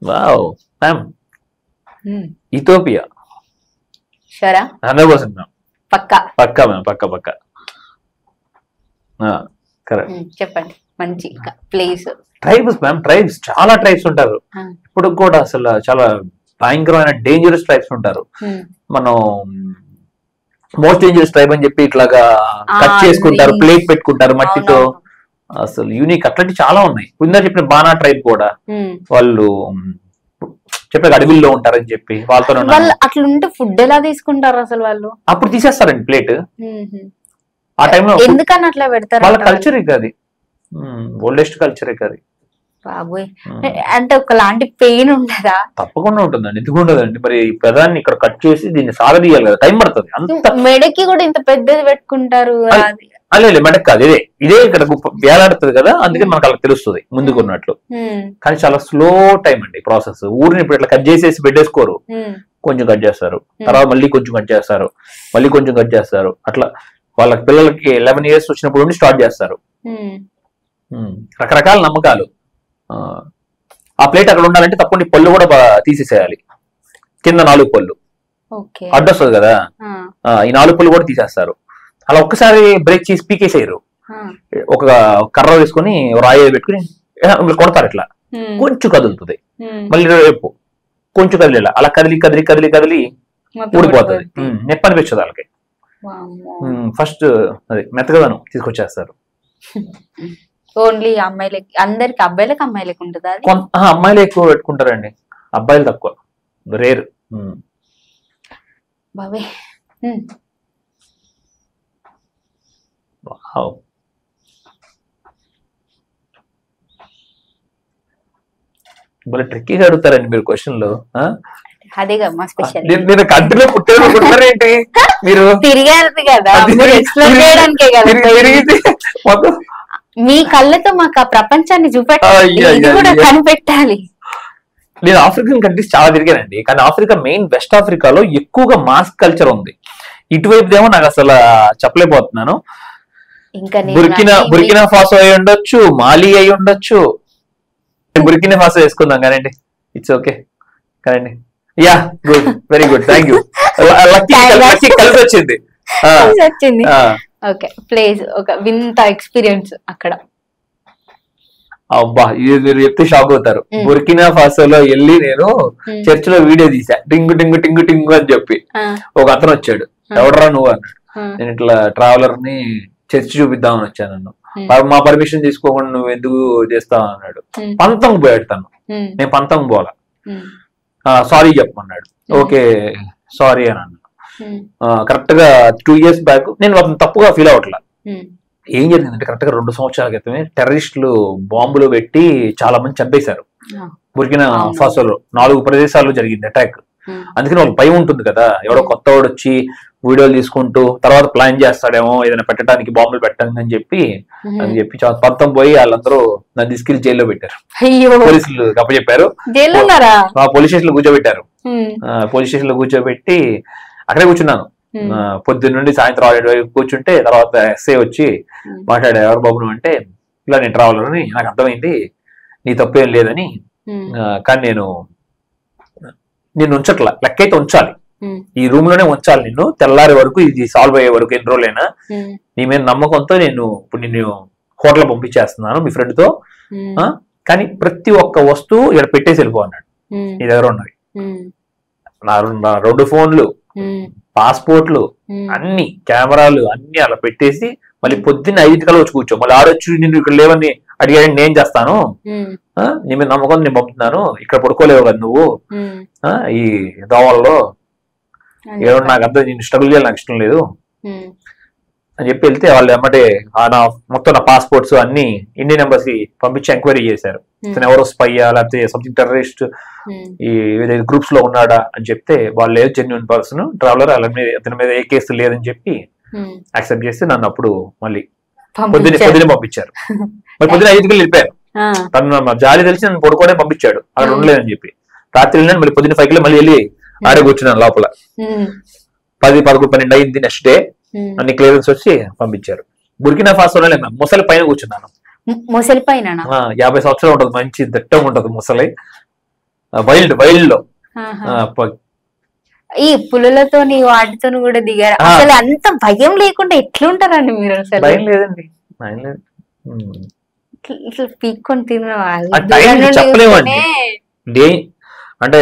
Wow ma'am, Ethiopia. షూరా? 100% మ్యామ్. పక్కా మ్యామ్, పక్కా. కరెక్ట్. చెప్పండి మంచి ప్లేస్. ట్రైబ్స్ మ్యామ్, ట్రైబ్స్ చాలా ట్రైబ్స్ ఉంటారు. ఇప్పుడు కూడా అసలు చాలా భయంకరమైన డేంజరస్ ట్రైబ్స్ ఉంటారు. మనం మోస్ట్ డేంజరస్ ట్రైబ్ అని చెప్పి ఇట్లాగా కట్ చేసుకుంటారు, ప్లేట్ పెట్టుకుంటారు మట్టితో. అసలు యూనిక్ అట్లాంటి చాలా ఉన్నాయి. ఇందా చెప్పిన బానా ట్రైబ్ కూడా, వాళ్ళు చెప్పే అడవిల్లో ఉంటారని చెప్పి వాళ్ళతో. అట్లుంటే ఫుడ్ ఎలా తీసుకుంటారు అసలు వాళ్ళు? అప్పుడు తీసేస్తారండి ప్లేట్. ఆ టైంలో ఎందుకని అట్లా పెడతారు? వాళ్ళ కల్చర్ అది, ఓల్డెస్ట్ కల్చర్ అది. బాబోయ్, అంటే ఒకలాంటి పెయిన్ ఉండదా? తప్పకుండా ఉంటుందండి, ఎందుకు ఉండదండి? మరి ప్రధాన్ని ఇక్కడ కట్ చేసి దీన్ని సాగదీయాలి కదా, టైం పడుతుంది. అంత మెడకి కూడా ఇంత పెద్దది పెట్టుకుంటారు. అది అల్లే మెడక్ కాదు, ఇదే ఇక్కడ వేలాడుతుంది కదా, అందుకని మనకు అలా తెలుస్తుంది ముందుకున్నట్లు. కానీ చాలా స్లో టైం అండి ప్రాసెస్. ఊరిని ఇప్పుడు ఇట్లా కట్ చేసేసి పెట్టేసుకోరు, కొంచెం కట్ చేస్తారు, తర్వాత మళ్ళీ కొంచెం కట్ చేస్తారు, మళ్ళీ కొంచెం కట్ చేస్తారు. అట్లా వాళ్ళకి పిల్లలకి 11 years వచ్చినప్పుడు నుండి స్టార్ట్ చేస్తారు. రకరకాల నమ్మకాలు. ఆ ప్లేట్ అక్కడ ఉండాలంటే తప్పకుండా పళ్ళు కూడా తీసేసేయాలి, కింద 4 పళ్ళు అడ్డొస్తుంది కదా, ఈ 4 పళ్ళు కూడా తీసేస్తారు. అలా ఒక్కసారి బ్రేక్ చేసి పీకేసేయరు, ఒక కర్ర వేసుకొని రాయి పెట్టుకుని కొడతారు. ఇట్లా కొంచెం కదులుతుంది, మళ్ళీ రేపు కొంచెం కదిలేలా, అలా కదిలి కదిలి కదిలి కదిలి ఊడిపోతుంది. నొప్పి అనిపించదు వాళ్ళకి. ఫస్ట్ అది మెత్తగదనం తీసుకొచ్చేస్తారు. ఓన్లీ అమ్మాయిలకి, అందరికి అబ్బాయిలకి అమ్మాయిలకి ఉంటుందా? అమ్మాయిలు ఎక్కువ పెట్టుకుంటారండి, అబ్బాయిలు తక్కువ, రేరు. బాబాయ్ భలే ట్రిక్కీగా అడుగుతారండి మీరు క్వశ్చన్లు. అదేగా మా స్పెషల్. నేను కంటిలో పుట్టారేంటి మీరు? తిరిగారు కదా, ఎక్స్ప్లోర్ చేయడానికే కదా. మీ కళ్ళతో మాకు ఆ ప్రపంచాన్ని చూపెట్టాలి, కనిపెట్టాలి. నేను ఆఫ్రికన్ కంట్రీస్ చాలా తిరిగానండి, కానీ ఆఫ్రికా మెయిన్ వెస్ట్ ఆఫ్రికాలో ఎక్కువగా మాస్క్ కల్చర్ ఉంది. ఇటువైపు ఏమో నాకు అసలు చెప్పలేకపోతున్నాను. బుర్కినా ఫాసో అయి ఉండొచ్చు, మాలి అయి ఉండొచ్చు. బుర్కినా ఫాసో వేసుకుందాం కానండి, ఇట్స్ ఓకే కానండి. Yeah good, very good, thank you. కలిసి వచ్చింది. ఓకే, ప్లేస్ ఒక వింత ఎక్స్పీరియన్స్ అక్కడ. అబ్బా, ఇది మీరు చెప్తే షాక్ అవుతారు. బుర్కినా ఫాసోలో వెళ్ళి నేను చర్చ్ లో వీడియో తీసా, టింగు టింగు టింగు టింగు అని చెప్పి. ఒక అతను వచ్చాడు, ఎవడరా నువ్వు అన్నాడు. నేను ఇట్లా ట్రావెలర్ ని చర్చ్ చూపిద్దామని వచ్చాను, నన్ను మా పర్మిషన్ తీసుకోకుండా నువ్వు ఎందుకు చేస్తావు అన్నాడు. పంతం పోయాడు తను, నేను పంతం పోలా. సారీ చెప్పమన్నాడు. ఓకే సారీ అని అన్నాడు. కరెక్ట్ గా 2 years బ్యాక్ నేను అతను తప్పుగా ఫీల్ అవ్వట్లా. ఏం జరిగిందంటే కరెక్ట్ గా 2 సంవత్సరాల క్రితమే టెర్రరిస్టులు బాంబులు పెట్టి చాలా మంది చంపేశారు బుర్కినా ఫాసోలో. 4 ప్రదేశాల్లో జరిగింది అటాక్. అందుకని వాళ్ళకి భయం ఉంటుంది కదా, ఎవడో కొత్త వాడు వచ్చి వీడియోలు తీసుకుంటూ తర్వాత ప్లాన్ చేస్తాడేమో ఏదైనా పెట్టడానికి, బాంబులు పెట్టడానికి అని చెప్పి పంతం పోయి వాళ్ళందరూ నన్ను తీసుకెళ్లి జైల్లో పెట్టారు. పోలీసులు అప్పచెప్పారు, పోలీస్ స్టేషన్ లో కూర్చోబెట్టారు. పోలీస్ స్టేషన్ లో కూర్చోబెట్టి అక్కడే కూర్చున్నాను పొద్దున్న నుండి సాయంత్రం 6 వరకు కూర్చుంటే, తర్వాత ఎస్ఐ వచ్చి మాట్లాడారు. ఎవరు బాబు నువ్వు అంటే, ఇలా నేను ట్రావెలర్ అని, నాకు అర్థమైంది నీ తప్పేం లేదని, కానీ నేను ఉంచట్లా, లెక్క అయితే ఉంచాలి, ఈ రూమ్ లోనే ఉంచాలి నిన్ను తెల్లారి వరకు, ఇది సాల్వ్ అయ్యే వరకు, ఎన్ని రోజులైనా నీ మీద నమ్మకంతో నేను ఇప్పుడు నిన్ను హోటల్ పంపించేస్తున్నాను మీ ఫ్రెండ్ తో, కానీ ప్రతి ఒక్క వస్తువు ఇక్కడ పెట్టేసి వెళ్ళిపో అన్నాడు. నీ దగ్గర ఉన్నవి నా 2 ఫోన్లు, పాస్పోర్ట్లు, అన్ని కెమెరాలు అన్ని అలా పెట్టేసి మళ్ళీ పొద్దున్న 5 వచ్చి కూర్చో, మళ్ళీ ఆడొచ్చు నిన్ను ఇక్కడ లేవని అడిగాడని నేను చేస్తాను, నీ మీద నమ్మకం నేను పంపుతున్నాను, ఇక్కడ పడుకోలేవు కదా నువ్వు ఈ దోవల్లో, ఏమో నాకు అర్థం, నేను స్ట్రగుల్ చేయాలి, నాకు ఇష్టం లేదు అని చెప్పి వెళ్తే వాళ్ళు ఎమ్మటే మొత్తం నా పాస్పోర్ట్స్ అన్ని ఇండియన్ ఎంబసీ పంపించి ఎంక్వైరీ చేశారు. ఇతను ఎవరో స్పైయా లేకపోతే సంథింగ్ టెర్రరిస్ట్ ఈ గ్రూప్స్ లో ఉన్నాడా అని చెప్తే వాళ్ళు లేదు, జెన్యూన్ పర్సన్ ట్రావెలర్, అతని మీద ఏ కేసు లేదని చెప్పి యాక్సెప్ట్ చేసి నన్ను అప్పుడు మళ్ళీ పొద్దున పంపించారు. మరి పొద్దున 5 వెళ్ళిపోయారు. తను జాలి తెలిసి నన్ను పడుకోవడం పంపించాడు, అక్కడ ఉండలేదని చెప్పి. రాత్రి వెళ్ళినా మళ్ళీ పొద్దున 5 మళ్ళీ వెళ్ళి ఆడే కూర్చున్నాను లోపల. 10, 11, 12 అయింది. నెక్స్ట్ డే అన్ని క్లియరెన్స్ వచ్చి పంపించారు. బుర్కినా ఫాసోలో ముసలి పైన కూర్చున్నాను. ముసలి పైన 50 సంవత్సరాలు ఉంటది, మంచి దట్టంగా ఉంటది ముసలి, వైల్డ్ లో. ఈ పులులతో వాటితో కూడా దిగారు. అసలు అంత భయం లేకుండా ఎట్లుంటారండి మీరు? అసలు భయం లేదండి, భయం లేదు. ఇట్లా పీక్కొని చెప్పలేమండి, అంటే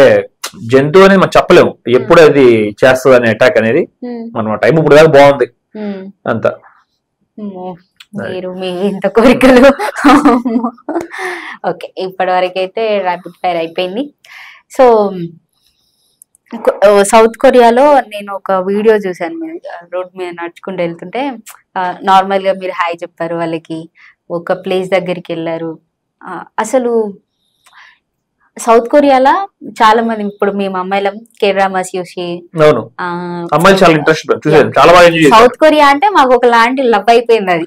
జంతువు అనేది మనం చెప్పలేము ఎప్పుడు అది చేస్తుంది అనే అటాక్ అనేది. మన టైం ఇప్పుడు దాకా బాగుంది అంత. మీరు మీ ఇంత కోరికలు. ఓకే, ఇప్పటి వరకు అయితే ర్యాపిడ్ ఫైర్ అయిపోయింది. సో సౌత్ కొరియాలో నేను ఒక వీడియో చూసాను, మీరు రోడ్ మీద నడుచుకుంటూ వెళ్తుంటే నార్మల్ గా మీరు హాయ్ చెప్పారు వాళ్ళకి, ఒక ప్లేస్ దగ్గరికి వెళ్ళారు, అసలు సౌత్ కొరియాలో చాలా మంది ఇప్పుడు మేము అమ్మాయిలం కెరామాస్ చూసి అవును అమ్మాయిలు చాలా ఇంట్రెస్ట్ చూసాను, చాలా బాగా ఎంజాయ్ చేశారు. సౌత్ కొరియా అంటే మాకు ఒక లాంటి లవ్ అయిపోయింది అది.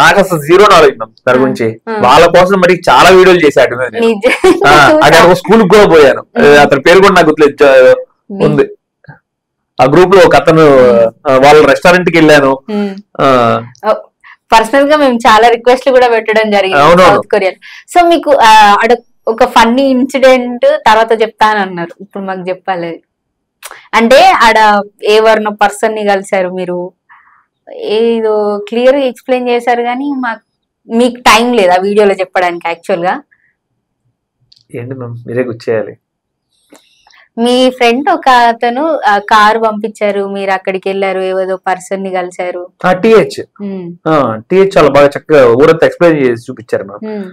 నాకు అసలు జీరో నాలెడ్జ్ దాని గురించి. వాళ్ళ కోసం మరి చాలా వీడియోలు చేశాడు. అక్కడ స్కూల్ కూడా పోయాను, అతని పేరు కూడా నాకు గుర్తులేదు ఉంది. ఆ గ్రూప్ లో ఒక అతను వాళ్ళ రెస్టారెంట్ కి వెళ్ళాను. పర్సనల్ గా మేము చాలా రిక్వెస్ట్లు కూడా పెట్టడం జరిగింది సౌత్ కొరియా. సో మీకు అక్కడ ఒక ఫన్నీ ఇన్సిడెంట్ తర్వాత చెప్తానన్నారు, ఇప్పుడు మాకు చెప్పాలి. అంటే ఆడ ఎవరినో పర్సన్ ని కలిసారు మీరు, ఏదో క్లియర్ గా ఎక్స్ప్లెయిన్ చేశారు కానీ మీకు టైం లేదు ఆ వీడియోలో చెప్పడానికి. యాక్చువల్ గా ఏంటి మ్యామ్ మీరే గుర్చేయాలి. మీ ఫ్రెండ్ ఒక అతను కారు పంపించారు, మీరు అక్కడికి వెళ్ళారు, ఏదో పర్సన్ ని కలిసారు. టీహెచ్ చాలా బాగా చక్కగా ఊరంతా ఎక్స్ప్లెయిన్ చేసి చూపించారు మ్యామ్.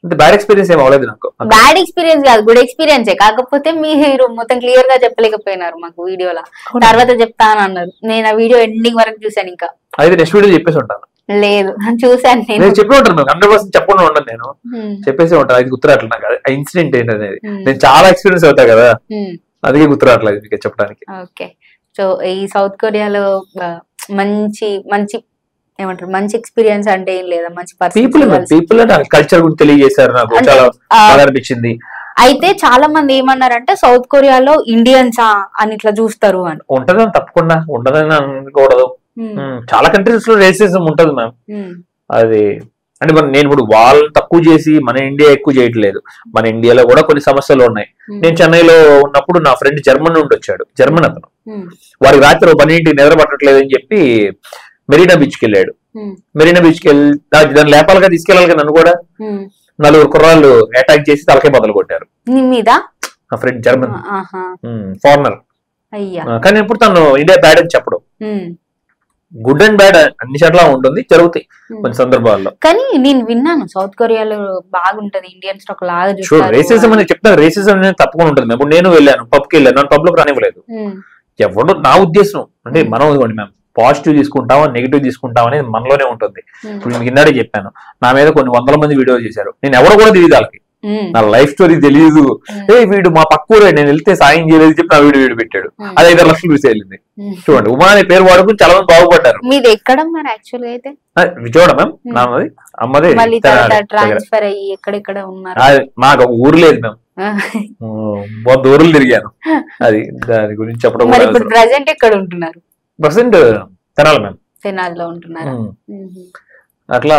అంటే బ్యాడ్ ఎక్స్పీరియన్స్ ఏం అవ్వలేదు నాకు. బ్యాడ్ ఎక్స్పీరియన్స్ కాదు, గుడ్ ఎక్స్పీరియన్సే. కాకపోతే మీరు మొత్తం క్లియర్ గా చెప్పలేకపోయినారు మాకు వీడియోలో. తర్వాత చెప్తాను అన్నారు. నేను ఆ వీడియో ఎండింగ్ వరకు చూసాను. ఇంకా అయితే నెక్స్ట్ వీడియో చెప్పేసి ఉంటాను. లేదు చూసాను, నేను చెప్పి ఉంటాను. 100% చెప్పకుండా ఉండను, నేను చెప్పేసి ఉంటాను. అది గుర్తురాట్లేదు నాకు ఆ ఇన్సిడెంట్ ఏంటనేది. నేను చాలా ఎక్స్పీరియన్స్ అవుతా కదా, అందుకే గుర్తురాట్లేదు మీకు చెప్పడానికి. ఓకే. సో ఈ సౌత్ కొరియాలో మంచి మంచి ఏమంటారు, మంచి ఎక్స్పీరియన్స్ అంటే ఏం లేదా? మంచి పీపుల్ కల్చర్ గురించి తెలియజేశారు, నాకు చాలా బాగా అనిపించింది. అయితే చాలా మంది ఏమన్నారంటే సౌత్ కొరియాలో ఇండియన్స్ అని ఇట్లా చూస్తారు అని. ఉంటదని తప్పకుండా ఉండదని అనుకోకూడదు. చాలా కంట్రీస్ లో రేసిజం ఉంటది మ్యామ్. అది అంటే నేను ఇప్పుడు వాళ్ళని తక్కువ చేసి మన ఇండియా ఎక్కువ చేయట్లేదు. మన ఇండియాలో కూడా కొన్ని సమస్యలు ఉన్నాయి. నేను చెన్నైలో ఉన్నప్పుడు నా ఫ్రెండ్ జర్మన్ నుండి వచ్చాడు. జర్మన్ అతను. వాడికి రాత్రి 12 నిద్ర పట్టట్లేదు అని చెప్పి మెరీనా బీచ్ కి వెళ్ళాడు. మెరీనా బీచ్ కి వెళ్ళి దాన్ని లేపాలుగా తీసుకెళ్ళాలి. నన్ను కూడా 4 కుర్రాళ్ళు అటాక్ చేసి తలకే బదులు కొట్టారు. నా ఫ్రెండ్ జర్మన్ ఫారినర్. కానీ ఇప్పుడు తను ఇండియా బ్యాడ్ అని చెప్పడం. గుడ్ అండ్ బ్యాడ్ అన్ని చోట్ల ఉంటుంది, జరుగుతాయి కొన్ని సందర్భాల్లో. కానీ నేను విన్నాను సౌత్ కొరియాలో బాగుంటది, ఇండియన్స్ ఒక లాగా చూస్తారు. రేసిజం అని చెప్తాను, రేసిజం అనేది తప్పకుండా ఉంటుంది. ఇప్పుడు నేను వెళ్ళాను పబ్ కి వెళ్ళాను, నన్ను పబ్ లోకి రానివ్వలేదు. ఎవరు నా ఉద్దేశం అంటే మనం ఇవ్వండి మేము పాజిటివ్ తీసుకుంటామా నెగిటివ్ తీసుకుంటాం అనేది మనలోనే ఉంటుంది. ఇప్పుడు మీకు ఇందాడే చెప్పాను, నా మీద కొన్ని 100 మంది వీడియోలు చేశారు. నేను ఎవరు కూడా తెలియదు వాళ్ళకి, నా లైఫ్ స్టోరీ తెలియదు. వీడు మా పక్కూరే, నేను వెళ్తే సాయం చేయలేదు చెప్పి నా వీడియో పెట్టాడు. అది 5 లక్షలు చూసి వెళ్ళింది. చూడండి, ఉమా అనే పేరు వాడుకుని చాలా మంది బాగుపడ్డారు. మీది ఎక్కడ యాక్చువల్ గా అయితే? విజయవాడ మ్యామ్. నాది అమ్మది ట్రాన్స్ఫర్ అయ్యి ఎక్కడెక్కడ ఉన్నారు. మాకు ఒక ఊరు లేదు మ్యామ్, 100 ఊర్లు తిరిగాను. అది దాని గురించి చెప్పడం. ప్రెసెంట్ ఎక్కడ ఉంటున్నారు? Present Tenali ma'am. తెనాలిలో ఉంటున్నారు. అట్లా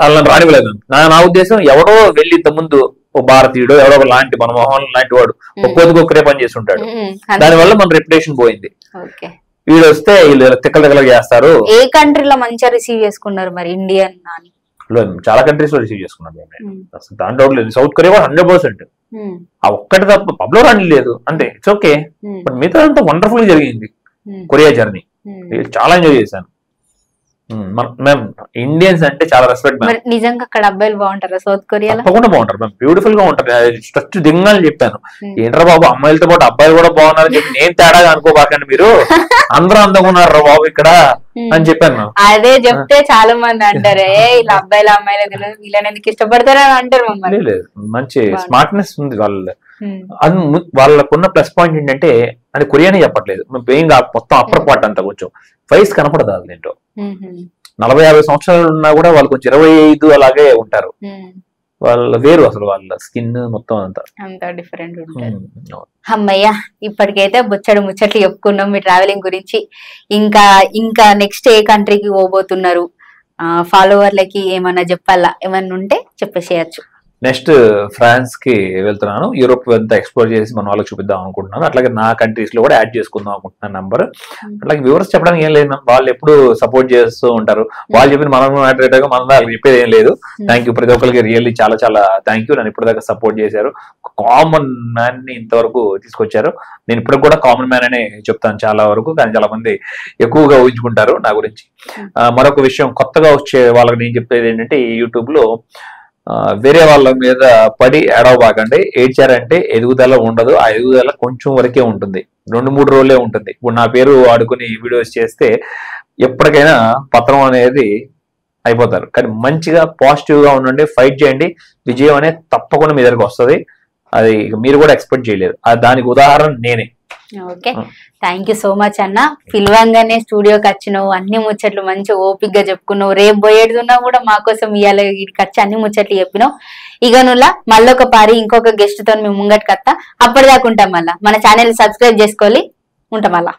వాళ్ళని రానివ్వలేదు. నా ఉద్దేశం ఎవడో వెళ్ళి ఇంత ముందు ఓ భారతీయుడు ఎవరో ఒక లాంటి మన మొహం లాంటి వాడు ఒక్కొక్కరే పని చేసి ఉంటాడు. దానివల్ల మన రెప్యుటేషన్ పోయింది. వీళ్ళు వస్తే వీళ్ళు తిక్కలు చేస్తారు. ఏ కంట్రీలో మంచిగా రిసీవ్ చేసుకున్నారు మరి ఇండియన్ అని? చాలా కంట్రీస్ లో రిసీవ్ చేసుకున్నాను. దాంట్లో లేదు. South Korea 100%. ఆ ఒక్కటి తప్ప పబ్ లో రానిలేదు అంటే ఇట్స్ ఓకే. బట్ మిగతా అంతా వండర్ఫుల్ జరిగింది కొరియా జర్నీ. చాలా ఎంజాయ్ చేశాను. మ్యామ్ ఇండియన్స్ అంటే చాలా రెస్పెక్ట్. నిజంగా అక్కడ అబ్బాయిలు బాగుంటారా సౌత్ కొరియాలో? తప్పకుండా బాగుంటారు మ్యామ్, బ్యూటిఫుల్ గా ఉంటారు. స్ట్రచ్ దింగాలని చెప్పాను. ఏంట్రా బాబు అమ్మాయిలతో పాటు అబ్బాయిలు కూడా బాగున్నారని చెప్పి నేను తేడాగా అనుకోబాకండి, మీరు అందరూ అందంగా ఉన్నారు రా బాబు ఇక్కడ అని చెప్పాను. అదే చెప్తే చాలా మంది అంటారు ఇలా అబ్బాయిలు అమ్మాయిలు తెలియదు వీళ్ళని ఎందుకు ఇష్టపడతారా అని అంటారు. మమ్మల్ని లేదు, మంచి స్మార్ట్నెస్ ఉంది వాళ్ళ. వాళ్ళకున్న ప్లస్ పాయింట్ ఏంటంటే అది కొరియానే చెప్పట్లేదు, మొత్తం అప్పర్ పార్ట్ అంతా కొంచెం వయసు కనపడదు. అది ఏంటో 40-50 సంవత్సరాలు ఉన్నా కూడా వాళ్ళు కొంచెం 25 అలాగే ఉంటారు. వాళ్ళ వేరు అసలు, వాళ్ళ స్కిన్ మొత్తం అంతా డిఫరెంట్ ఉంటుంది. అమ్మయ్య, ఇప్పటికైతే బొచ్చడు ముచ్చట్లు చెప్పుకున్నాం మీ ట్రావెలింగ్ గురించి. ఇంకా నెక్స్ట్ ఏ కంట్రీకి పోబోతున్నారు? ఫాలోవర్లకి ఏమన్నా చెప్పాలా? ఏమన్నా ఉంటే చెప్పేసేయచ్చు. నెక్స్ట్ ఫ్రాన్స్ కి వెళ్తున్నాను. యూరోప్ అంతా ఎక్స్ప్లోర్ చేసి మన వాళ్ళకి చూపిద్దాం అనుకుంటున్నాను. అట్లాగే నా కంట్రీస్ లో కూడా యాడ్ చేసుకుందాం అనుకుంటున్నాను నంబర్. అట్లాగే వ్యూవర్స్ చెప్పడానికి ఏం లేదు, వాళ్ళు ఎప్పుడు సపోర్ట్ చేస్తూ ఉంటారు. వాళ్ళు చెప్పిన మనం వాళ్ళకి చెప్పేది ఏం లేదు. థ్యాంక్ యూ ప్రతి ఒక్కరికి, రియల్లీ చాలా చాలా థ్యాంక్ యూ. నన్ను ఇప్పటిదాకా సపోర్ట్ చేశారు. కామన్ మ్యాన్ ని ఇంతవరకు తీసుకొచ్చారు. నేను ఇప్పటికి కూడా కామన్ మ్యాన్ అనే చెప్తాను చాలా వరకు, కానీ చాలా మంది ఎక్కువగా ఊహించుకుంటారు నా గురించి. మరొక విషయం, కొత్తగా వచ్చే వాళ్ళకి నేను చెప్పేది ఏంటంటే, ఈ యూట్యూబ్ లో వేరే వాళ్ళ మీద పడి ఏడవబాకండి. ఏడ్చారంటే ఎదుగుదల ఉండదు. ఆ ఎదుగుదల కొంచెం వరకే ఉంటుంది, 2-3 రోజులే ఉంటుంది. ఇప్పుడు నా పేరు వాడుకుని వీడియోస్ చేస్తే ఎప్పటికైనా పత్రం అనేది అయిపోతారు. కానీ మంచిగా పాజిటివ్ గా ఉండండి, ఫైట్ చేయండి, విజయం అనేది తప్పకుండా మీ దగ్గరకు వస్తుంది. అది మీరు కూడా ఎక్స్పెక్ట్ చేయలేదు. దానికి ఉదాహరణ నేనే. Okay, thank you so much అన్న. పిలవంగానే స్టూడియోకి వచ్చినావు, అన్ని ముచ్చట్లు మంచి ఓపిక్ గా చెప్పుకున్నావు. రేపు పోయేడున్నా కూడా మా కోసం ఇవాళ ఇక్కడికి వచ్చి అన్ని ముచ్చట్లు చెప్పినావు. ఇక నువ్వులా మళ్ళొక పారి ఇంకొక గెస్ట్ తో మేము ముంగటికి వస్తా. అప్పటిదాకా ఉంటాం. మళ్ళా మన ఛానల్ సబ్స్క్రైబ్ చేసుకోవాలి. ఉంటాం మళ్ళా.